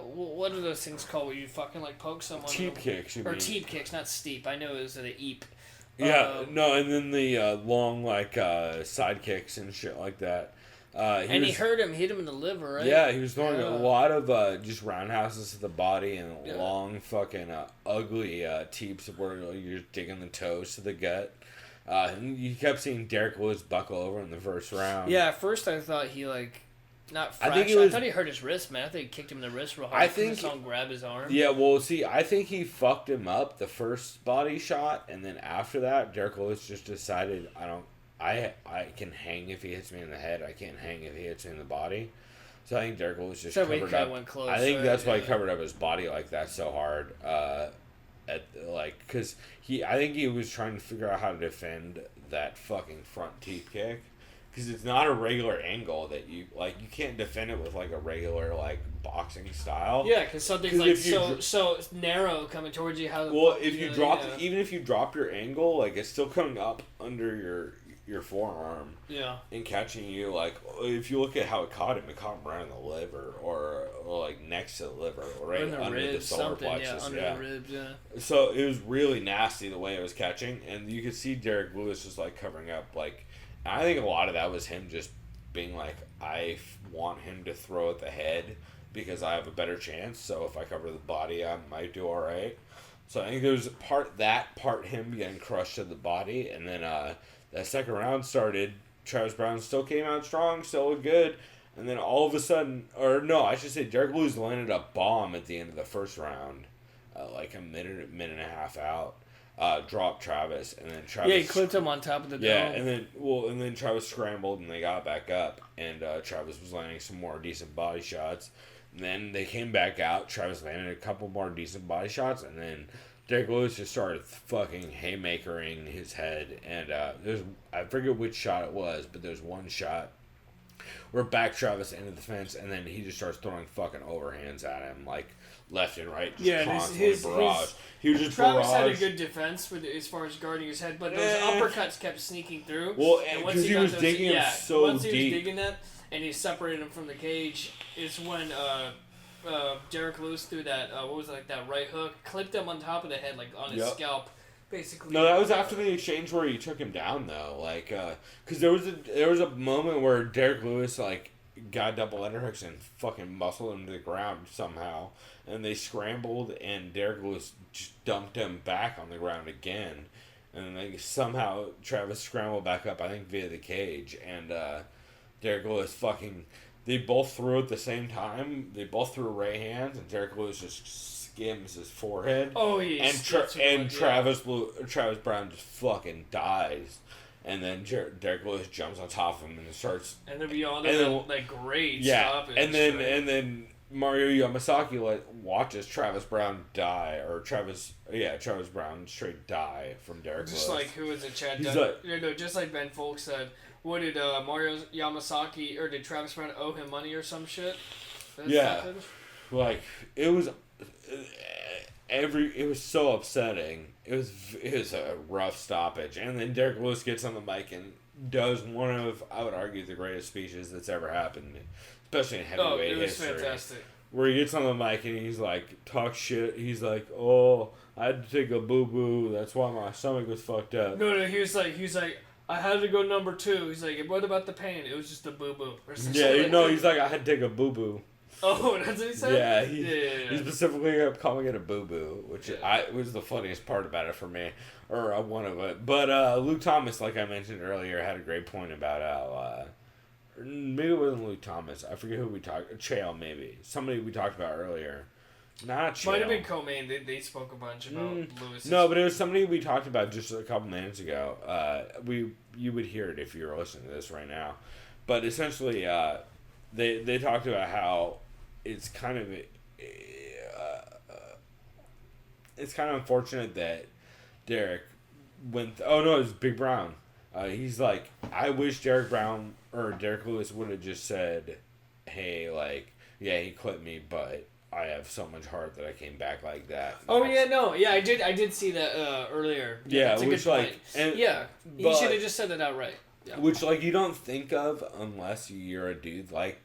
What are those things called where you fucking like poke someone? Teep kicks, you Or mean. teep kicks, not steep. I know it was an eep. Yeah, no, and then the long like side kicks and shit like that. He hit him in the liver, right? Yeah, he was throwing Yeah. a lot of just roundhouses to the body and Yeah. long fucking ugly teeps where you're digging the toes to the gut. And you kept seeing Derek Lewis buckle over in the first round. Yeah, at first I thought he not I fractured. think he was- I thought he hurt his wrist, man. I thought he kicked him in the wrist real hard. I think- I saw him grab his arm. Yeah, well, see, I think he fucked him up the first body shot, and then after that, Derek Lewis just decided, I can hang if he hits me in the head. I can't hang if he hits me in the body. So I think Derek Lewis just So he covered kinda up. went close, I think right? that's why he Yeah. covered up his body like that so hard. Because I think he was trying to figure out how to defend that fucking front teep kick. Because it's not a regular angle that you can't defend it with like a regular like boxing style. Yeah, because something's 'Cause like if you so narrow coming towards you. How the Well, fuck if you gonna- drop, yeah. even if you drop your angle, like it's still coming up under your forearm Yeah. and catching you. Like if you look at how it caught him right in the liver or like next to the liver, or right in the under ribs, the solar something, plexus. yeah, under the ribs, yeah. So it was really nasty the way it was catching, and you could see Derek Lewis just like covering up. Like I think a lot of that was him just being like, I want him to throw at the head because I have a better chance. So if I cover the body, I might do all right. So I think there was part him getting crushed to the body, and then that second round started. Travis Browne still came out strong, still looked good, and then all of a sudden, or no, I should say, Derek Lewis landed a bomb at the end of the first round, like a minute and a half out. Dropped Travis, and then Travis. Yeah, he clipped him on top of the dome. Yeah, and then Travis scrambled and they got back up, and Travis was landing some more decent body shots. And then they came back out. Travis landed a couple more decent body shots, and then Derek Lewis just started fucking haymakering his head. And I forget which shot it was, but there's one shot where back Travis into the fence, and then he just starts throwing fucking overhands at him, like left and right, just Yeah, constantly barrage. He was just Travis had a barrage. good defense as far as guarding his head, but those Eh. uppercuts kept sneaking through. Well, And once because he got was those- digging him so once he deep. was digging that, and he separated him from the cage, is when Derek Lewis threw that that right hook, clipped him on top of the head, like on his Yep. scalp, basically. No, that was after the exchange where he took him down though. Like, because there was a moment where Derek Lewis like got double underhooks and fucking muscled him to the ground somehow, and they scrambled, and Derek Lewis just dumped him back on the ground again, and then somehow Travis scrambled back up. I think via the cage, and Derek Lewis fucking. They both threw at the same time. They both threw right hands, and Derek Lewis just skims his forehead. Oh, he and skips and it, yeah. Travis Browne just fucking dies, and then Derek Lewis jumps on top of him and starts. And then beyond and that, then- like great Yeah, stoppage. and then right? Mario Yamasaki watches Travis Browne die, or Travis Browne straight die from Derek Just Lewis. like who was it, Chad? He's Just like Ben Folk said. What did Mario Yamasaki or did Travis Browne owe him money or some shit? That Yeah. happened? Like it was it was so upsetting. It was a rough stoppage, and then Derek Lewis gets on the mic and does one of, I would argue, the greatest speeches that's ever happened, especially in Oh, heavyweight it was history. fantastic. Where he gets on the mic and he's like, talk shit. He's like, oh, I had to take a boo boo. That's why my stomach was fucked up. No, he was like, I had to go number 2. He's like, what about the pain? It was just a boo boo. Yeah, he's like, I had to take a boo boo. Oh, that's what he said. Yeah, yeah. he specifically kept up calling it a boo boo, which was the funniest part about it for me, or one of it. But Luke Thomas, like I mentioned earlier, had a great point about how maybe it wasn't Luke Thomas. I forget who we talked. Chael, maybe somebody we talked about earlier. Not chill. Might have been co-main. They spoke a bunch about Lewis. No, but it was somebody we talked about just a couple minutes ago. You would hear it if you were listening to this right now. But essentially, they talked about how it's kind of unfortunate that Derek went. Oh no, it was Big Browne. He's like, I wish Derek Lewis would have just said, "Hey, like, yeah, he quit me, but I have so much heart that I came back like that." Oh yeah, no, yeah, I did see that earlier. Yeah, that's a which good point. like, yeah, he but- should have just said it outright. Yeah. Which, like, you don't think of unless you're a dude like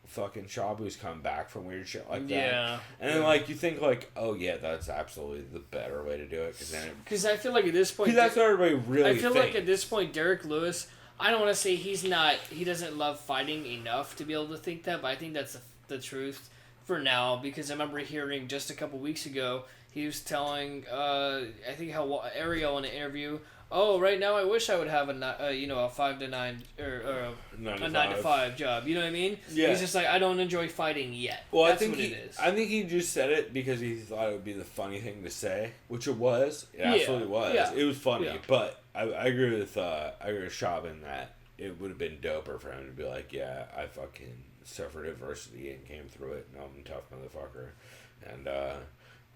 fucking Shabu's come back from weird shit like that. Yeah. And then, like, you think, like, oh, yeah, that's absolutely the better way to do it. Because I feel like at this point... Because that's what everybody really I feel like thinks. at this point, Derek Lewis, I don't want to say he doesn't love fighting enough to be able to think that, but I think that's the truth for now. Because I remember hearing just a couple weeks ago, he was telling, I think how Ariel in an interview... Oh, right now I wish I would have a 5 to 9 or a 9 to 5 job. You know what I mean? Yeah. He's just like, I don't enjoy fighting yet. Well, That's I think what it is. I think he just said it because he thought it would be the funny thing to say, which it was. It absolutely was. Yeah. It was funny, Yeah. but I agree with Shab in that it would have been doper for him to be like, yeah, I fucking suffered adversity and came through it. No, I'm a tough motherfucker. And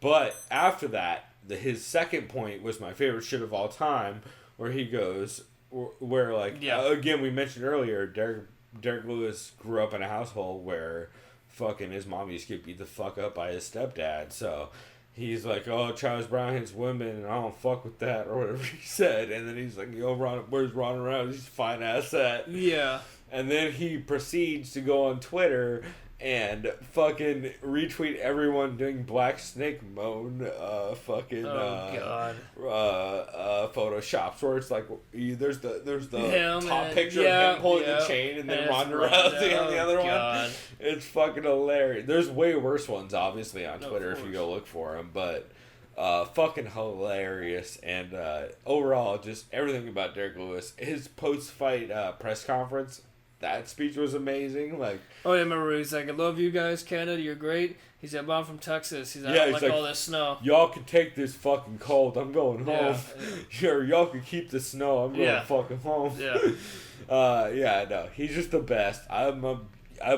but after that, his second point was my favorite shit of all time, where he goes, where like again we mentioned earlier, Derek Lewis grew up in a household where fucking his mom used to get beat the fuck up by his stepdad, so he's like, oh, Charles Brown hits women and I don't fuck with that, or whatever he said, and then he's like, yo, where's Ron around? He's a fine ass set. Yeah. And then he proceeds to go on Twitter and fucking retweet everyone doing Black Snake Moan photoshops where it's like there's the him top and, picture of him pulling the chain and then it's Ronda Rousey on the other God. one. It's fucking hilarious. There's way worse ones obviously on No, Twitter of if you course. go look for them, but fucking hilarious. And overall just everything about Derek Lewis, his post-fight press conference, that speech was amazing. Like, oh, yeah, I remember he's like, I love you guys, Canada, you're great. He said, I'm from Texas. He's like, Yeah, I he's like like, all this snow. y'all can take this fucking cold. I'm going home. Yeah. Y'all can keep the snow. I'm going fucking home. Yeah. Yeah, no, he's just the best. I've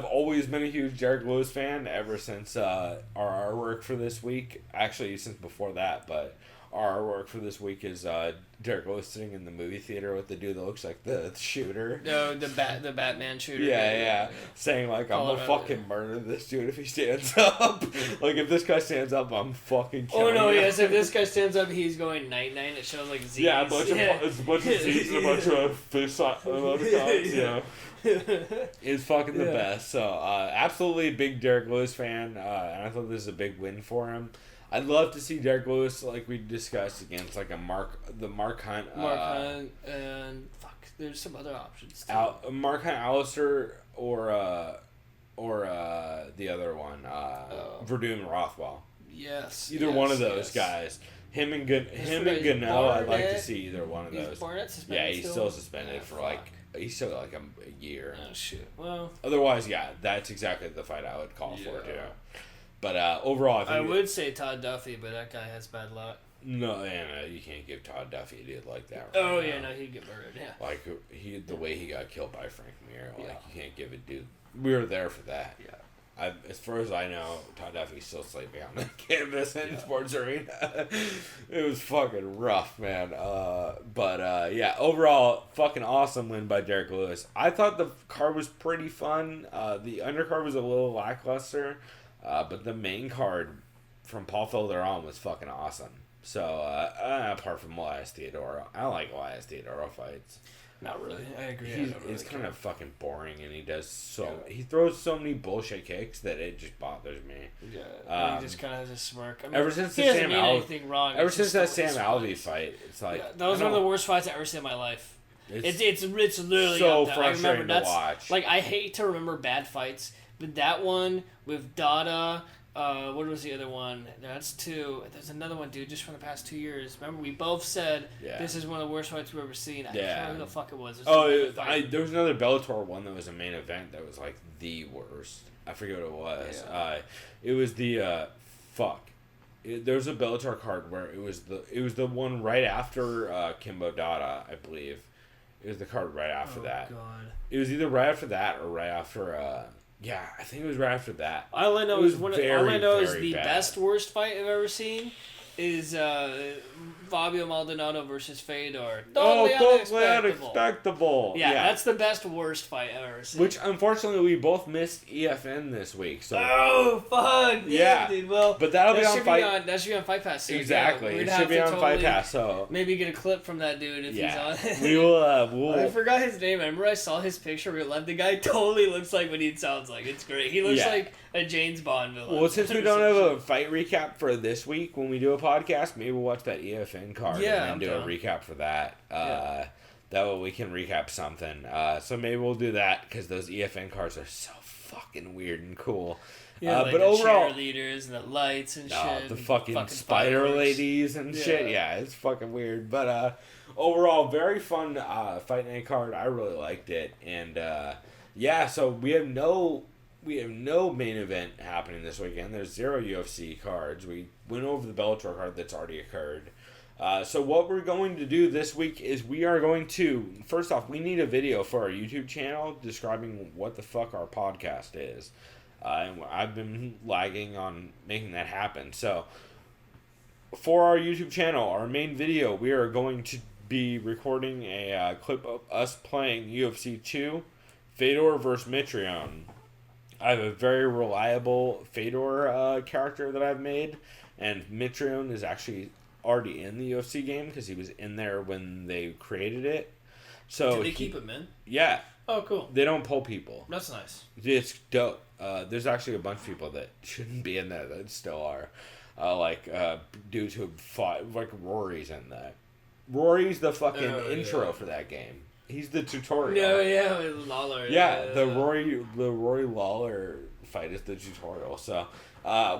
always been a huge Derek Lewis fan ever since our artwork for this week. Actually, since before that, but our artwork for this week is Derek Lewis sitting in the movie theater with the dude that looks like the shooter. No, the Batman shooter. Yeah. Saying like, I'm gonna fucking murder this dude if he stands up. Like, if this guy stands up, I'm fucking killing him. Yes, if this guy stands up, he's going night-night. It shows like Z's. Yeah, it's a bunch of Z's and a bunch of fish emoticons, yeah. It's fucking the best. So, absolutely a big Derek Lewis fan, and I thought this is a big win for him. I'd love to see Derek Lewis, like we discussed, against like Mark Hunt. Mark Hunt, and there's some other options too. Mark Hunt, Alistair, or the other one, Verdun Rothwell. Yes. Either one of those guys. Him and Gano, I'd like to see either one of those. Barnett suspended? Yeah, he's still suspended for he's still like a year. Oh shit. Well. Otherwise, yeah, that's exactly the fight I would call for too. But overall, I would say Todd Duffy, but that guy has bad luck. No, you can't give Todd Duffy a dude like that. He'd get murdered. Yeah. Like the way he got killed by Frank Mir, like you can't give a dude. We were there for that. Yeah. As far as I know, Todd Duffy's still sleeping on the canvas in Sports Arena. It was fucking rough, man. But overall, fucking awesome win by Derek Lewis. I thought the card was pretty fun. The undercard was a little lackluster. But the main card from Paul Felder on was fucking awesome. So, apart from Elias Theodoro, I like Elias Theodoro fights. Not really. I agree. He's kind of fucking boring, and he throws so many bullshit kicks that it just bothers me. Yeah, he just kind of has a smirk. I mean, ever since he the doesn't Sam mean Alvey, anything wrong. ever since that Sam Alvey fight, it's like that was one of the worst fights I ever seen in my life. It's literally so up there. I frustrating remember to watch. Like, I hate to remember bad fights, but that one with Dada. What was the other one? That's two. There's another one, dude, just from the past 2 years. Remember, we both said this is one of the worst fights we've ever seen. I can't remember who the fuck it was. There was another Bellator one that was a main event that was like the worst. I forget what it was. Yeah. It was the fuck. There's a Bellator card where it was the one right after Kimbo Dada, I believe. It was the card right after that. God. It was either right after that or right after. Yeah, I think it was right after that. All I know It was is all I very, know is very the bad. best worst fight I've ever seen is Fabio Maldonado versus Fedor. Totally unexpectable. Yeah, that's the best worst fight I've ever seen. Which unfortunately we both missed EFN this week. So oh fuck! Yeah. dude. Well, but that'll be that on should Fight. that should be on Fight Pass. So Exactly, yeah, it should be on Fight Pass. So maybe get a clip from that dude if yeah, he's on. we will. I forgot his name. I remember I saw his picture. We left. The guy totally looks like what he sounds like. It's great. He looks Yeah. like a James Bond villain. Well, since we don't have a fight recap for this week when we do a podcast, maybe we'll watch that EFN card Yeah, and then do a recap for that. That way we can recap something. So maybe we'll do that because those EFN cards are so fucking weird and cool. Yeah, like but the overall, cheerleaders and the lights and no, shit. the and fucking spider fireworks. ladies and shit. Yeah, it's fucking weird. But overall, very fun Fight Night card. I really liked it. And yeah, so we have no main event happening this weekend. There's 0 UFC cards. We went over the Bellator card that's already occurred. So what we're going to do this week is we are going to, first off, we need a video for our YouTube channel describing what the fuck our podcast is. And I've been lagging on making that happen. So for our YouTube channel, our main video, we are going to be recording a clip of us playing UFC 2, Fedor versus Mitrione. I have a very reliable Fedor character that I've made, and Mitrione is actually already in the UFC game because he was in there when they created it. So Did they keep him in? Yeah. Oh, cool. They don't pull people. That's nice. It's dope. There's actually a bunch of people that shouldn't be in there that still are. Dudes who fought, like Rory's in that. Rory's the fucking intro for that game. He's the tutorial. No, yeah, with Lawler. Yeah, the Rory Lawler fight is the tutorial. So,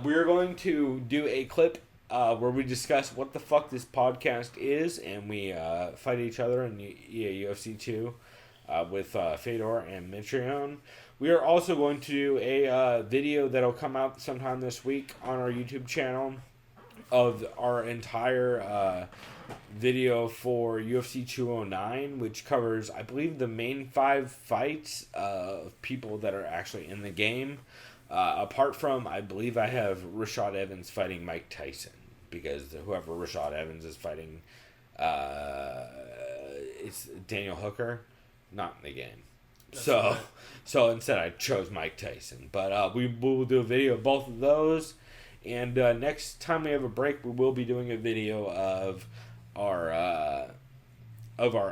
we're going to do a clip where we discuss what the fuck this podcast is, and we fight each other in UFC 2 with Fedor and Mitrione. We are also going to do a video that'll come out sometime this week on our YouTube channel of our entire video for UFC 209, which covers, I believe, the main 5 fights of people that are actually in the game. Apart from, I believe I have Rashad Evans fighting Mike Tyson, because whoever Rashad Evans is fighting, it's Daniel Hooker, not in the game. So instead I chose Mike Tyson. But we will do a video of both of those. And next time we have a break, we will be doing a video of our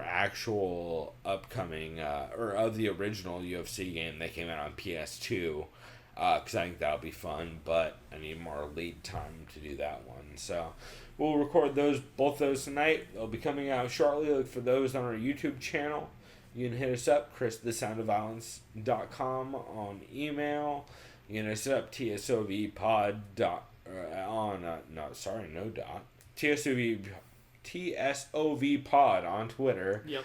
actual upcoming or of the original UFC game that came out on PS2, because I think that'll be fun, but I need more lead time to do that one. So we'll record both those tonight. They'll be coming out shortly. Look for those on our YouTube channel. You can hit us up, ChrisTheSoundOfViolence.com on email. You can hit us up, TSOVpod TSOV Pod on Twitter. Yep.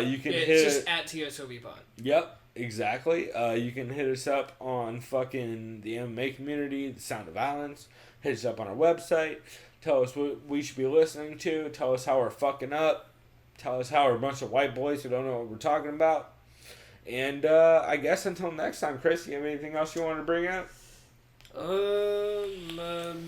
You can It's just at TSOV Pod. Yep, exactly. You can hit us up on fucking the MMA community, The Sound of Violence. Hit us up on our website. Tell us what we should be listening to. Tell us how we're fucking up. Tell us how we're a bunch of white boys who don't know what we're talking about. And I guess until next time, Chris, you have anything else you want to bring up?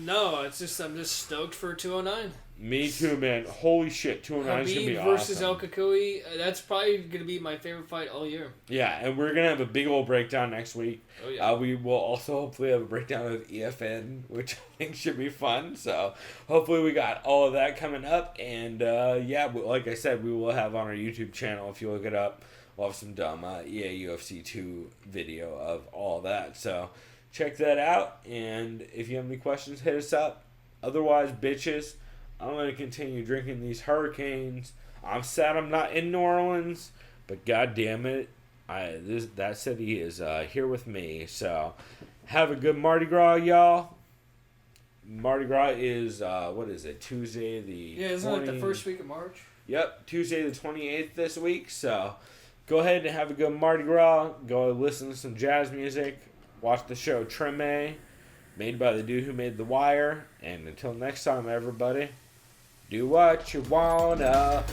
No, I'm just stoked for 209. Me too, man. Holy shit, 209 is going to be Habib awesome. versus El Kakui, that's probably going to be my favorite fight all year. Yeah, and we're going to have a big old breakdown next week. Oh, yeah. We will also hopefully have a breakdown of EFN, which I think should be fun. So hopefully we got all of that coming up. And yeah, like I said, we will have on our YouTube channel, if you look it up, we'll have some dumb EA UFC 2 video of all that. So check that out. And if you have any questions, hit us up. Otherwise, bitches, I'm going to continue drinking these hurricanes. I'm sad I'm not in New Orleans, but god damn it, that city is here with me. So have a good Mardi Gras, y'all. Mardi Gras is, what is it, Tuesday the Yeah, isn't it the first week of March? Yep, Tuesday the 28th this week. So go ahead and have a good Mardi Gras. Go listen to some jazz music. Watch the show Treme. Made by the dude who made The Wire. And until next time, everybody, do what you wanna.